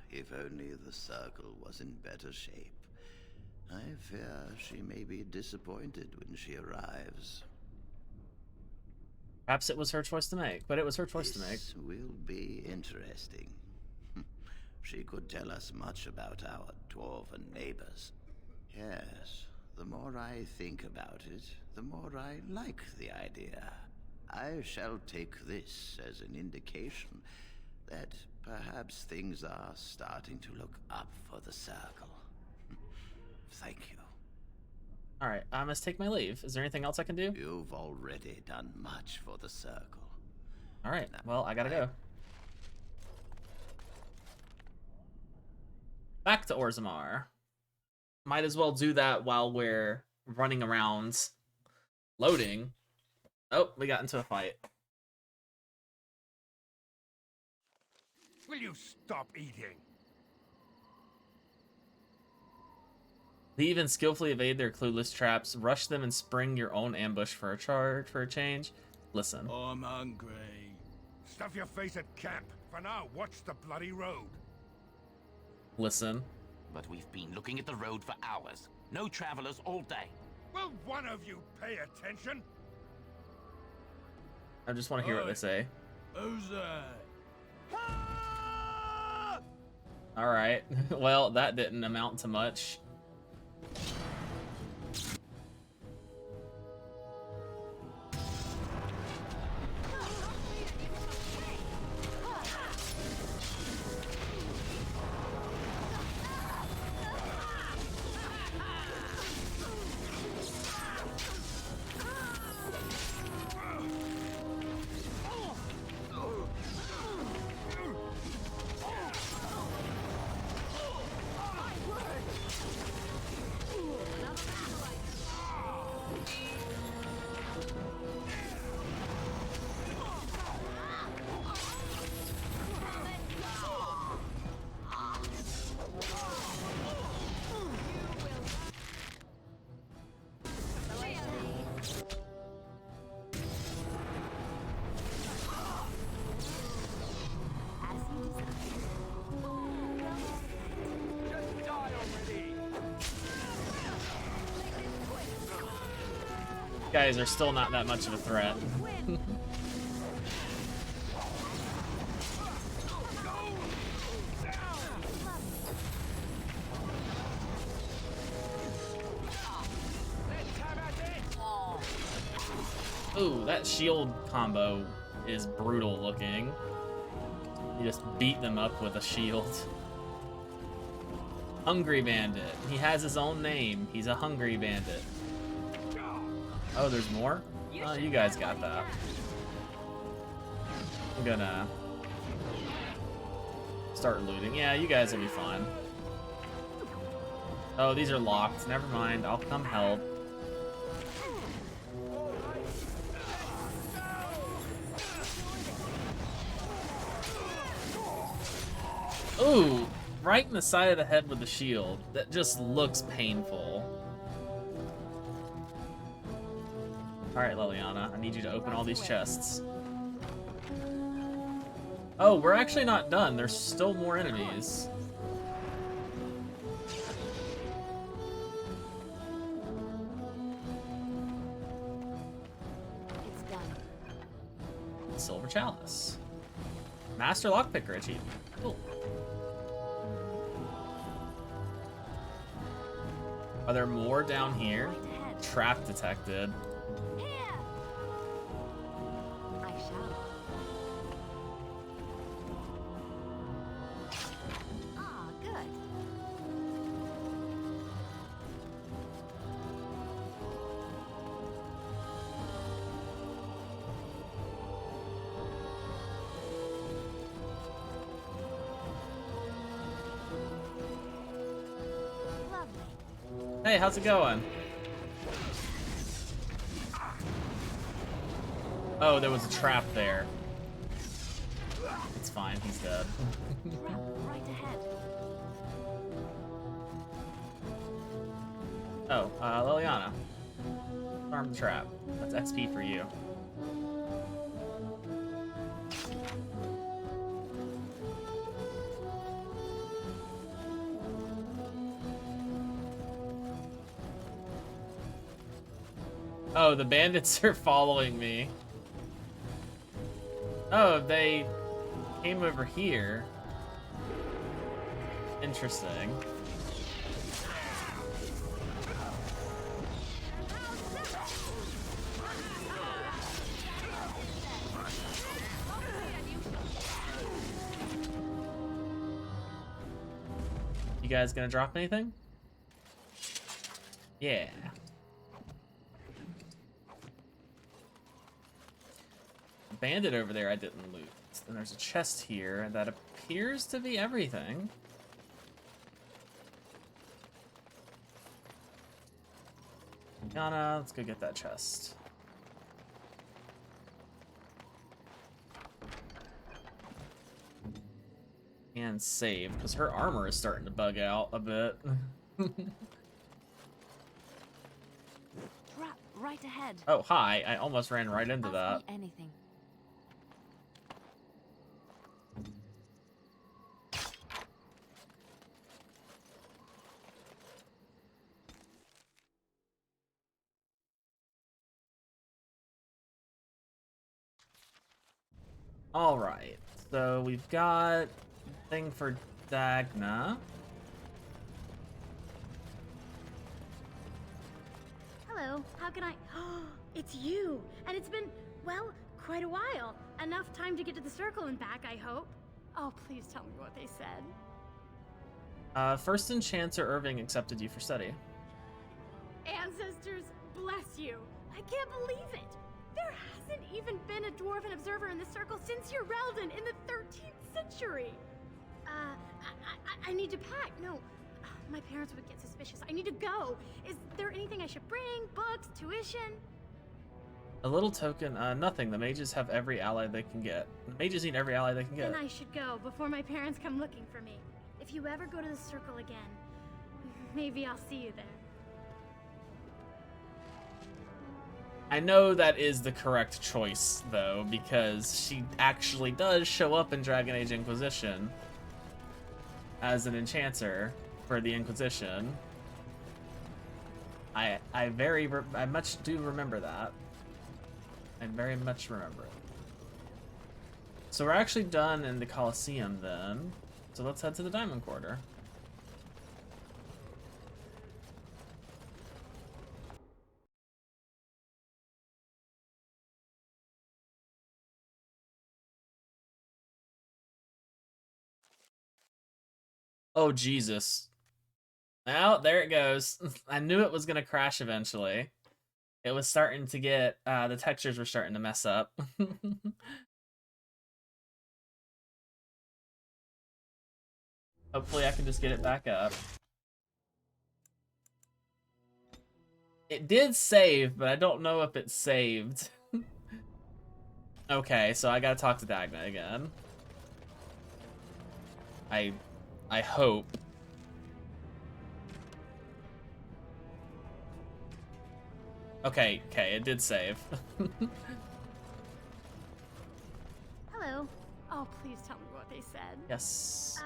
If only the Circle was in better shape. I fear she may be disappointed when she arrives. Perhaps it was her choice to make, but it was her choice to make. This will be interesting. She could tell us much about our dwarven neighbors. Yes, the more I think about it, the more I like the idea. I shall take this as an indication that perhaps things are starting to look up for the Circle. Thank you. Alright, I must take my leave. Is there anything else I can do? You've already done much for the Circle. Alright, well, I gotta go. Back to Orzammar. Might as well do that while we're running around loading. Oh, we got into a fight. Will you stop eating? Leave and skillfully evade their clueless traps. Rush them and spring your own ambush for a change. Listen. I'm hungry. Stuff your face at camp. For now, watch the bloody road. Listen. But we've been looking at the road for hours. No travelers all day. Will one of you pay attention? I just want to hear what they say. Who's that? Alright. Well, that didn't amount to much. Guys are still not that much of a threat. Ooh, that shield combo is brutal looking. You just beat them up with a shield. Hungry Bandit. He has his own name. He's a Hungry Bandit. Oh, there's more? Oh, you guys got that. I'm gonna start looting. Yeah, you guys will be fine. Oh, these are locked. Never mind. I'll come help. Ooh, right in the side of the head with the shield. That just looks painful. Alright, Liliana, I need you to open all these chests. Oh, we're actually not done. There's still more enemies. It's done. Silver Chalice. Master Lockpicker achievement. Cool. Are there more down here? Trap detected. I shall. Ah, good. Hey, how's it going? Oh, there was a trap there. It's fine, he's dead. Trap right ahead. Oh, Liliana. Arm the trap. That's XP for you. Oh, the bandits are following me. Oh, they came over here. Interesting. You guys gonna drop anything? Yeah. Bandit over there I didn't loot. And there's a chest here that appears to be everything. Yana, let's go get that chest. And save, because her armor is starting to bug out a bit. Trap right ahead. Oh, hi. I almost ran right into that. Ask me anything. Alright, so we've got thing for Dagna. Hello, how can I... It's you! And it's been, well, quite a while. Enough time to get to the circle and back, I hope. Oh, please tell me what they said. First Enchanter Irving accepted you for study. Ancestors, bless you. I can't believe it. There hasn't even been a dwarven observer in the circle since your Relden in the 13th century. I need to pack. No, my parents would get suspicious. I need to go. Is there anything I should bring? Books, tuition? A little token, nothing. The mages have every ally they can get. The mages need every ally they can get. Then I should go before my parents come looking for me. If you ever go to the circle again, maybe I'll see you there. I know that is the correct choice, though, because she actually does show up in Dragon Age Inquisition as an enchanter for the Inquisition. I much do remember that. I very much remember it. So we're actually done in the Colosseum then. So let's head to the Diamond Quarter. Oh, Jesus. Oh, there it goes. I knew it was going to crash eventually. It was starting to get, the textures were starting to mess up. Hopefully I can just get it back up. It did save, but I don't know if it saved. Okay, so I gotta talk to Dagna again. I hope. Okay, it did save. Hello. Oh, please tell me what they said. Yes.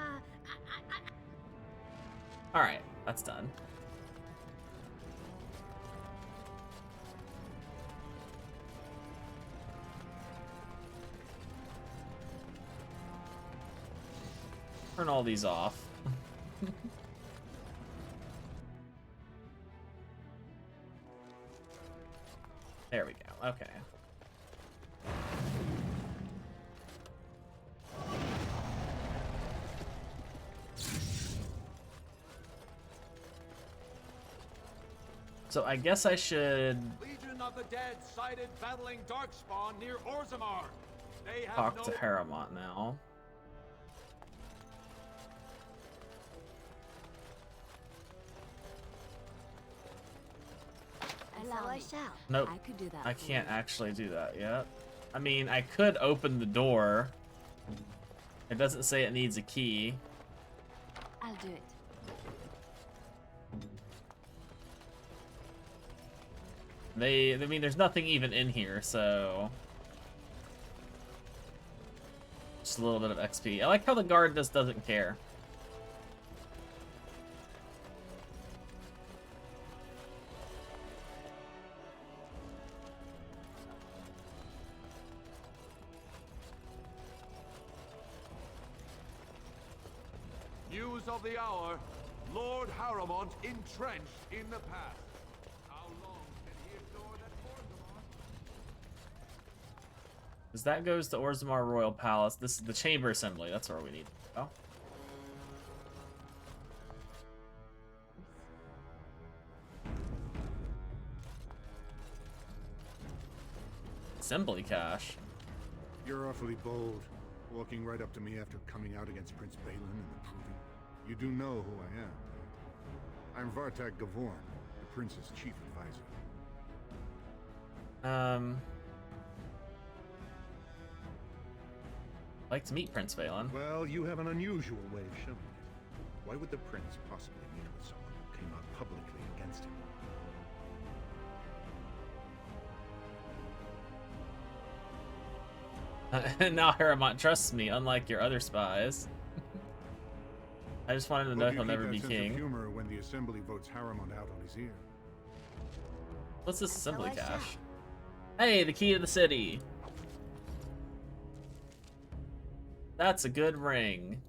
Alright, that's done. Turn all these off. There we go. Okay. So I guess I should Legion of the Dead sighted battling Darkspawn near Orzammar. They have talk to Harrowmont now. Allow I shall. Nope. I could do that. I can't actually do that yet. I mean, I could open the door. It doesn't say it needs a key. I'll do it. I mean, there's nothing even in here, so... Just a little bit of XP. I like how the guard just doesn't care. News of the hour. Lord Harrowmont entrenched in the pass. How long can he ignore that Orzammar? Because that goes to Orzammar Royal Palace. This is the Chamber Assembly. That's where we need to go. Assembly cache. You're awfully bold, walking right up to me after coming out against Prince Balin and the Proving. You do know who I am. I'm Vartak Gavorn, the prince's chief advisor. like to meet Prince Valen. Well, you have an unusual way of showing it. Why would the prince possibly meet with someone who came out publicly against him? Now Haramont trusts me, unlike your other spies. I just wanted to know if he'll never be king. Humor when the assembly votes Haramont out on his ear. What's this assembly cache? Hey, the key to the city. That's a good ring.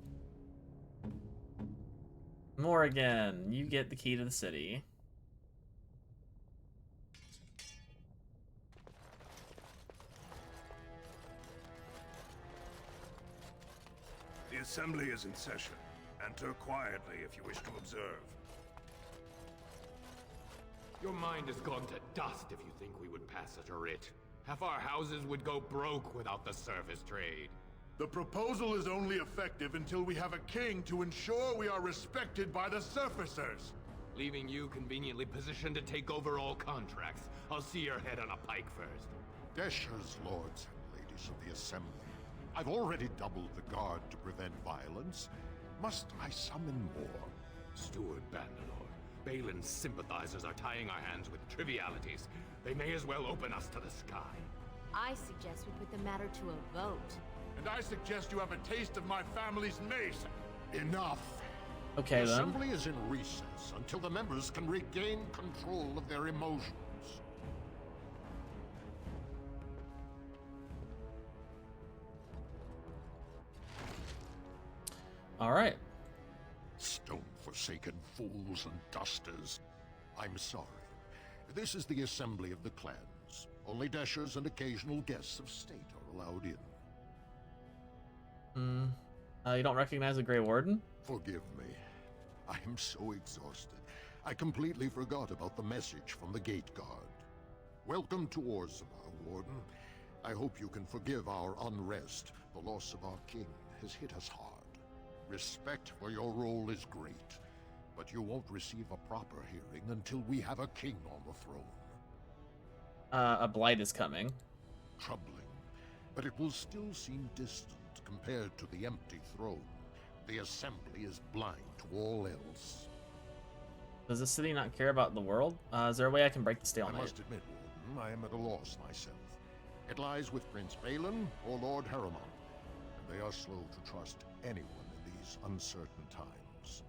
Morrigan, you get the key to the city. The assembly is in session. Enter quietly if you wish to observe. Your mind has gone to dust if you think we would pass such a writ. Half our houses would go broke without the service trade. The proposal is only effective until we have a king to ensure we are respected by the surfacers. Leaving you conveniently positioned to take over all contracts. I'll see your head on a pike first. Desher's lords and ladies of the assembly. I've already doubled the guard to prevent violence. Must I summon more? Steward Bandalore, Balin's sympathizers are tying our hands with trivialities. They may as well open us to the sky. I suggest we put the matter to a vote. And I suggest you have a taste of my family's mace. Enough. Okay, the then. assembly is in recess until the members can regain control of their emotions. All right. Stone-forsaken fools and dusters. I'm sorry. This is the assembly of the clans. Only Deshers and occasional guests of state are allowed in. You don't recognize the Grey Warden? Forgive me. I am so exhausted. I completely forgot about the message from the gate guard. Welcome to Orzammar, Warden. I hope you can forgive our unrest. The loss of our king has hit us hard. Respect for your role is great, but you won't receive a proper hearing until we have a king on the throne. A blight is coming. Troubling, but it will still seem distant compared to the empty throne. The assembly is blind to all else. Does the city not care about the world? Is there a way I can break the stalemate? I must admit, Warden, I am at a loss myself. It lies with Prince Balin or Lord Haramont, and they are slow to trust anyone in these uncertain times.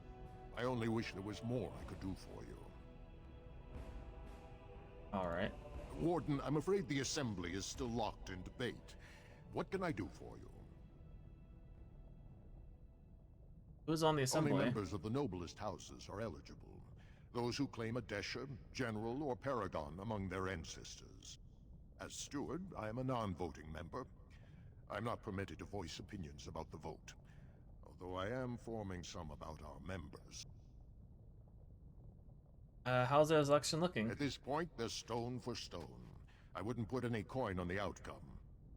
I only wish there was more I could do for you. All right. Warden, I'm afraid the assembly is still locked in debate. What can I do for you? Who's on the assembly? Only members of the noblest houses are eligible. Those who claim a Desher, General, or Paragon among their ancestors. As steward, I am a non-voting member. I'm not permitted to voice opinions about the vote, although I am forming some about our members. How's the election looking? At this point, they're stone for stone. I wouldn't put any coin on the outcome.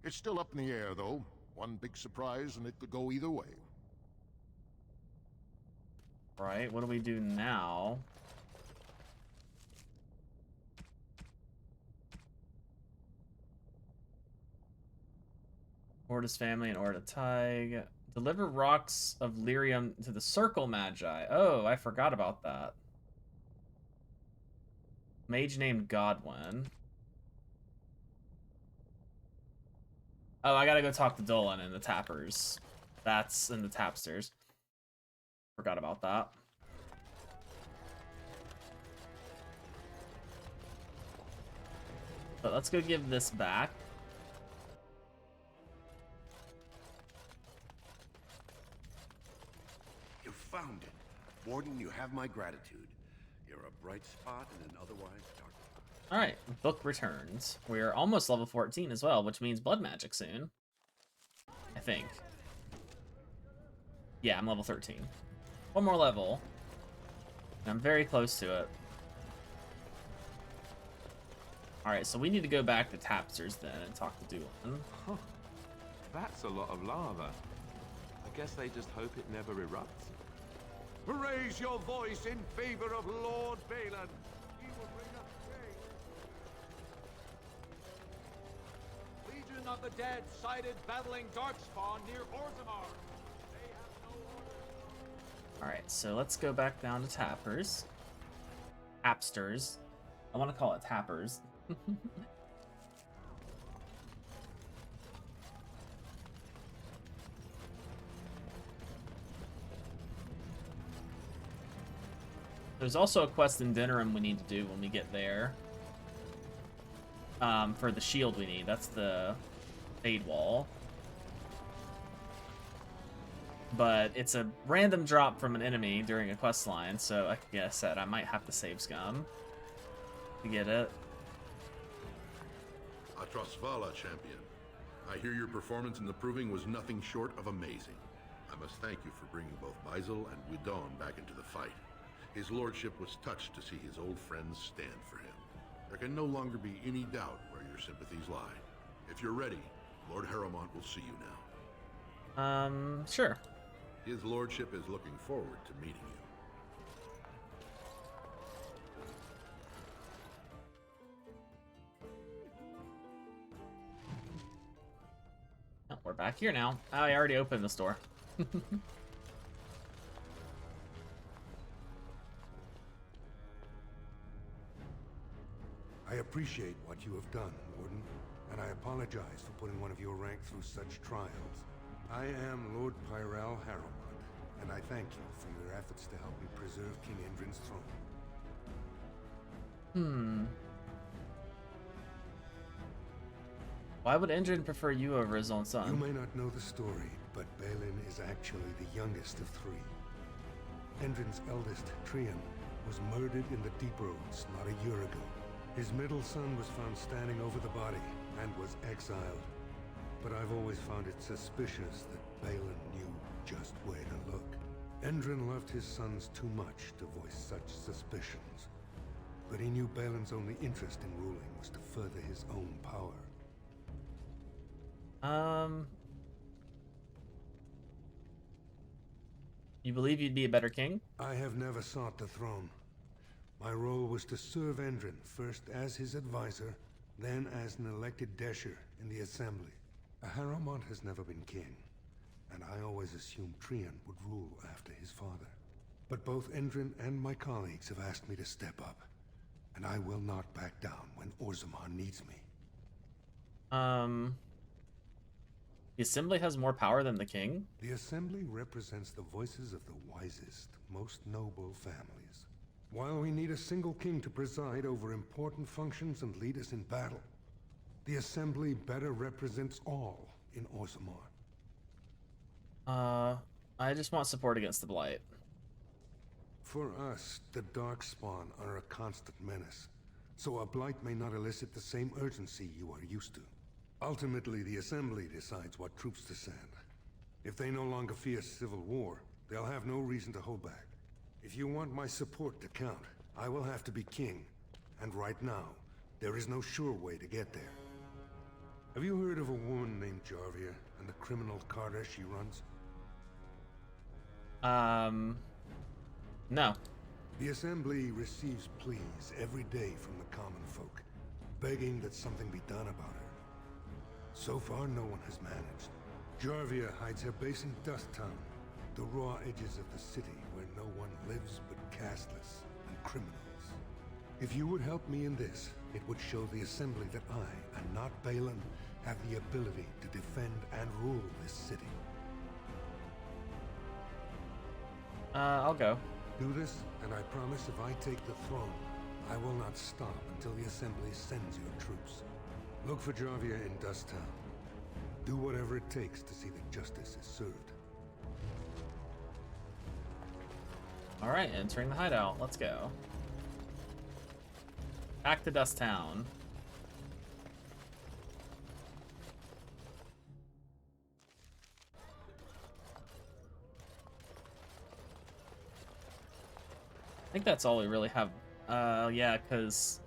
It's still up in the air, though. One big surprise, and it could go either way. Right, what do we do now? Orda's family and Orda Tig. Deliver rocks of lyrium to the Circle Magi. Oh, I forgot about that. Mage named Godwin. Oh, I gotta go talk to Dolan and the Tappers. That's in the Tapsters. Forgot about that. But let's go give this back. You found it. Warden, you have my gratitude. You're a bright spot in an otherwise dark. Alright, book returns. We're almost level 14 as well, which means blood magic soon. I think. Yeah, I'm level 13. One more level. And I'm very close to it. Alright, so we need to go back to Tapsters then and talk to Doolin. Huh. That's a lot of lava. I guess they just hope it never erupts. Raise your voice in favor of Lord Balin. He will bring us of the dead sighted battling Darkspawn near Orzammar. They have no order. Alright, so let's go back down to Tappers. Tapsters. I want to call it Tappers. There's also a quest in Denerim we need to do when we get there. For the shield we need. That's the Fade Wall. But it's a random drop from an enemy during a quest line, so like I said, I might have to save Scum to get it. Atrasvala, champion. I hear your performance in the Proving was nothing short of amazing. I must thank you for bringing both Baisel and Widon back into the fight. His lordship was touched to see his old friends stand for him. There can no longer be any doubt where your sympathies lie. If you're ready, Lord Harrowmont will see you now. Sure. His lordship is looking forward to meeting you. Oh, we're back here now. I already opened this door. I appreciate what you have done, Warden, and I apologize for putting one of your rank through such trials. I am Lord Pyrell Harrowmont, and I thank you for your efforts to help me preserve King Endrin's throne. Why would Endrin prefer you over his own son? You may not know the story, but Balin is actually the youngest of three. Endrin's eldest, Trian, was murdered in the Deep Roads not a year ago. His middle son was found standing over the body and was exiled. But I've always found it suspicious that Balin knew just where to look. Endrin loved his sons too much to voice such suspicions. But he knew Balin's only interest in ruling was to further his own power. You believe you'd be a better king? I have never sought the throne. My role was to serve Endrin, first as his advisor, then as an elected Desher in the Assembly. Harrowmont has never been king, and I always assumed Trian would rule after his father. But both Endrin and my colleagues have asked me to step up, and I will not back down when Orzammar needs me. The Assembly has more power than the king? The Assembly represents the voices of the wisest, most noble families. While we need a single king to preside over important functions and lead us in battle, the Assembly better represents all in Orzammar. I just want support against the Blight. For us, the Darkspawn are a constant menace, so a Blight may not elicit the same urgency you are used to. Ultimately, the Assembly decides what troops to send. If they no longer fear civil war, they'll have no reason to hold back. If you want my support to count, I will have to be king. And right now, there is no sure way to get there. Have you heard of a woman named Jarvia and the criminal carter she runs? No. The Assembly receives pleas every day from the common folk, begging that something be done about her. So far, no one has managed. Jarvia hides her base in Dust Town, the raw edges of the city where no one lives but castless and criminals. If you would help me in this, it would show the Assembly that I, and not Balin, have the ability to defend and rule this city. I'll go. Do this, and I promise if I take the throne, I will not stop until the Assembly sends your troops. Look for Jarvia in Dust Town. Do whatever it takes to see that justice is served. Alright, entering the hideout. Let's go. Back to Dust Town. I think that's all we really have. Yeah, because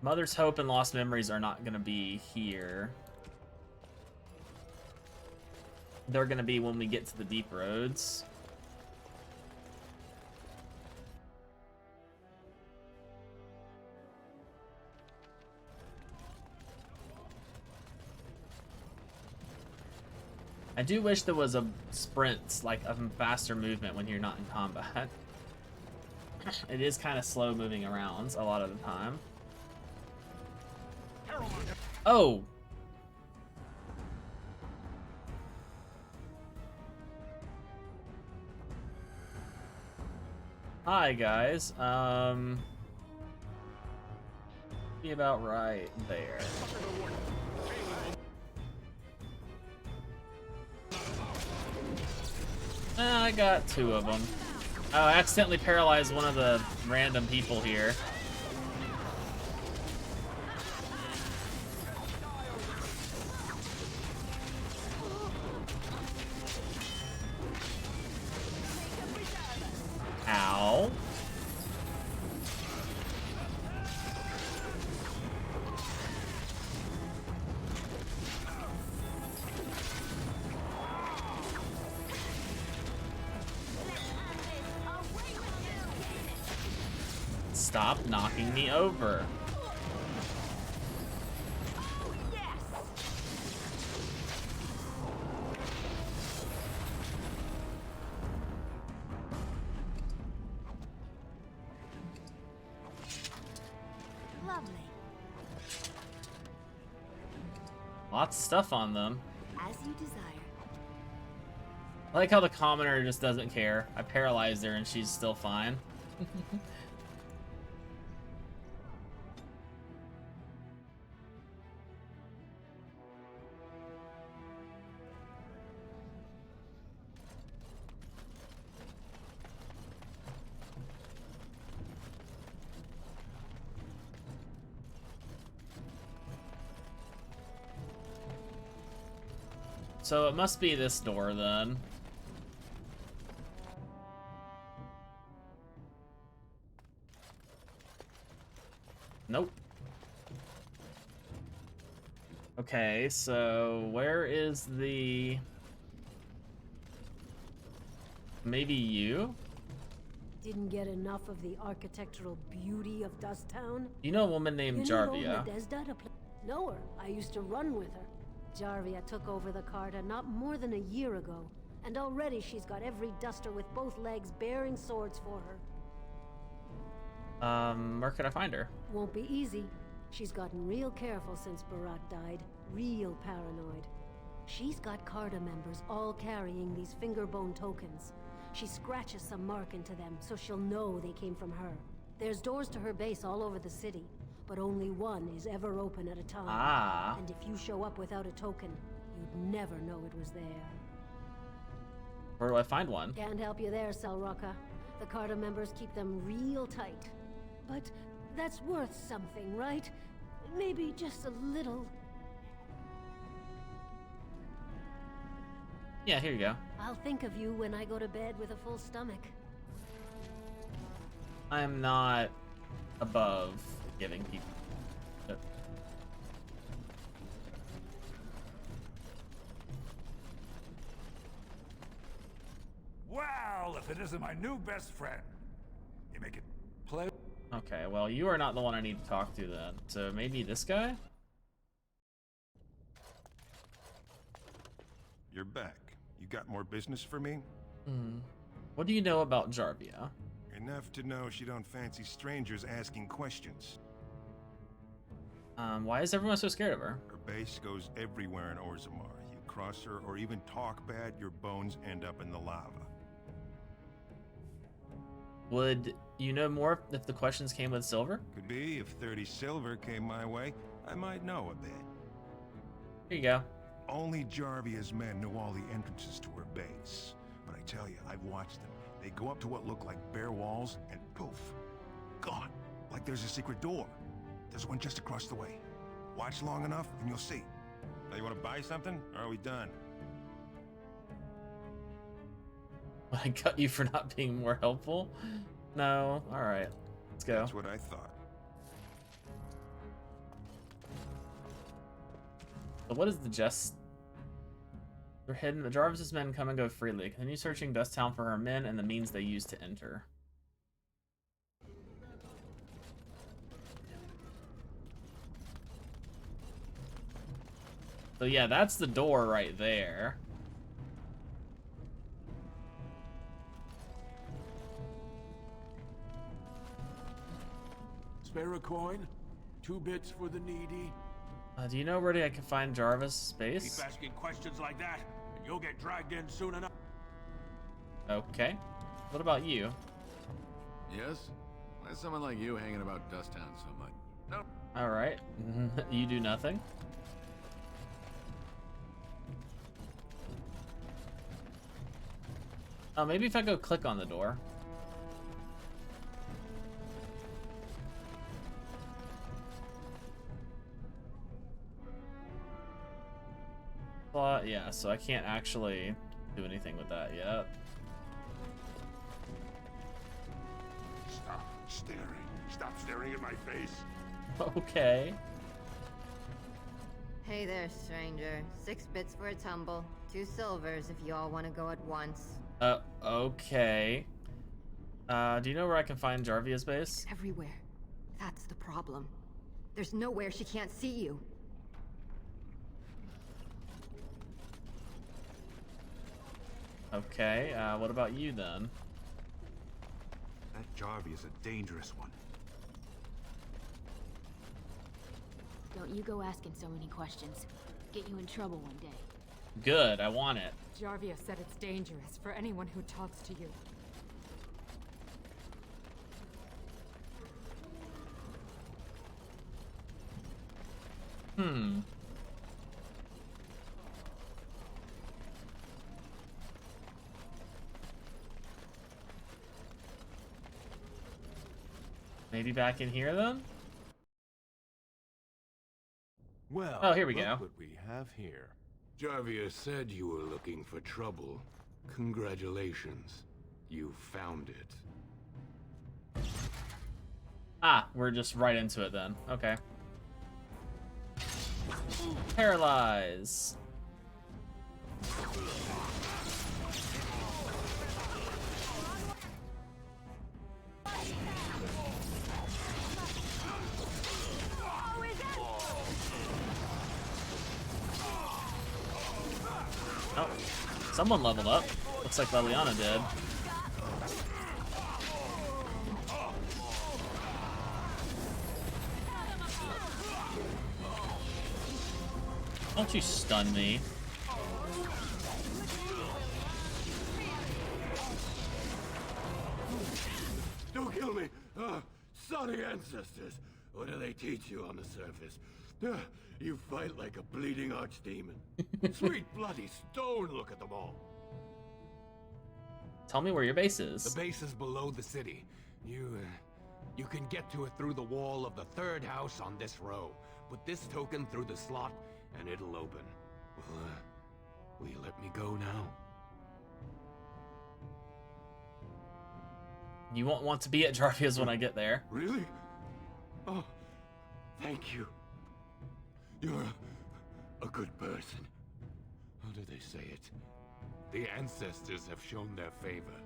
Mother's Hope and Lost Memories are not going to be here. They're going to be when we get to the Deep Roads. I do wish there was a sprint, like a faster movement when you're not in combat. It is kind of slow moving around a lot of the time. Oh! Hi guys, be about right there. I got 2 of them. Oh, I accidentally paralyzed one of the random people here. Ow. Stop knocking me over. Lovely. Lots of stuff on them. As you desire. I like how the commoner just doesn't care. I paralyzed her and she's still fine. So it must be this door then. Nope. Okay, so where is the... Maybe you? Didn't get enough of the architectural beauty of Dusttown? You know a woman named Jarvia. Know her. I used to run with her. Jarvia took over the Carta not more than a year ago, and already she's got every duster with both legs bearing swords for her. Where could I find her? Won't be easy. She's gotten real careful since Barat died. Real paranoid. She's got Carta members all carrying these fingerbone tokens. She scratches some mark into them so she'll know they came from her. There's doors to her base all over the city, but only one is ever open at a time. Ah. And if you show up without a token, you'd never know it was there. Where do I find one? Can't help you there, Selrocka. The Carta members keep them real tight. But that's worth something, right? Maybe just a little. Yeah, here you go. I'll think of you when I go to bed with a full stomach. I'm not above giving people. Well, if it isn't my new best friend, you make it play. Okay, well, you are not the one I need to talk to then. So maybe this guy? You're back. You got more business for me? Hmm. What do you know about Jarvia? Enough to know she don't fancy strangers asking questions. Why is everyone so scared of her? Her base goes everywhere in Orzammar. You cross her or even talk bad, your bones end up in the lava. Would you know more if the questions came with silver? Could be. If 30 silver came my way, I might know a bit. Here you go. Only Jarvia's men know all the entrances to her base. But I tell you, I've watched them. They go up to what look like bare walls, and poof, gone. Like there's a secret door. There's one just across the way. Watch long enough, and you'll see. Now, you want to buy something, or are we done? I cut you for not being more helpful? No. Alright. Let's go. That's what I thought. So what is the jest? They're hidden. The Jarvis' men come and go freely. Continue searching Dusttown for her men and the means they use to enter. So yeah, that's the door right there. spare a coin? 2 bits for the needy? Do you know where I can find Jarvis' base? Keep asking questions like that, and you'll get dragged in soon enough. Okay. What about you? Yes? Why is someone like you hanging about Dust Town so much? No. All right. You do nothing. Oh, maybe if I go click on the door. But yeah, so I can't actually do anything with that yet. Stop staring. Stop staring at my face. Okay. Hey there, stranger. 6 bits for a tumble. 2 silvers if you all want to go at once. Okay. Do you know where I can find Jarvia's base? Everywhere. That's the problem. There's nowhere she can't see you. Okay, what about you then? That Jarvie is a dangerous one. Don't you go asking so many questions. Get you in trouble one day. Good, I want it. Jarvia said it's dangerous for anyone who talks to you. Maybe back in here then? Well, oh, here we look go. What we have here. Jarvia said you were looking for trouble. Congratulations. You found it. Ah, we're just right into it then. Okay. Paralyze. Oh, someone leveled up. Looks like Leliana did. Don't you stun me. Don't kill me! Sorry, ancestors. What do they teach you on the surface? You fight like a bleeding archdemon. Sweet bloody stone, look at them all. Tell me where your base is. The base is below the city. You can get to it through the wall of the 3rd house on this row. Put this token through the slot, and it'll open. Well, will you let me go now? You won't want to be at Jarvia's when I get there. Really? Oh, thank you. You're a good person. How do they say it? The ancestors have shown their favor.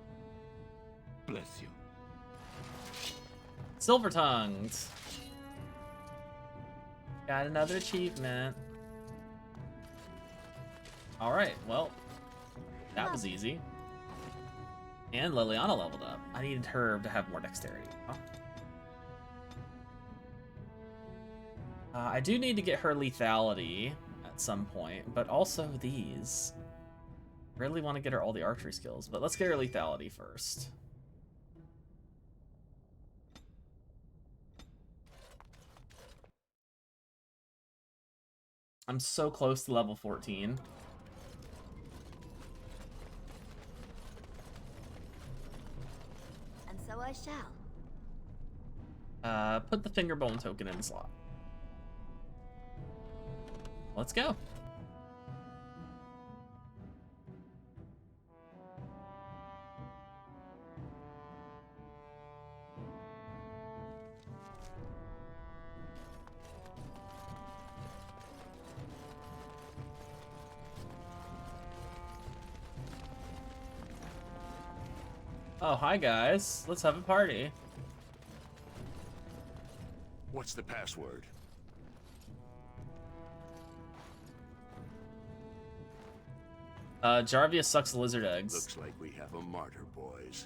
Bless you. Silver tongued. Got another achievement. Alright, well, that was easy. And Leliana leveled up. I needed her to have more dexterity. Huh? I do need to get her lethality at some point, but also these. Really want to get her all the archery skills, but let's get her lethality first. I'm so close to level 14. And so I shall. Put the finger bone token in the slot. Let's go. Oh, hi guys. Let's have a party. What's the password? Jarvia sucks lizard eggs. Looks like we have a martyr, boys.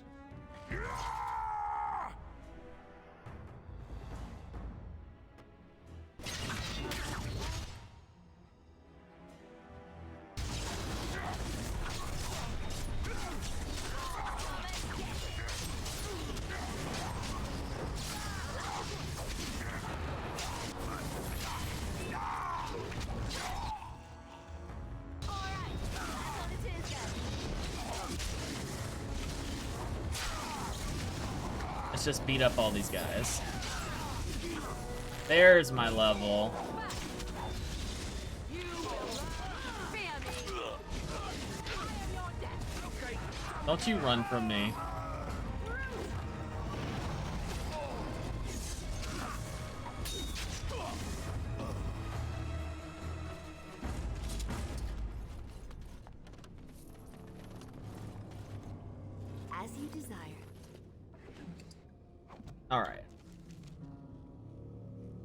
let's just beat up all these guys. There's my level. Don't you run from me. As you desire. All right.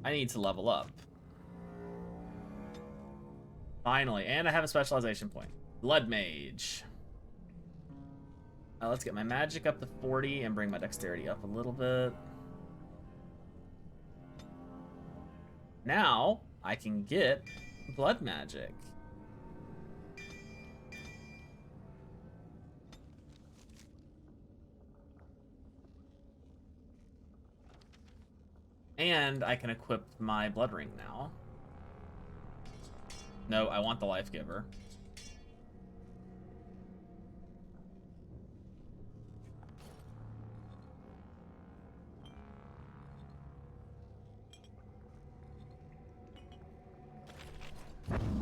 I need to level up. Finally, and I have a specialization point. Blood Mage. Let's get my magic up to 40 and bring my dexterity up a little bit. Now, I can get blood magic. And I can equip my blood ring now. No, I want the life giver.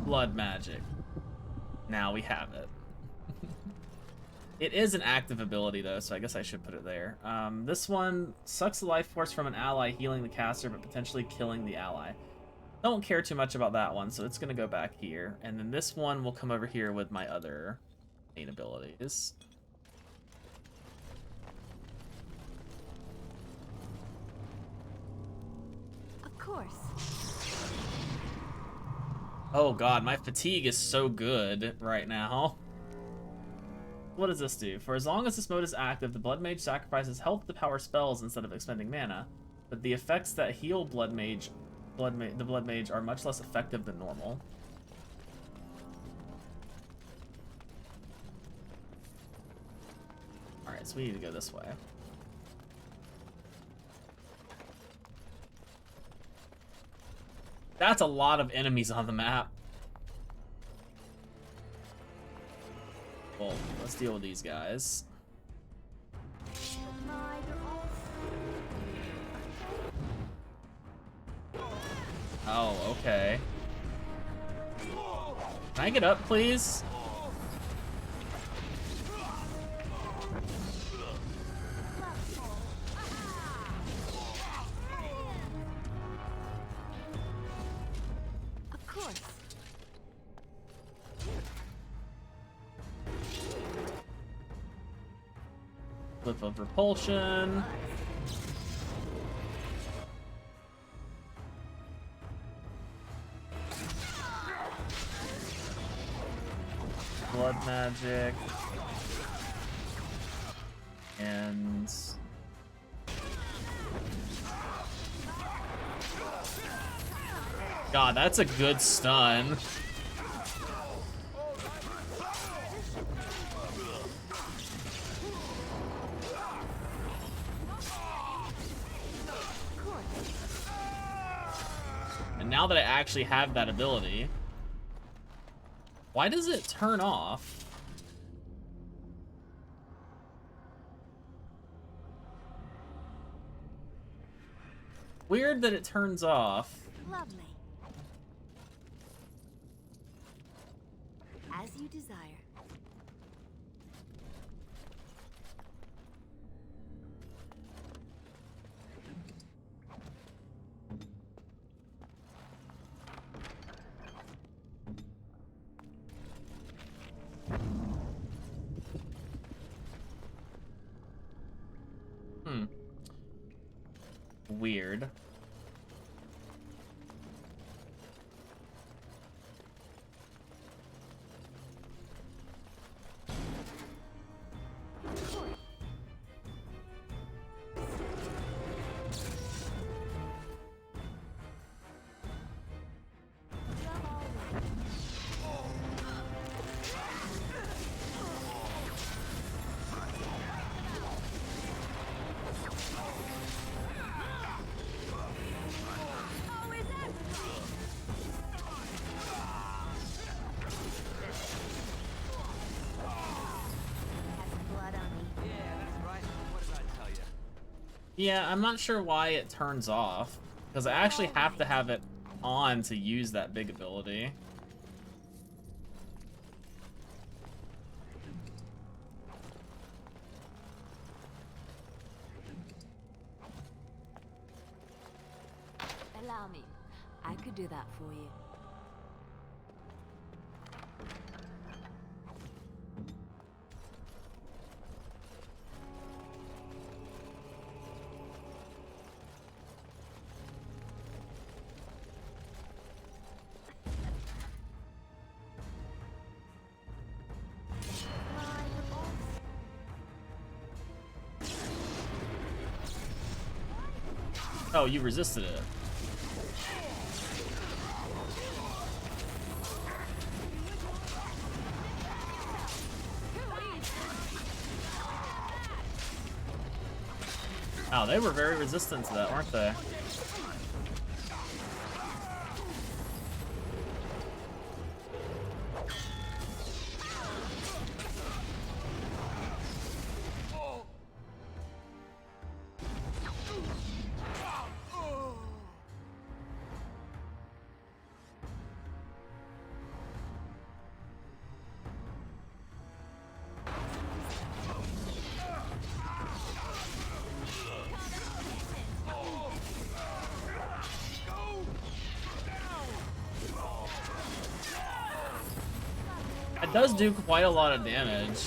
Blood magic. Now we have it. It is an active ability though, so I guess I should put it there. This one sucks the life force from an ally, healing the caster, but potentially killing the ally. Don't care too much about that one, so it's gonna go back here. And then this one will come over here with my other main abilities. Of course. Oh god, my fatigue is so good right now. What does this do? For as long as this mode is active, the Blood Mage sacrifices health to power spells instead of expending mana, but the effects that heal the Blood Mage are much less effective than normal. Alright, so we need to go this way. That's a lot of enemies on the map. Well, let's deal with these guys. Oh, okay. Can I get up, please? Of course. Flip of repulsion. Blood magic. And God, that's a good stun. And now that I actually have that ability, why does it turn off? Weird that it turns off. Lovely. As you desire. Weird. Yeah, I'm not sure why it turns off, because I actually have to have it on to use that big ability. Allow me. I could do that for you. Oh, you resisted it. Oh, they were very resistant to that, weren't they? It does do quite a lot of damage.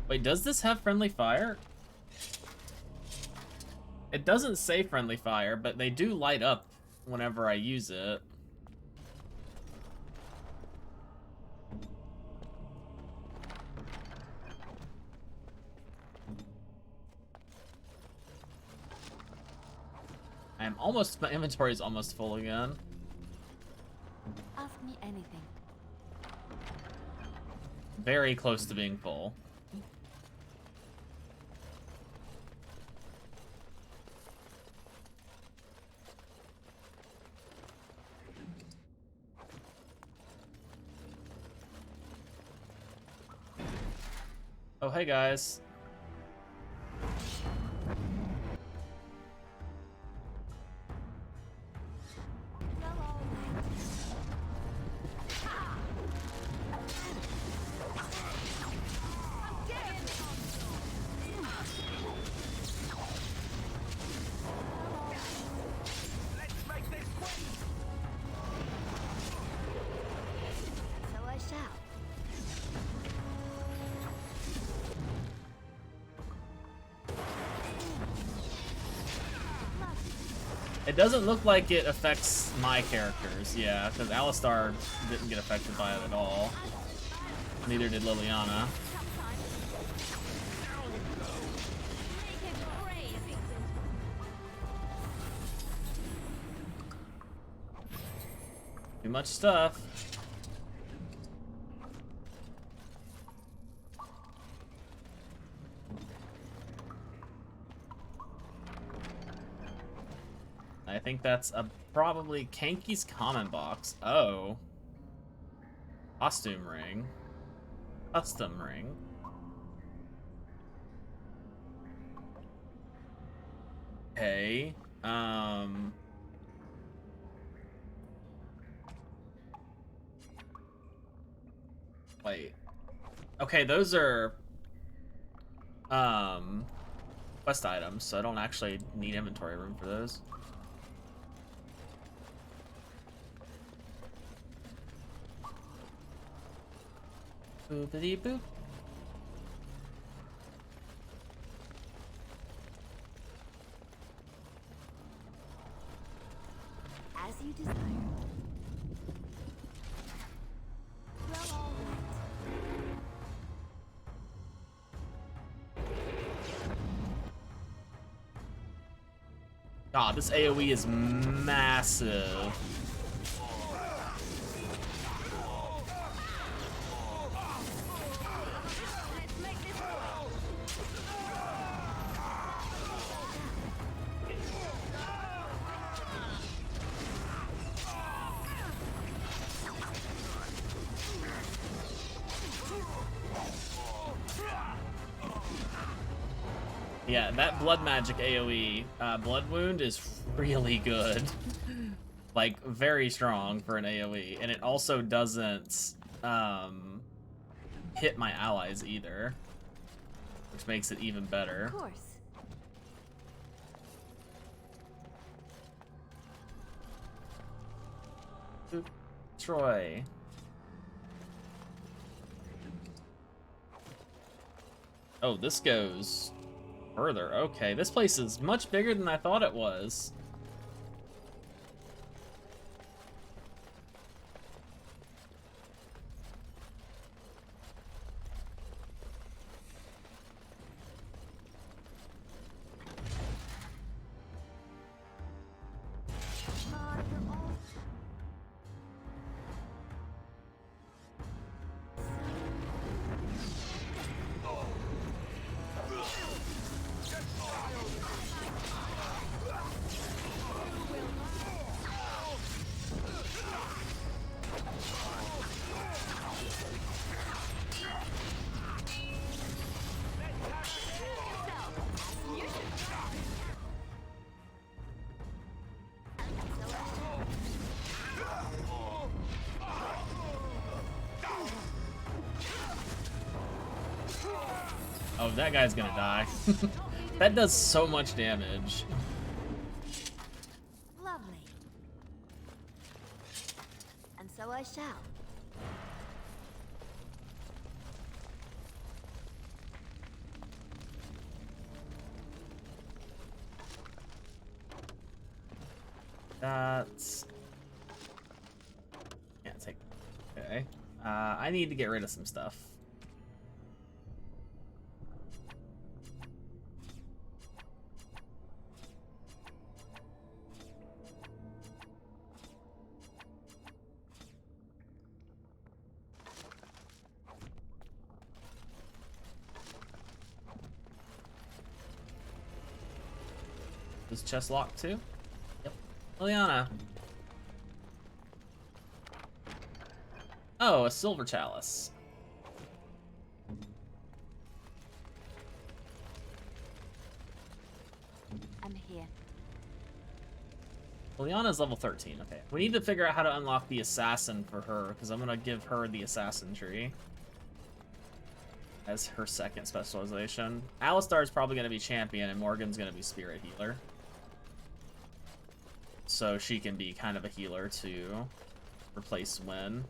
Wait, does this have friendly fire? It doesn't say friendly fire, but they do light up whenever I use it. My inventory is almost full again. Ask me anything. Very close to being full. Oh, hey guys. It doesn't look like it affects my characters, yeah, because Alistar didn't get affected by it at all. Neither did Liliana. Too much stuff. I think that's probably Kanki's common box. Oh. Costume ring. Custom ring. Okay. Wait. Okay, those are quest items, so I don't actually need inventory room for those. Boopity boop. As you desire. Well, all right. God, this AoE is massive. Yeah, that blood magic AoE, blood wound is really good. Like, very strong for an AoE. And it also doesn't hit my allies either, which makes it even better. Of course. Troy. Oh, this goes further. Okay, this place is much bigger than I thought it was. Oh, that guy's gonna die. That does so much damage. Lovely. And so I shall. That's... Can't take... Okay. I need to get rid of some stuff. Is chest locked too? Yep. Liliana. Oh, a silver chalice. I'm here. Liliana's level 13. Okay. We need to figure out how to unlock the assassin for her, because I'm gonna give her the assassin tree as her second specialization. Alistar's probably gonna be champion, and Morgan's gonna be spirit healer. So she can be kind of a healer to replace Wynn.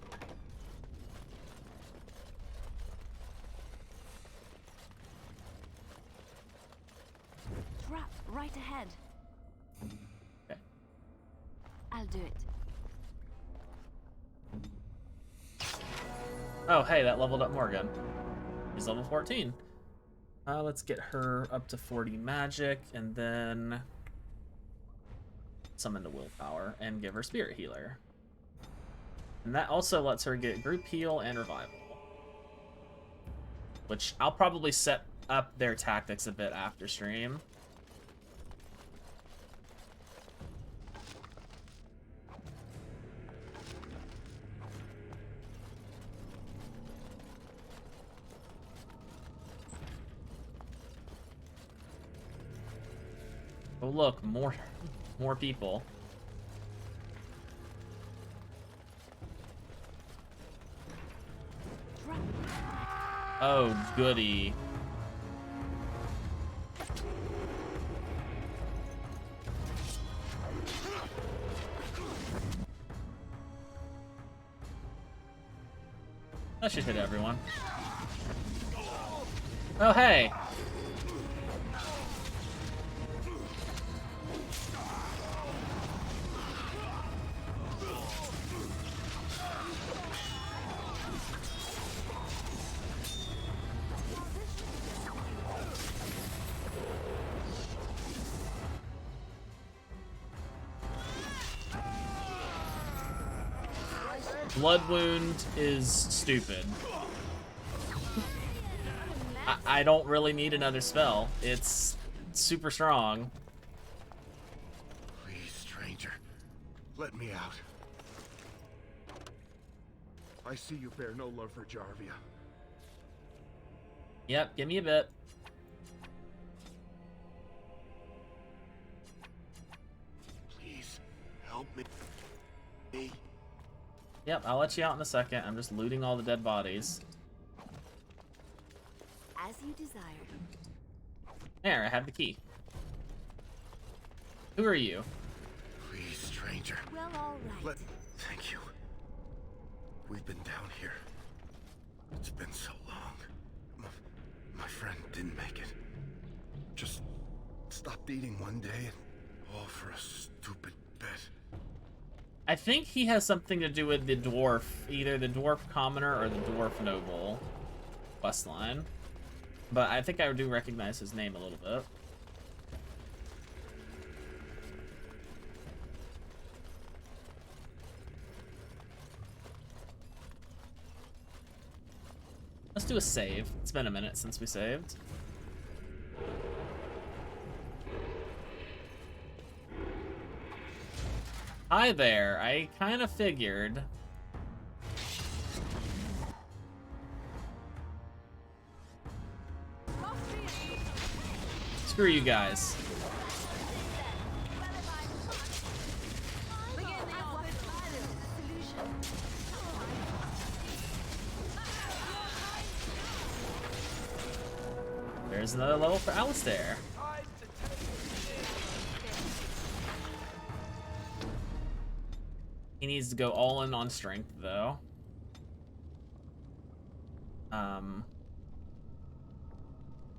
Trap right ahead. Okay. I'll do it. Oh, hey, that leveled up Morgan. He's level 14. Let's get her up to 40 magic, and then summon the willpower and give her spirit healer. And that also lets her get group heal and revival, which I'll probably set up their tactics a bit after stream. Oh look, more people. Oh, goody. That should hit everyone. Oh, hey. Blood wound is stupid. I don't really need another spell. It's super strong. Please, stranger, let me out. I see you bear no love for Jarvia. Yep, give me a bit. Yep, I'll let you out in a second. I'm just looting all the dead bodies. As you desired. There, I have the key. Who are you? Please, stranger. Well, all right. Thank you. We've been down here. It's been so long. My friend didn't make it. Just stopped eating one day, and all for a stupid bet. I think he has something to do with the dwarf, either the dwarf commoner or the dwarf noble questline. But I think I do recognize his name a little bit. Let's do a save. It's been a minute since we saved. Hi there. I kind of figured. Screw you guys. There's another level for Alistair. He needs to go all in on strength, though.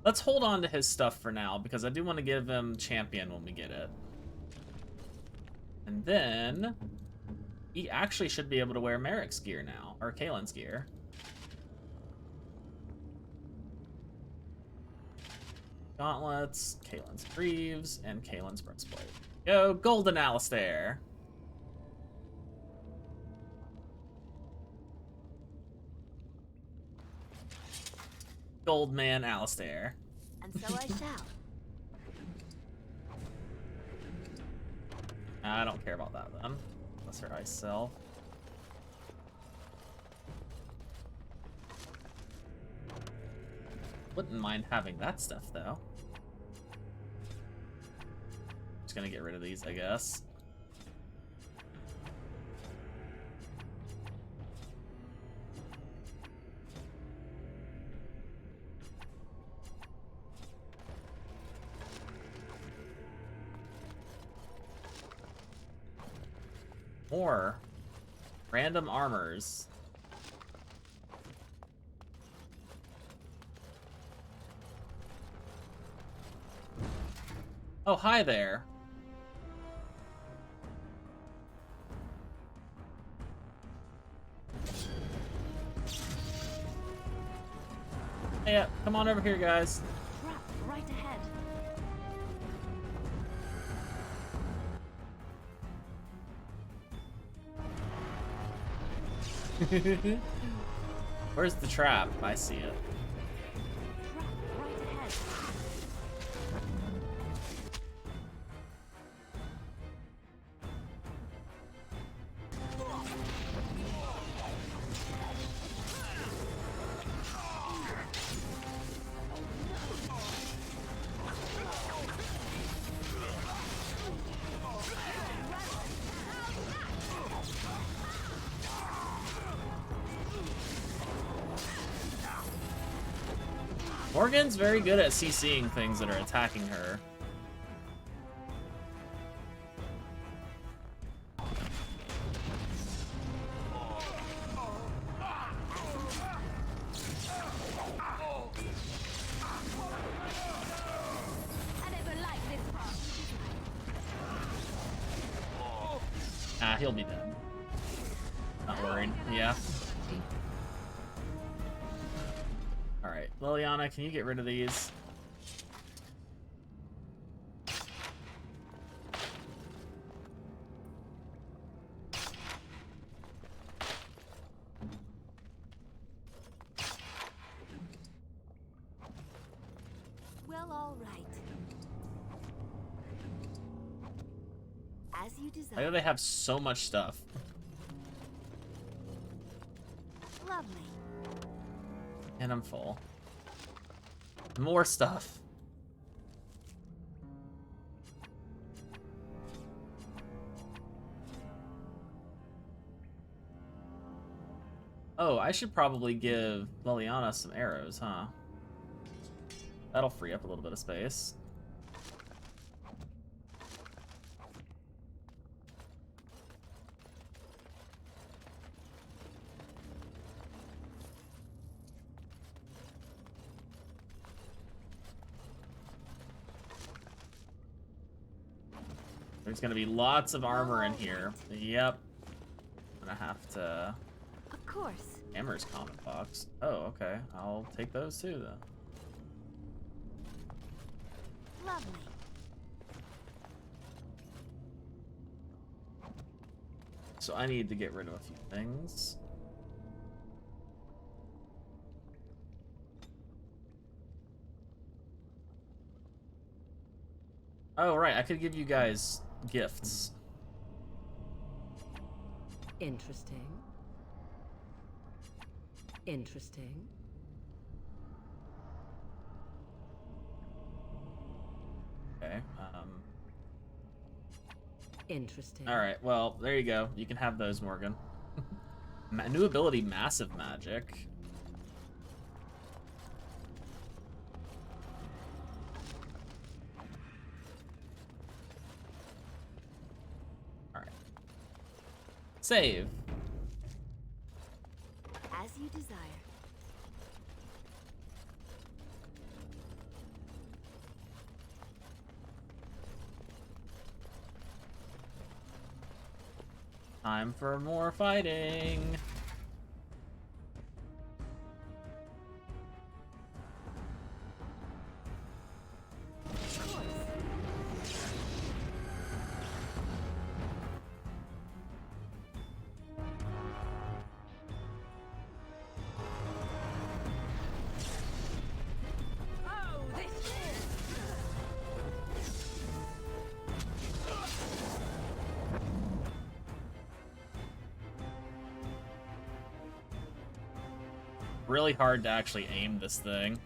Let's hold on to his stuff for now, because I do want to give him champion when we get it. And then he actually should be able to wear Merrick's gear now, or Kalen's gear. Gauntlets, Kalen's greaves, and Kalen's breastplate. Go, Golden Alistair. Goldman Alistair. And so I shall. I don't care about that then. Unless her ice self. Wouldn't mind having that stuff though. Just gonna get rid of these, I guess. More random armors. Oh, hi there. Hey, come on over here, guys. Trap right ahead. Where's the trap? I see it. Trap right ahead. Morgan's very good at CCing things that are attacking her. Ah, he'll be dead. Not worried. Yeah. Alright, Liliana, can you get rid of these? Well, all right. As you desire. I know they have so much stuff. Lovely. And I'm full. More stuff. Oh, I should probably give Liliana some arrows, huh? That'll free up a little bit of space. There's gonna be lots of armor in here. Yep. I'm gonna have to... Of course. Hammer's common box. Oh, okay. I'll take those too, then. Lovely. So I need to get rid of a few things. Oh, right. I could give you guys gifts. Interesting. Interesting. Okay. Interesting. All right. Well, there you go. You can have those, Morgan. New ability, Massive Magic. All right. Save. As you desire. Time for more fighting. Really hard to actually aim this thing.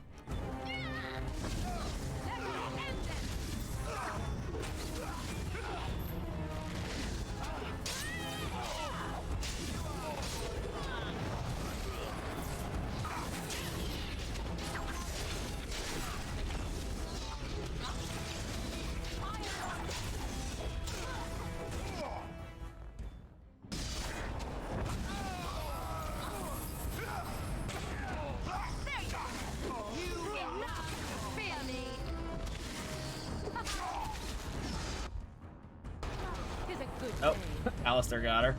Oh, Alistair got her.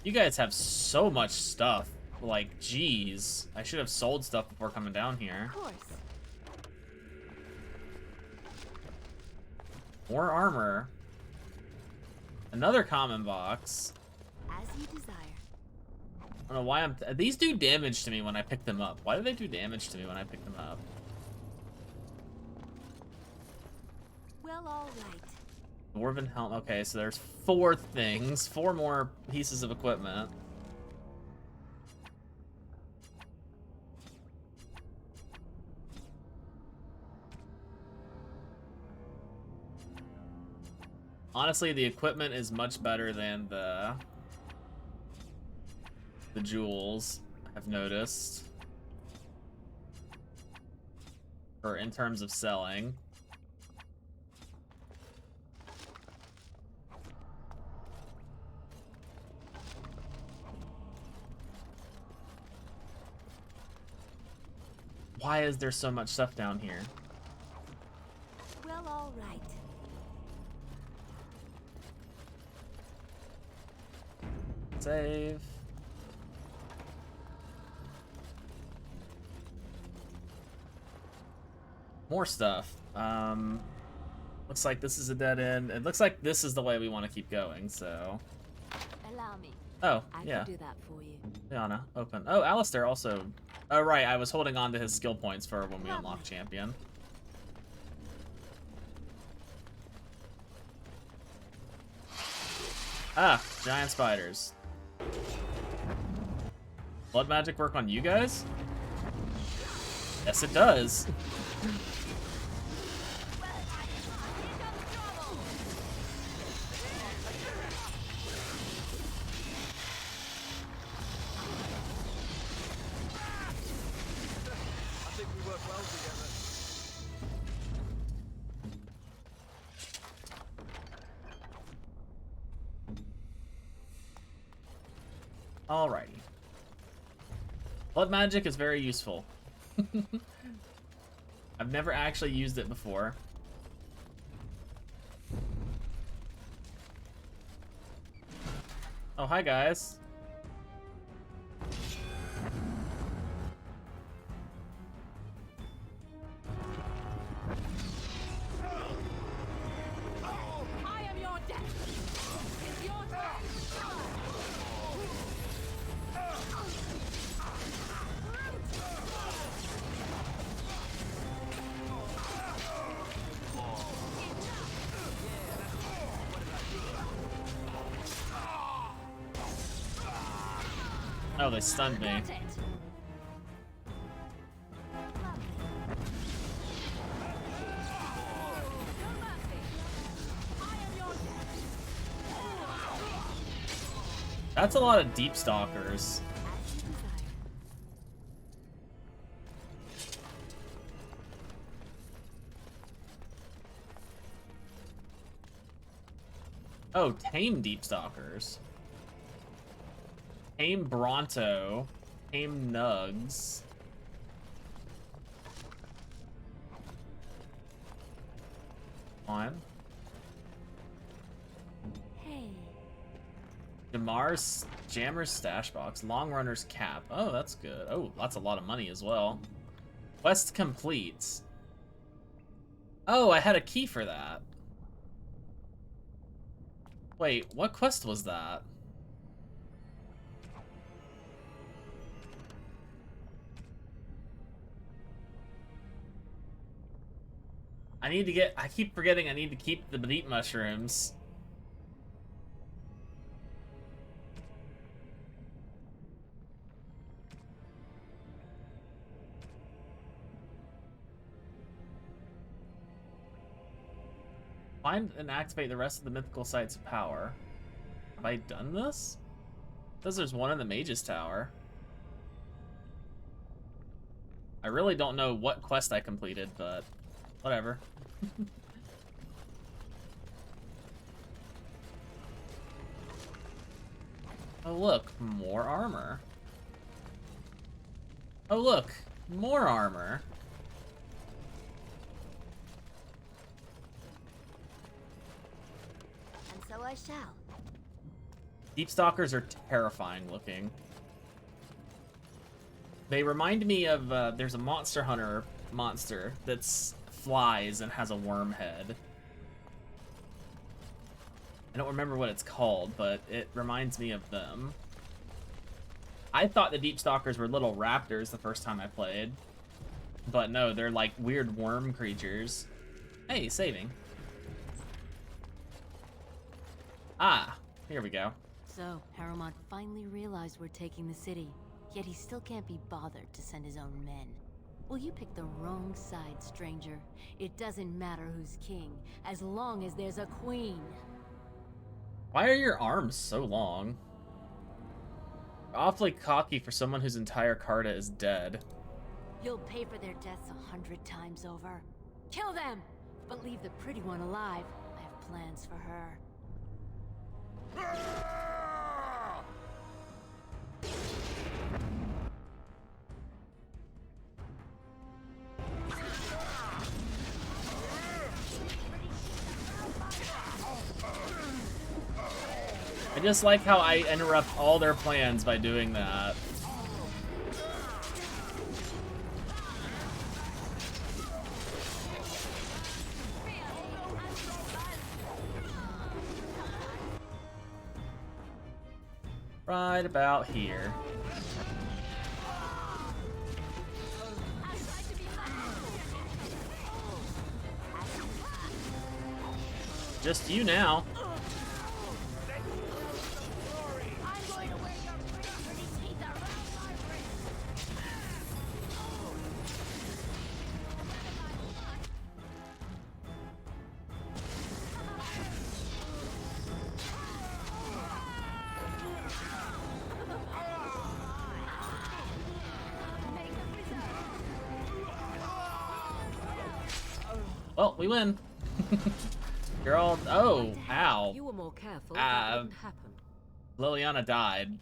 You guys have so much stuff. Like, geez. I should have sold stuff before coming down here. Of course. More armor. Another common box. As you desire. I don't know why these do damage to me when I pick them up. Why do they do damage to me when I pick them up? Well, all right. Dwarven helm. Okay, so there's 4 things. 4 more pieces of equipment. Honestly, the equipment is much better than the jewels, I've noticed. Or in terms of selling. Why is there so much stuff down here? Well, all right. Save. More stuff. Looks like this is a dead end. It looks like this is the way we want to keep going, so... Allow me. Oh, I yeah. can do that for you. Liana, open. Oh, Alistair also... Oh, right, I was holding on to his skill points for when we unlock champion. Ah, giant spiders. Blood magic work on you guys? Yes, it does. Alrighty. Blood magic is very useful. I've never actually used it before. Oh, hi guys. I am your death. It's your turn. Oh, they stunned me. That's a lot of deep stalkers. Oh, tame deep stalkers. Tame Bronto. Tame Nugs. On. Hey. Jammer's stash box. Long Runner's cap. Oh, that's good. Oh, that's a lot of money as well. Quest complete. Oh, I had a key for that. Wait, what quest was that? I keep forgetting I need to keep the deep mushrooms. Find and activate the rest of the mythical sites of power. Have I done this? It says there's one in the Mage's Tower. I really don't know what quest I completed, but whatever. Oh look, more armor. Oh look, more armor. And so I shall. Deep stalkers are terrifying looking. They remind me of, there's a Monster Hunter monster that's flies and has a worm head. I don't remember what it's called, but it reminds me of them. I thought the Deep Stalkers were little raptors the first time I played. But no, they're like weird worm creatures. Hey, saving. Ah, here we go. So, Harrowmont finally realized we're taking the city, yet he still can't be bothered to send his own men. Well, you picked the wrong side, stranger. It doesn't matter who's king, as long as there's a queen. Why are your arms so long? Awfully cocky for someone whose entire Carta is dead. You'll pay for their deaths 100 times over. Kill them! But leave the pretty one alive. I have plans for her. I just like how I interrupt all their plans by doing that. Right about here. Just you now. Well, we win. You're all. Oh, ow. You were more careful, that wouldn't happen. Liliana died.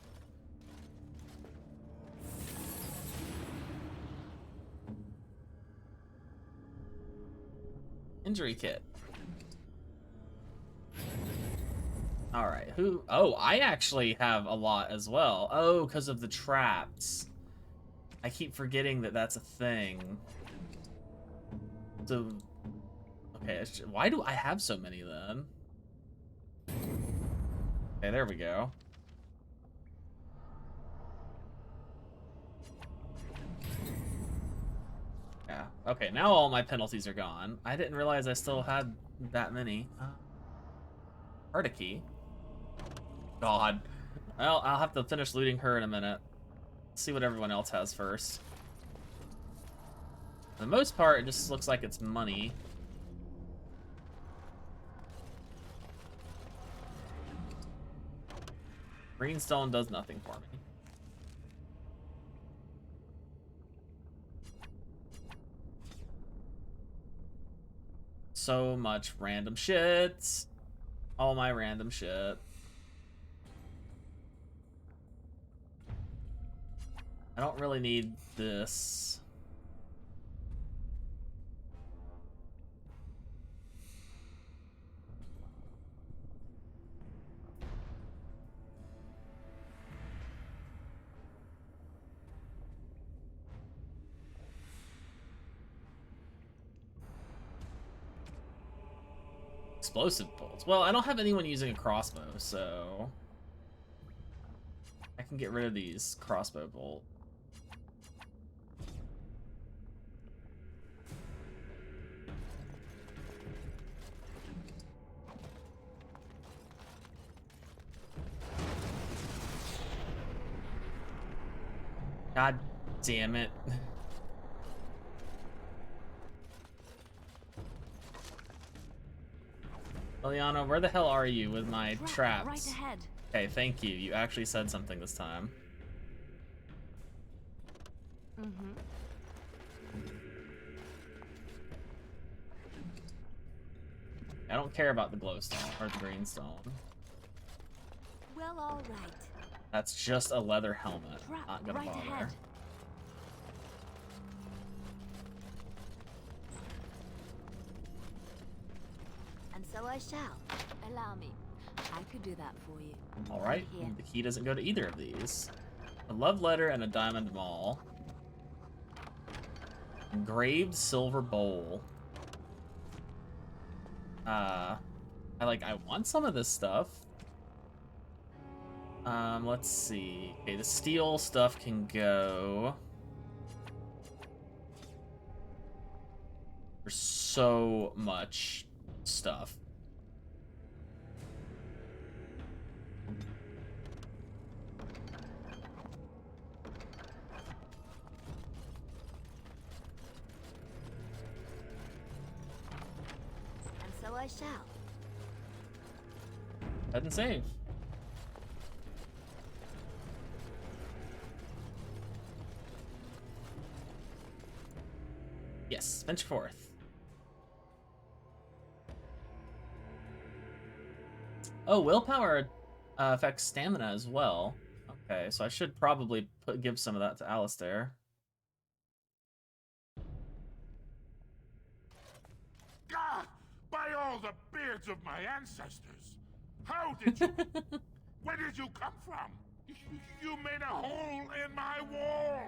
Injury kit. Alright, who... Oh, I actually have a lot as well. Oh, because of the traps. I keep forgetting that that's a thing. So... Okay, why do I have so many then? Okay, there we go. Yeah, okay, now all my penalties are gone. I didn't realize I still had that many. Arctic key. God. Well, I'll have to finish looting her in a minute. See what everyone else has first. For the most part, it just looks like it's money. Greenstone does nothing for me. So much random shit. All my random shit. I don't really need this. Explosive bolts. Well, I don't have anyone using a crossbow, so I can get rid of these crossbow bolt. God damn it. Liliana, where the hell are you with my traps? Right ahead. Okay, thank you. You actually said something this time. Mm-hmm. I don't care about the glowstone or the greenstone. Well, all right. That's just a leather helmet. Not gonna Right bother. ahead. And so I shall. Allow me. I could do that for you. All right. Here. The key doesn't go to either of these. A love letter and a diamond maul. Engraved silver bowl. I want some of this stuff. Let's see. Okay, the steel stuff can go. There's so much stuff. And so I shall. Head and save. Yes, venture forth. Oh, willpower affects stamina as well. Okay, so I should probably give some of that to Alistair. God, by all the beards of my ancestors! How did you... Where did you come from? You made a hole in my wall!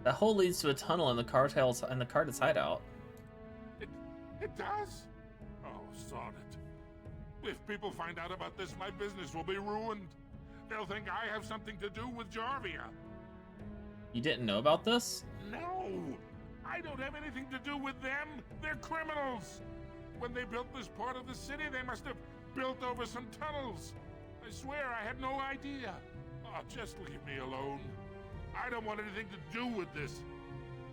That hole leads to a tunnel in the cartel's hideout. It does? Oh, sod it. If people find out about this, my business will be ruined. They'll think I have something to do with Jarvia. You didn't know about this? No! I don't have anything to do with them. They're criminals. When they built this part of the city, they must have built over some tunnels. I swear I had no idea. Oh, just leave me alone. I don't want anything to do with this.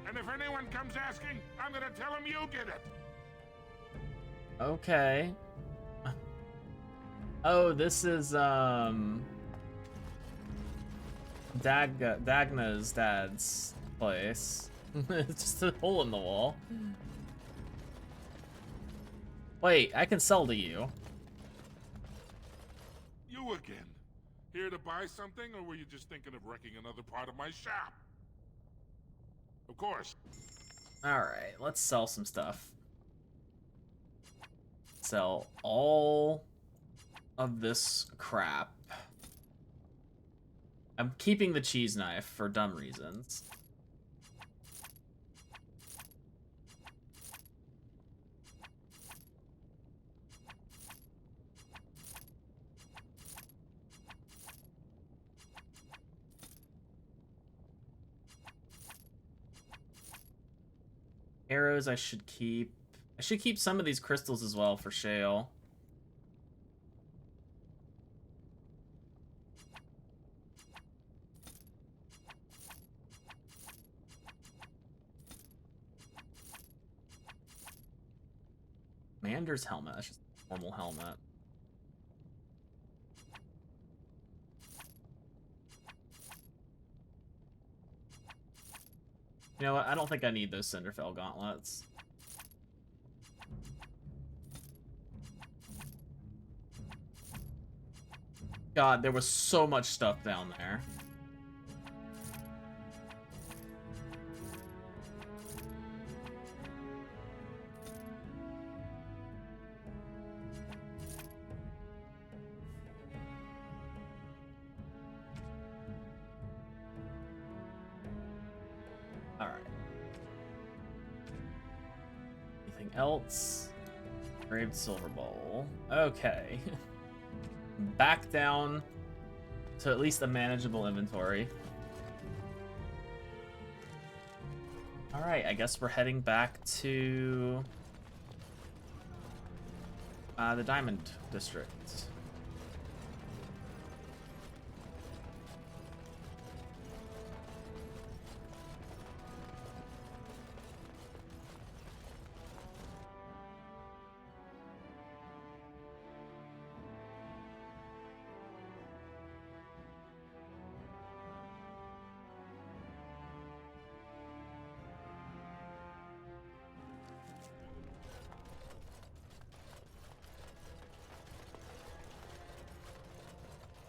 And if anyone comes asking, I'm gonna tell them you did it. Okay. Oh, this is Dagna's dad's place. It's just a hole in the wall. Wait, I can sell to you. You again. Here to buy something, or were you just thinking of wrecking another part of my shop? Of course. Alright, let's sell some stuff. sell all of this crap. I'm keeping the cheese knife for dumb reasons. Arrows I should keep. I should keep some of these crystals as well for shale. Mander's helmet. That's just a normal helmet. You know what? I don't think I need those Cinderfell gauntlets. God, there was so much stuff down there. Else, engraved silver bowl. Okay. Back down to at least a manageable inventory. Alright, I guess we're heading back to the Diamond District.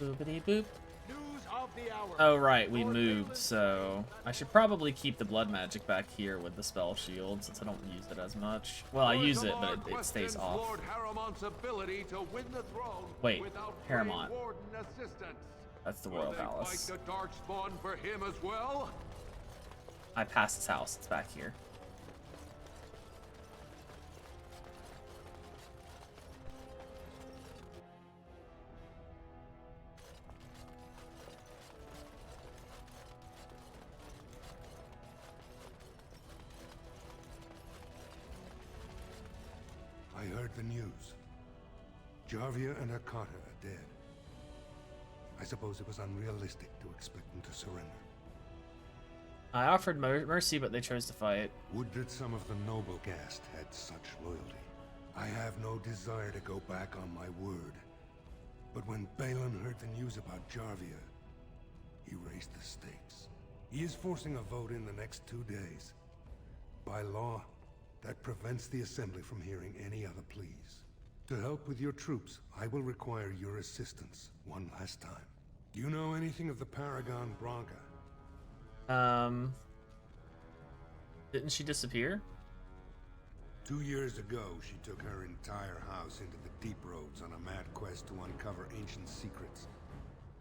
Boopity boop. Oh right, we moved, so I should probably keep the blood magic back here with the spell shield since I don't use it as much. Well, I use it, but it stays off. Wait, Harrimont. That's the Royal Palace. I passed his house. It's back here. I heard the news. Jarvia and Akata are dead. I suppose it was unrealistic to expect them to surrender. I offered mercy, but they chose to fight. Would that some of the noble caste had such loyalty. I have no desire to go back on my word. But when Balin heard the news about Jarvia, he raised the stakes. He is forcing a vote in the next 2 days. By law, that prevents the Assembly from hearing any other pleas. To help with your troops, I will require your assistance one last time. Do you know anything of the Paragon Branca? Didn't she disappear? 2 years ago, she took her entire house into the deep roads on a mad quest to uncover ancient secrets.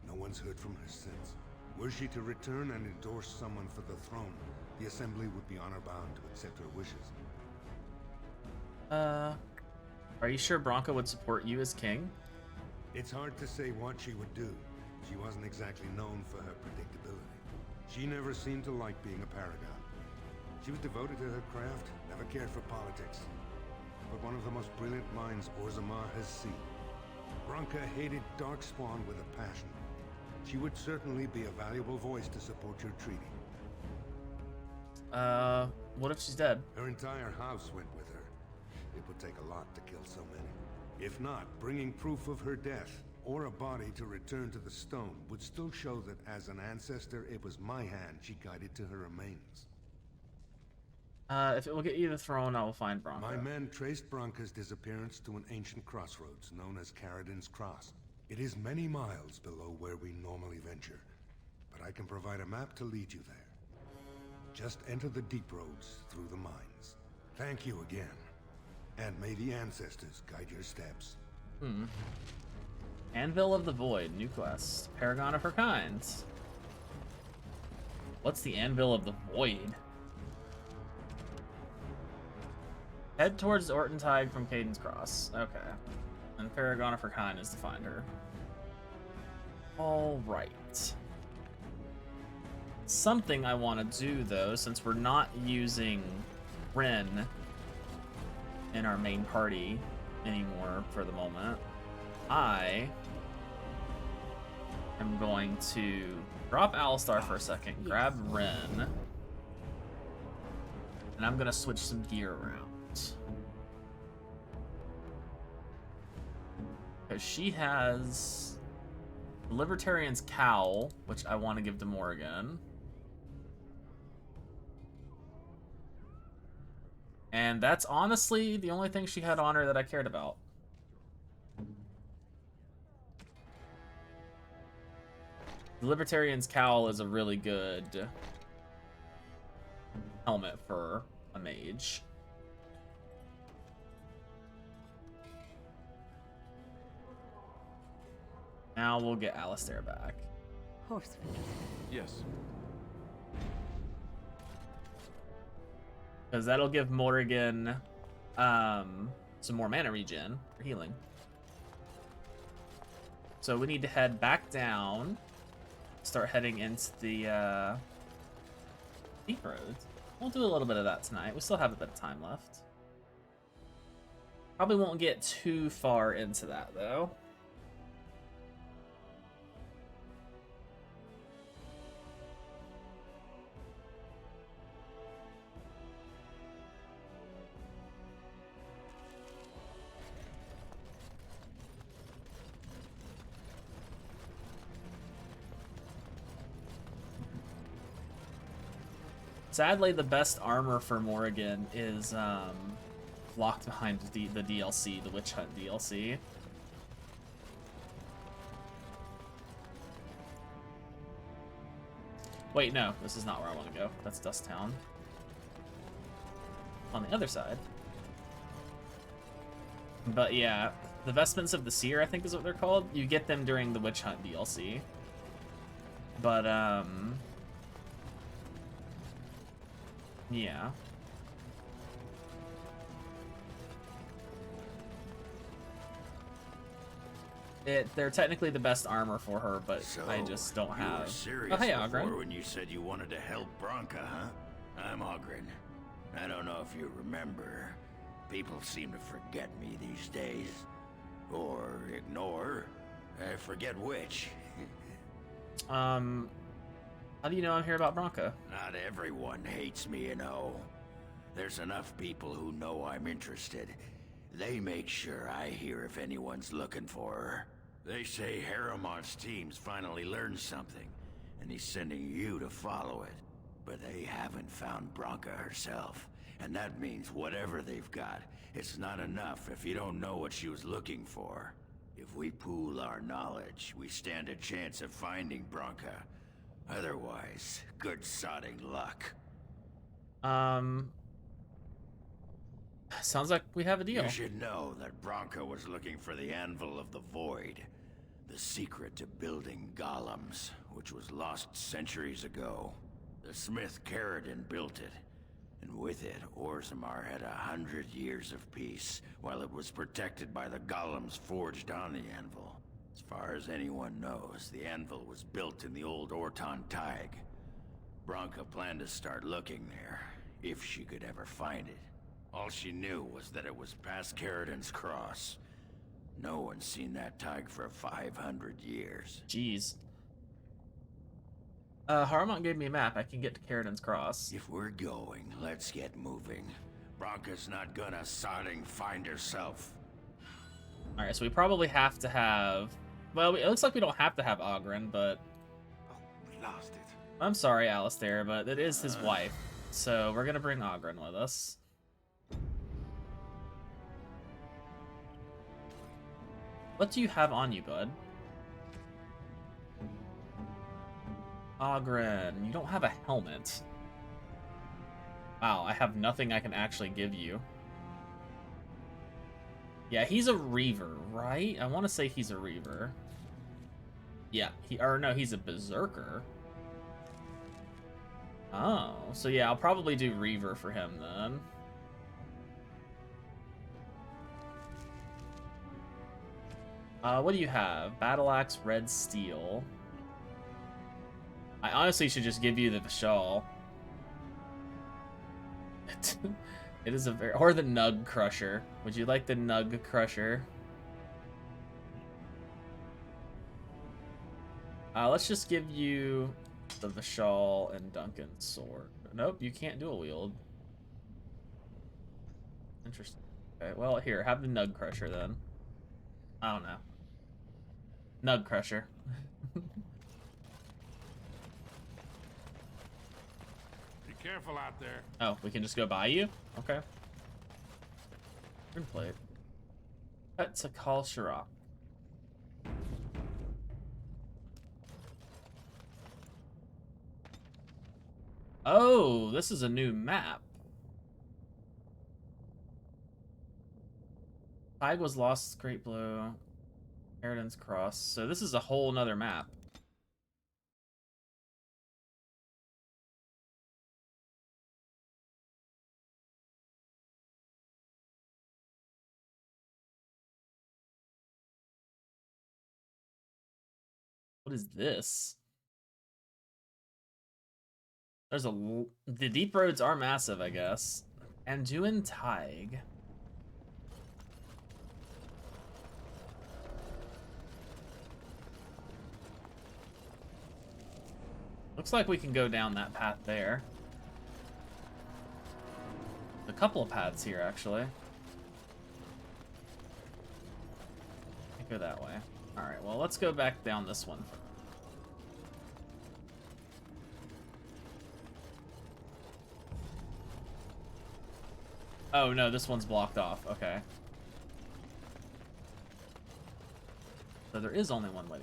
No one's heard from her since. Were she to return and endorse someone for the throne, the Assembly would be honor-bound to accept her wishes. Are you sure Branca would support you as king? It's hard to say what she would do. She wasn't exactly known for her predictability. She never seemed to like being a paragon. She was devoted to her craft, never cared for politics. But one of the most brilliant minds Orzammar has seen. Branca hated Darkspawn with a passion. She would certainly be a valuable voice to support your treaty. What if she's dead? Her entire house went with her. It would take a lot to kill so many. If not, bringing proof of her death, or a body to return to the stone, would still show that as an ancestor, it was my hand she guided to her remains. If it will get you the throne, I will find Branca. My men traced Branca's disappearance to an ancient crossroads known as Caradin's Cross. It is many miles below where we normally venture, but I can provide a map to lead you there. Just enter the deep roads through the mines. Thank you again. And may the ancestors guide your steps. Anvil of the Void, new quest. Paragon of her kind. What's the Anvil of the Void? Head towards Ortentide from Caden's Cross. Okay. And Paragon of her kind is to find her. Alright. Something I want to do, though, since we're not using Ren in our main party anymore for the moment, I am going to drop Alistar for a second, grab Ren, and I'm going to switch some gear around. Because she has the Libertarian's Cowl, which I want to give to Morrigan. And that's honestly the only thing she had on her that I cared about. The Libertarian's Cowl is a really good helmet for a mage. Now we'll get Alistair back. Horse. Yes. Because that'll give Morrigan some more mana regen for healing. So we need to head back down. Start heading into the deep roads. We'll do a little bit of that tonight. We still have a bit of time left. Probably won't get too far into that, though. Sadly, the best armor for Morrigan is locked behind the DLC, the Witch Hunt DLC. Wait, no, this is not where I want to go. That's Dust Town. On the other side. But yeah, the Vestments of the Seer, I think is what they're called. You get them during the Witch Hunt DLC. But, yeah. They're technically the best armor for her, but So, I just don't you have. were serious Oh, hey, before Ogren. when you said you wanted to help Bronca, huh? I'm Ogren. I don't know if you remember. People seem to forget me these days. Or ignore. I forget which. How do you know I'm here about Bronca? Not everyone hates me, you know. There's enough people who know I'm interested. They make sure I hear if anyone's looking for her. They say Haramont's team's finally learned something, and he's sending you to follow it. But they haven't found Bronca herself, and that means whatever they've got, it's not enough if you don't know what she was looking for. If we pool our knowledge, we stand a chance of finding Bronca. Otherwise, good sodding luck. Sounds like we have a deal. You should know that Bronca was looking for the Anvil of the Void, the secret to building golems, which was lost centuries ago. The smith Caradon built it, and with it, Orzammar had 100 years of peace, while it was protected by the golems forged on the Anvil. As far as anyone knows, the Anvil was built in the old Orton Tig. Bronca planned to start looking there, if she could ever find it. All she knew was that it was past Caradon's Cross. No one's seen that Tig for 500 years. Jeez. Haramont gave me a map. I can get to Caradon's Cross. If we're going, let's get moving. Bronca's not gonna sodding find herself. Alright, so we probably have to have... Well, it looks like we don't have to have Ogren, but... We lost it. I'm sorry, Alistair, but it is his wife. So we're gonna bring Ogren with us. What do you have on you, bud? Ogren, you don't have a helmet. Wow, I have nothing I can actually give you. Yeah, he's a Reaver, right? I want to say he's a Reaver. Yeah, he's a Berserker. Oh, so yeah, I'll probably do Reaver for him then. What do you have? Battle Axe, Red Steel. I honestly should just give you the Vishal. It is a very... Or the Nug Crusher. Would you like the Nug Crusher? Let's just give you the Vishal and Duncan's sword. Nope, you can't dual wield. Interesting. Okay, well, here, have the Nug Crusher then. I don't know. Nug Crusher. Be careful out there. Oh, we can just go by you? Okay. Turn plate. That's a Kal Shirak. Oh, this is a new map. Tig was lost, Great Blow, Eridan's Cross. So this is a whole nother map. What is this? There's the deep roads are massive, I guess. Anduin Tig. Looks like we can go down that path there. A couple of paths here, actually. Can't go that way. Alright, well, let's go back down this one. Oh, no, this one's blocked off. Okay. So there is only one way.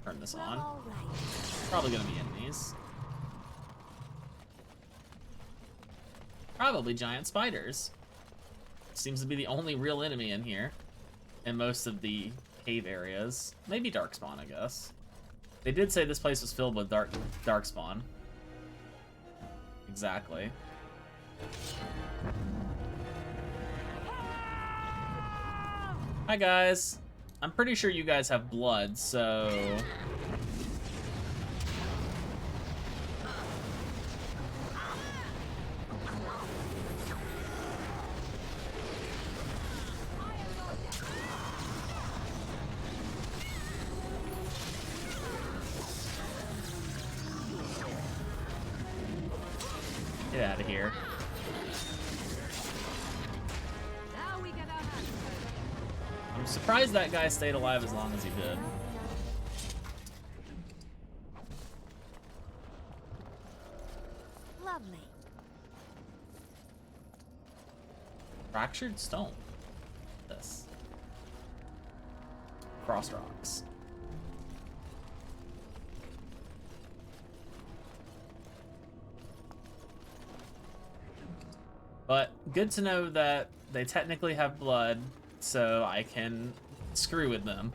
Turn this on. Probably gonna be enemies. Probably giant spiders. Seems to be the only real enemy in here. In most of the cave areas. Maybe Darkspawn, I guess. They did say this place was filled with Darkspawn. Exactly. Hi guys. I'm pretty sure you guys have blood, so... Get out of here. I'm surprised that guy stayed alive as long as he did. Lovely. Fractured stone. This. Frost rocks. But good to know that they technically have blood, so I can screw with them.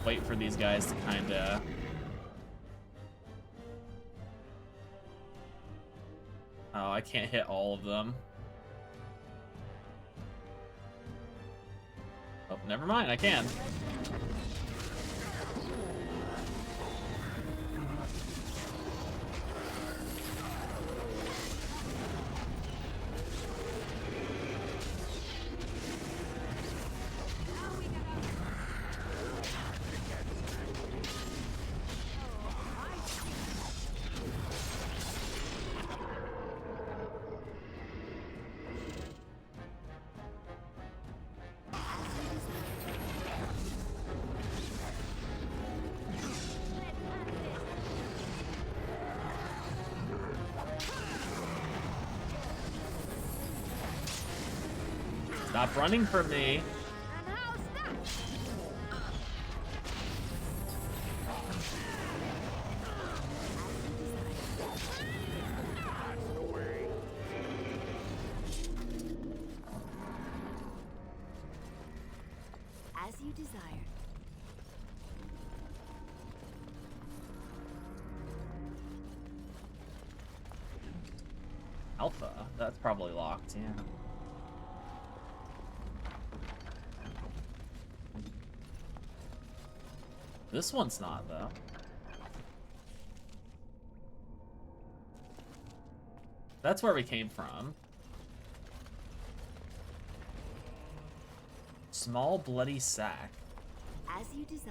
Wait for these guys to kinda... Oh, I can't hit all of them. Oh, never mind, I can. Stop running from me. As you desire. Alpha? That's probably locked, yeah. This one's not, though. That's where we came from. Small bloody sack. As you desire.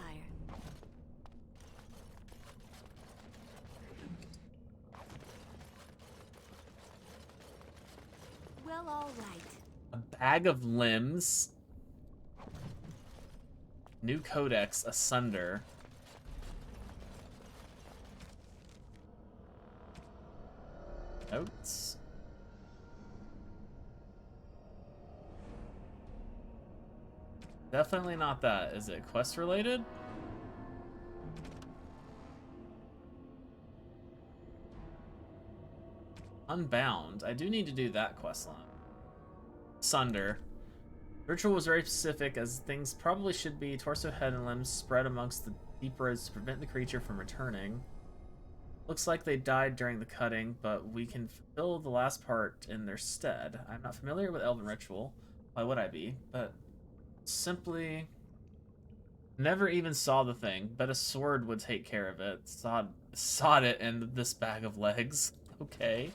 Well, all right. A bag of limbs. New codex asunder. Notes. Definitely not that. Is it quest related? Unbound. I do need to do that quest line. Sunder. Ritual was very specific, as things probably should be torso, head, and limbs spread amongst the deep roots to prevent the creature from returning. Looks like they died during the cutting, but we can fulfill the last part in their stead. I'm not familiar with Elven Ritual. Why would I be? But simply never even saw the thing, but a sword would take care of it. Sawed it in this bag of legs. Okay.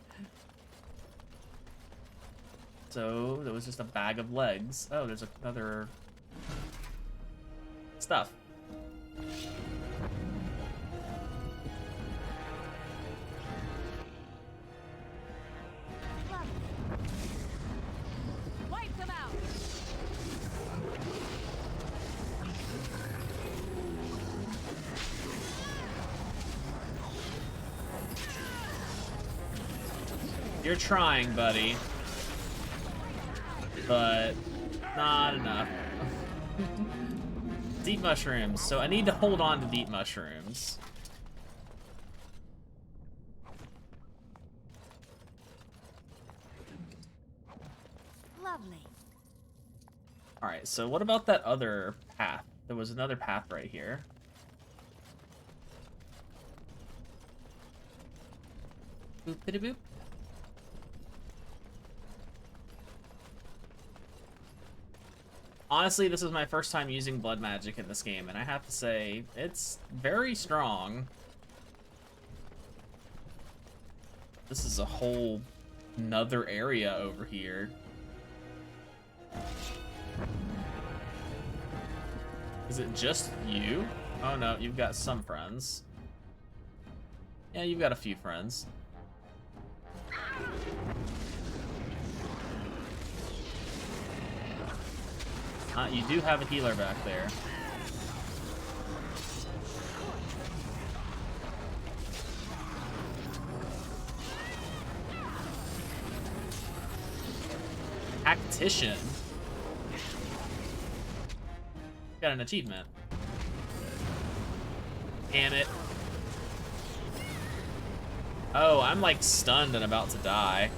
So there was just a bag of legs. Oh, there's another stuff. Wipe them out. You're trying, buddy. But not enough. Deep mushrooms. So I need to hold on to deep mushrooms. Lovely. Alright, so what about that other path? There was another path right here. Boop, bitty boop. Honestly, this is my first time using blood magic in this game, and I have to say, it's very strong. This is a whole nother area over here. Is it just you? Oh no, you've got some friends. Yeah, you've got a few friends. You do have a healer back there. Tactician. Got an achievement. Damn it. Oh, I'm like stunned and about to die.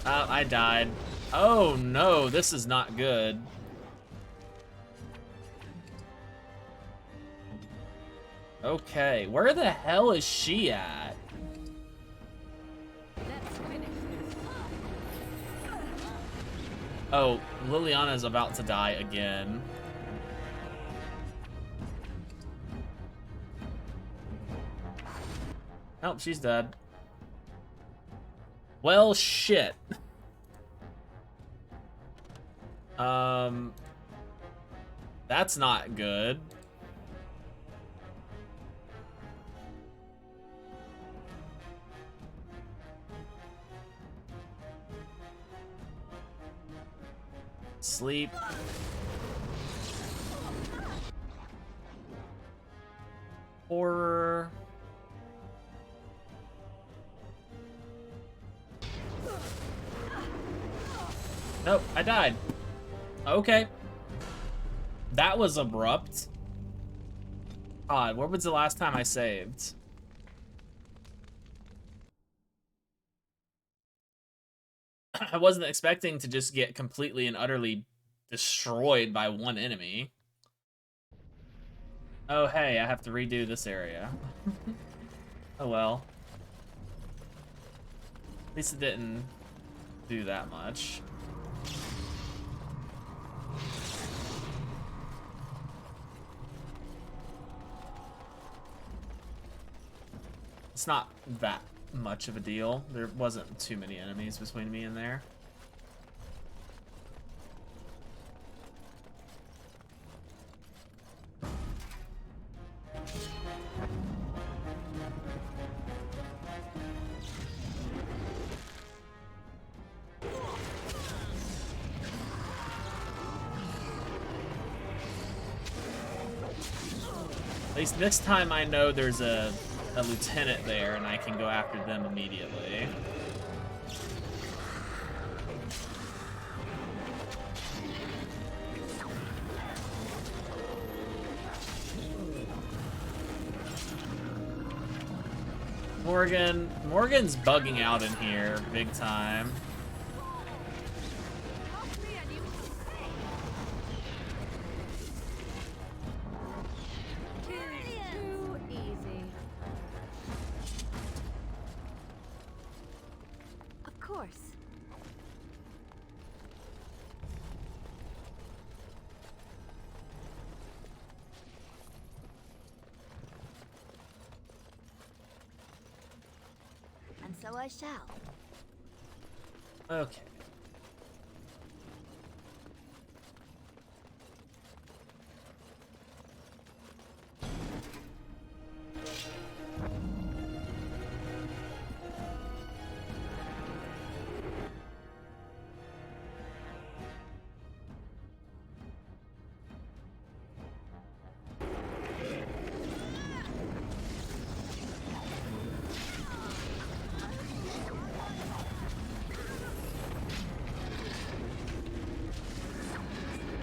I died. Oh no, this is not good. Okay, where the hell is she at? Oh, Liliana's about to die again. Nope, she's dead. Well, shit. That's not good. Sleep. Horror. Nope, I died. Okay. That was abrupt. Odd, where was the last time I saved? I wasn't expecting to just get completely and utterly destroyed by one enemy. Oh, hey, I have to redo this area. Oh, well. At least it didn't do that much. It's not that much of a deal. There wasn't too many enemies between me and there. At least this time I know there's a lieutenant there and I can go after them immediately. Morgan's bugging out in here big time. Too easy. Of course. And so I shall. Okay.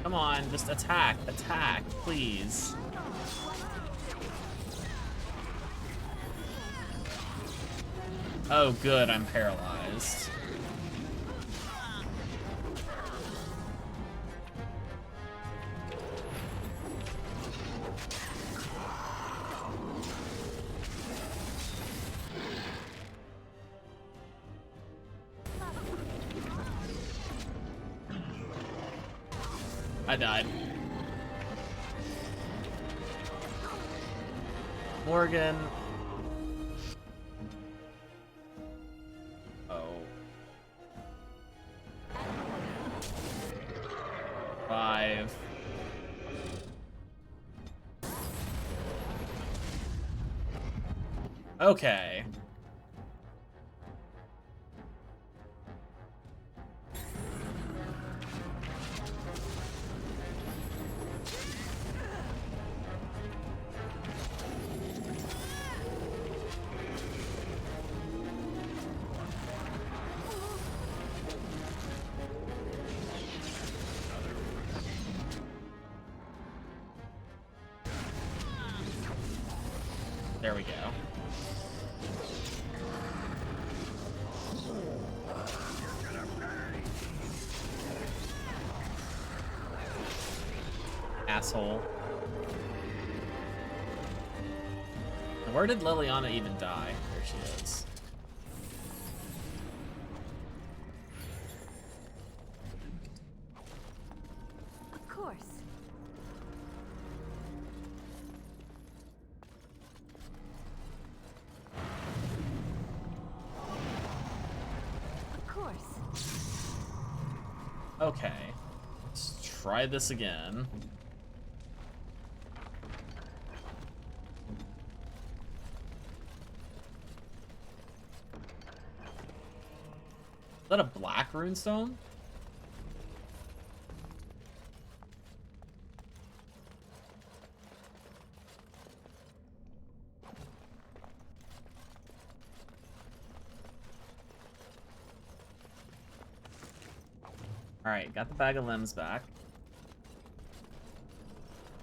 Come on, just attack, please. Oh, good, I'm paralyzed. I died. Morgan. Oh. 5. Okay. There we go. Asshole. And where did Liliana even die? There she is. Of course. Of course. Okay. Let's try this again. Is that a black runestone? Alright, got the bag of limbs back.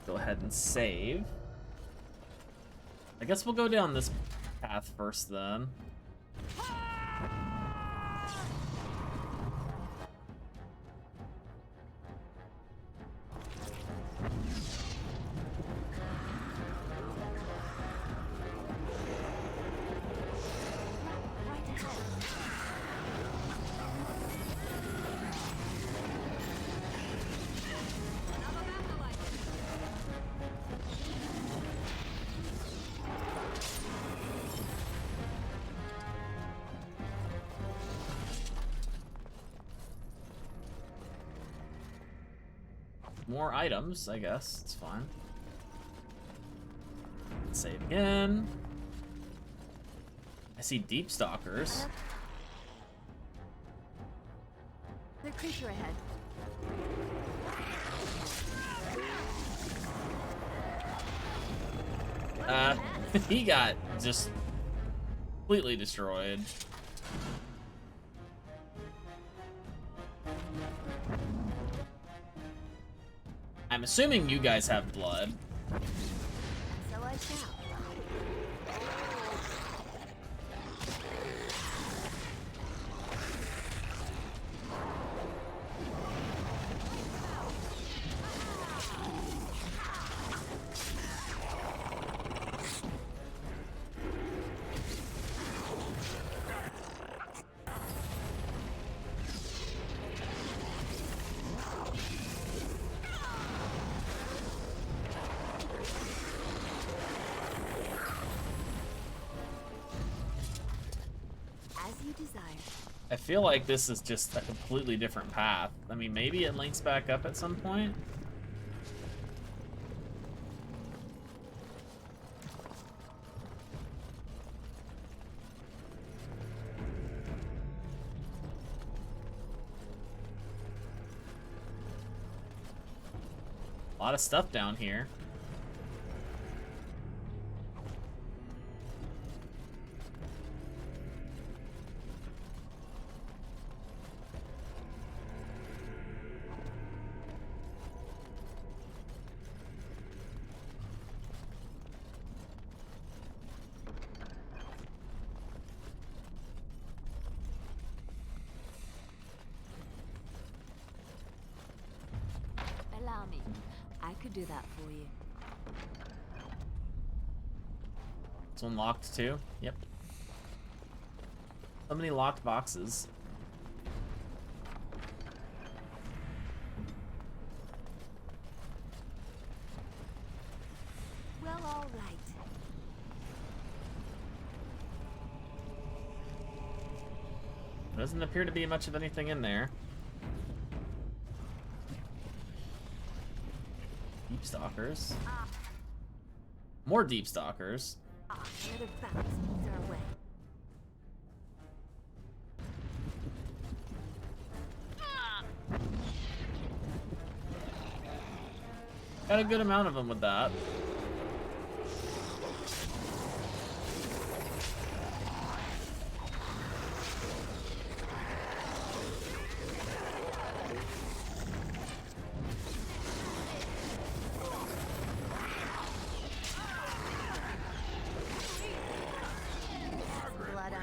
Go ahead and save. I guess we'll go down this path first then. More items, I guess. It's fine. Save again. I see deep stalkers. The creature ahead. He got just completely destroyed. I'm assuming you guys have blood. So I shall. I feel like this is just a completely different path. I mean, maybe it links back up at some point. A lot of stuff down here. Allow me. I could do that for you. It's unlocked too? Yep. So many locked boxes. Well, all right. There doesn't appear to be much of anything in there. Deep stalkers. More deep stalkers. Another bounce is our way. Got a good amount of them with that.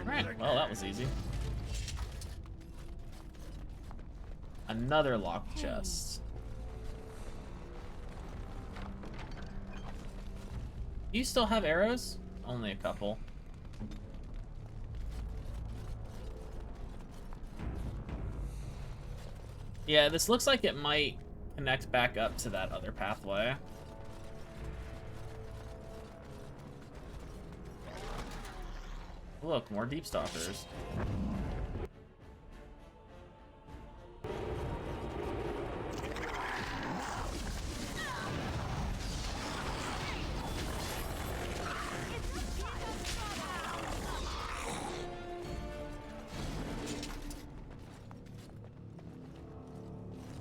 Right. Well, that was easy. Another locked chest. Do you still have arrows? Only a couple. Yeah, this looks like it might connect back up to that other pathway. Look, more deep stalkers.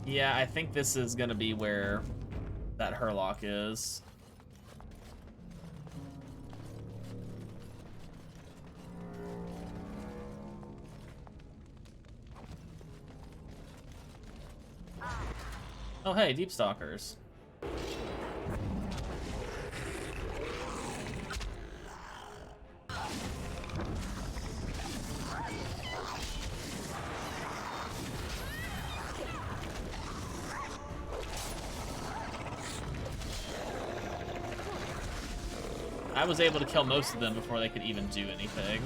Yeah, I think this is gonna be where that Hurlock is. Oh, hey, Deep Stalkers. I was able to kill most of them before they could even do anything.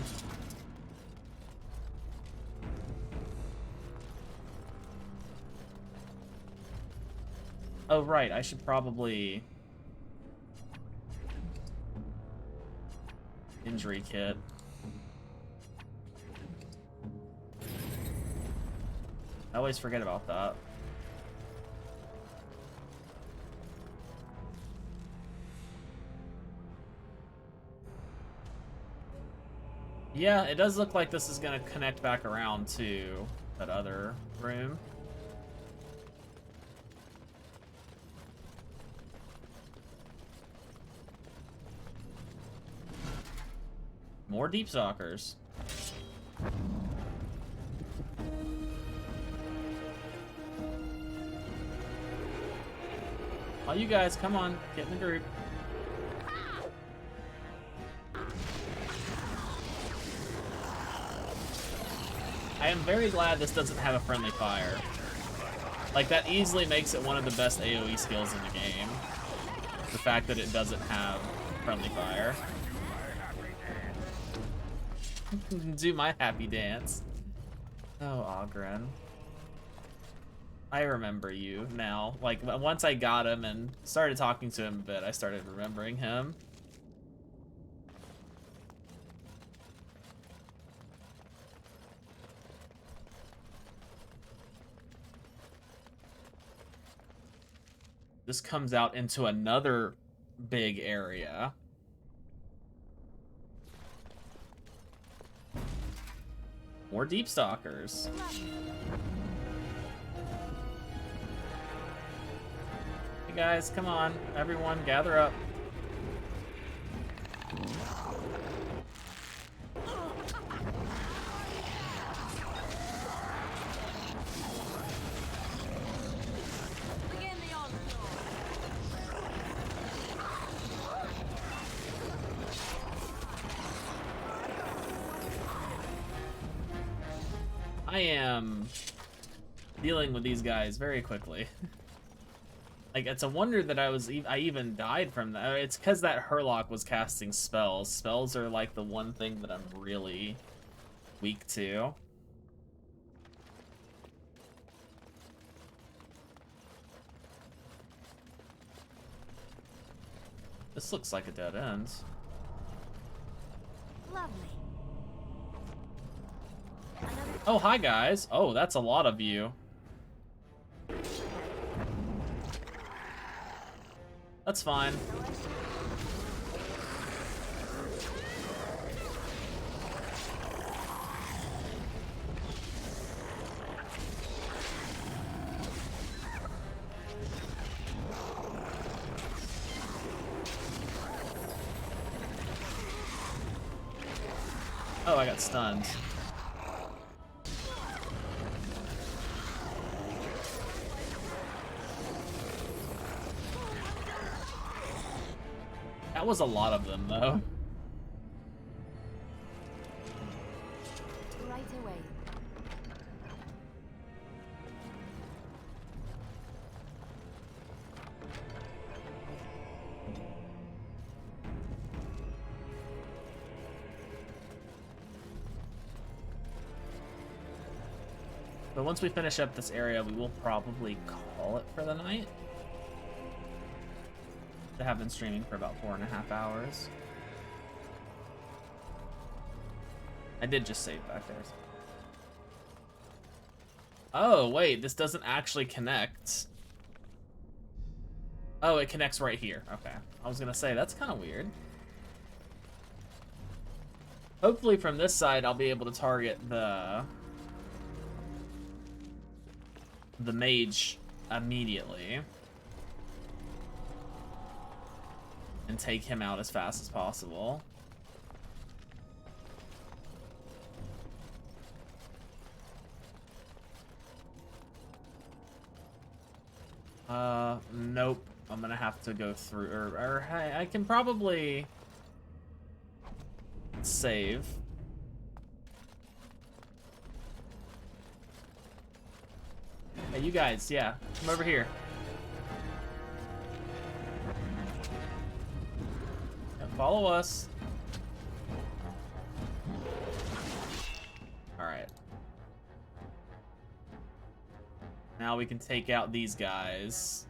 Oh, right, I should probably... Injury kit. I always forget about that. Yeah, it does look like this is gonna connect back around to that other room. More Deep Stalkers. Oh, you guys, come on, get in the group. I am very glad this doesn't have a friendly fire. Like, that easily makes it one of the best AoE skills in the game. The fact that it doesn't have friendly fire. Do my happy dance. Oh, Ogren. I remember you now. Like, once I got him and started talking to him a bit, I started remembering him. This comes out into another big area. More Deep Stalkers. Hey guys, come on. Everyone, gather up. I am dealing with these guys very quickly. Like, it's a wonder that I even died from that. It's because that Herlock was casting spells. Spells are like the one thing that I'm really weak to. This looks like a dead end. Lovely. Oh, hi guys. Oh, that's a lot of you. That's fine. Oh, I got stunned. That was a lot of them, though. Right away. But once we finish up this area, we will probably call it for the night. I have been streaming for about 4.5 hours. I did just save back there. Oh, wait, this doesn't actually connect. Oh, it connects right here. Okay. I was gonna say, that's kind of weird. Hopefully from this side, I'll be able to target the mage immediately. And take him out as fast as possible. Nope. I'm gonna have to go through, or I can probably save. Hey, you guys, yeah, come over here. Yeah, follow us. All right. Now we can take out these guys.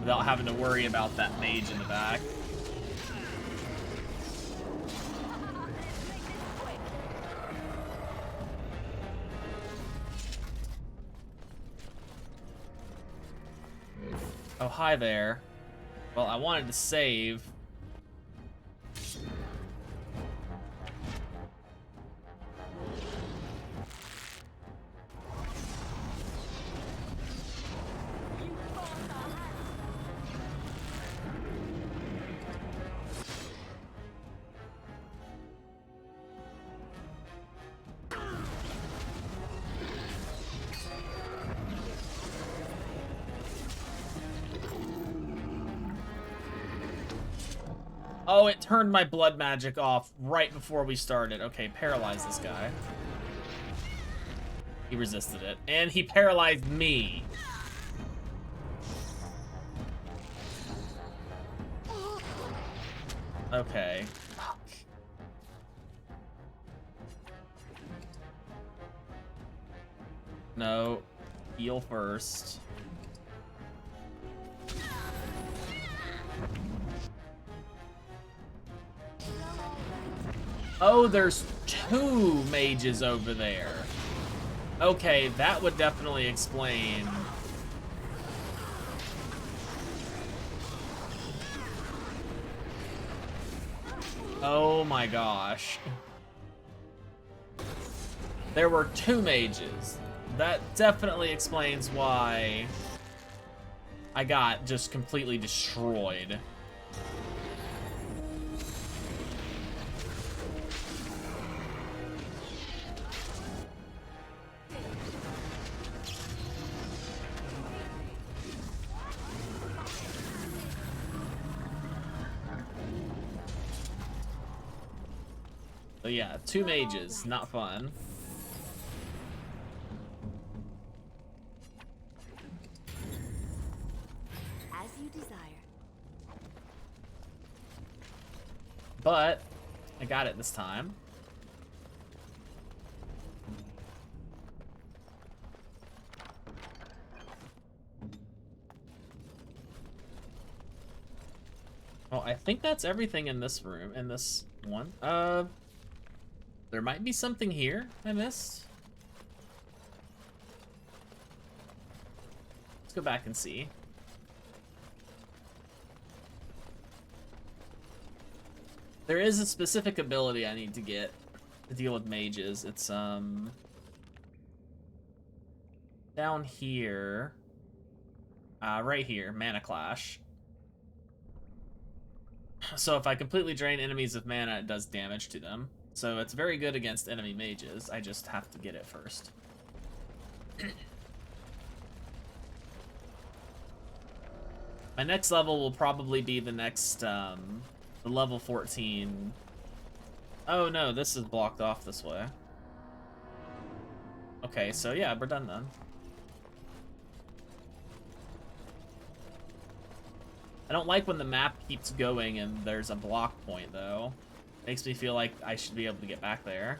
Without having to worry about that mage in the back. Oh, hi there. Well, I wanted to save. Oh, it turned my blood magic off right before we started. Okay, paralyze this guy. He resisted it. And he paralyzed me. Okay. Fuck. No. Heal first. Oh, there's 2 mages over there. Okay, that would definitely explain. Oh my gosh. There were 2 mages. That definitely explains why I got just completely destroyed. But yeah, 2 mages, not fun. As you desire. But I got it this time. Well, I think that's everything in this room, in this one. There might be something here I missed. Let's go back and see. There is a specific ability I need to get to deal with mages. It's, down here. Right here, Mana Clash. So if I completely drain enemies of mana, it does damage to them. So it's very good against enemy mages. I just have to get it first. My next level will probably be the next, the level 14. Oh no, this is blocked off this way. Okay, so yeah, we're done then. I don't like when the map keeps going and there's a block point, though. Makes me feel like I should be able to get back there.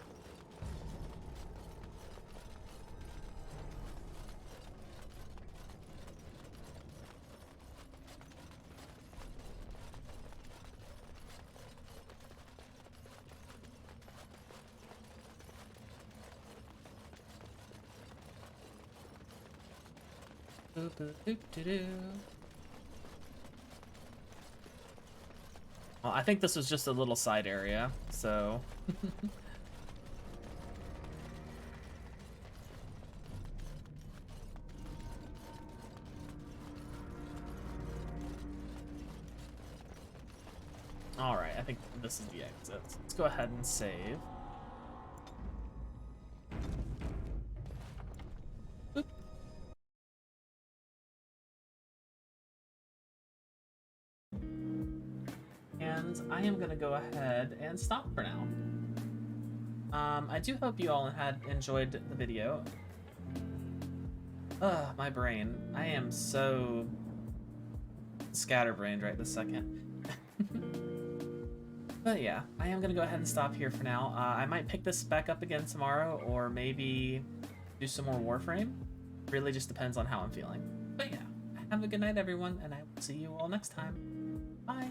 Well, I think this was just a little side area, so... Alright, I think this is the exit. Let's go ahead and save. am gonna go ahead and stop for now. I do hope you all had enjoyed the video. Ugh, my brain. I am so scatterbrained right this second. But yeah, I am gonna go ahead and stop here for now. I might pick this back up again tomorrow, or maybe do some more Warframe. Really just depends on how I'm feeling. But yeah, have a good night, everyone, and I will see you all next time. Bye!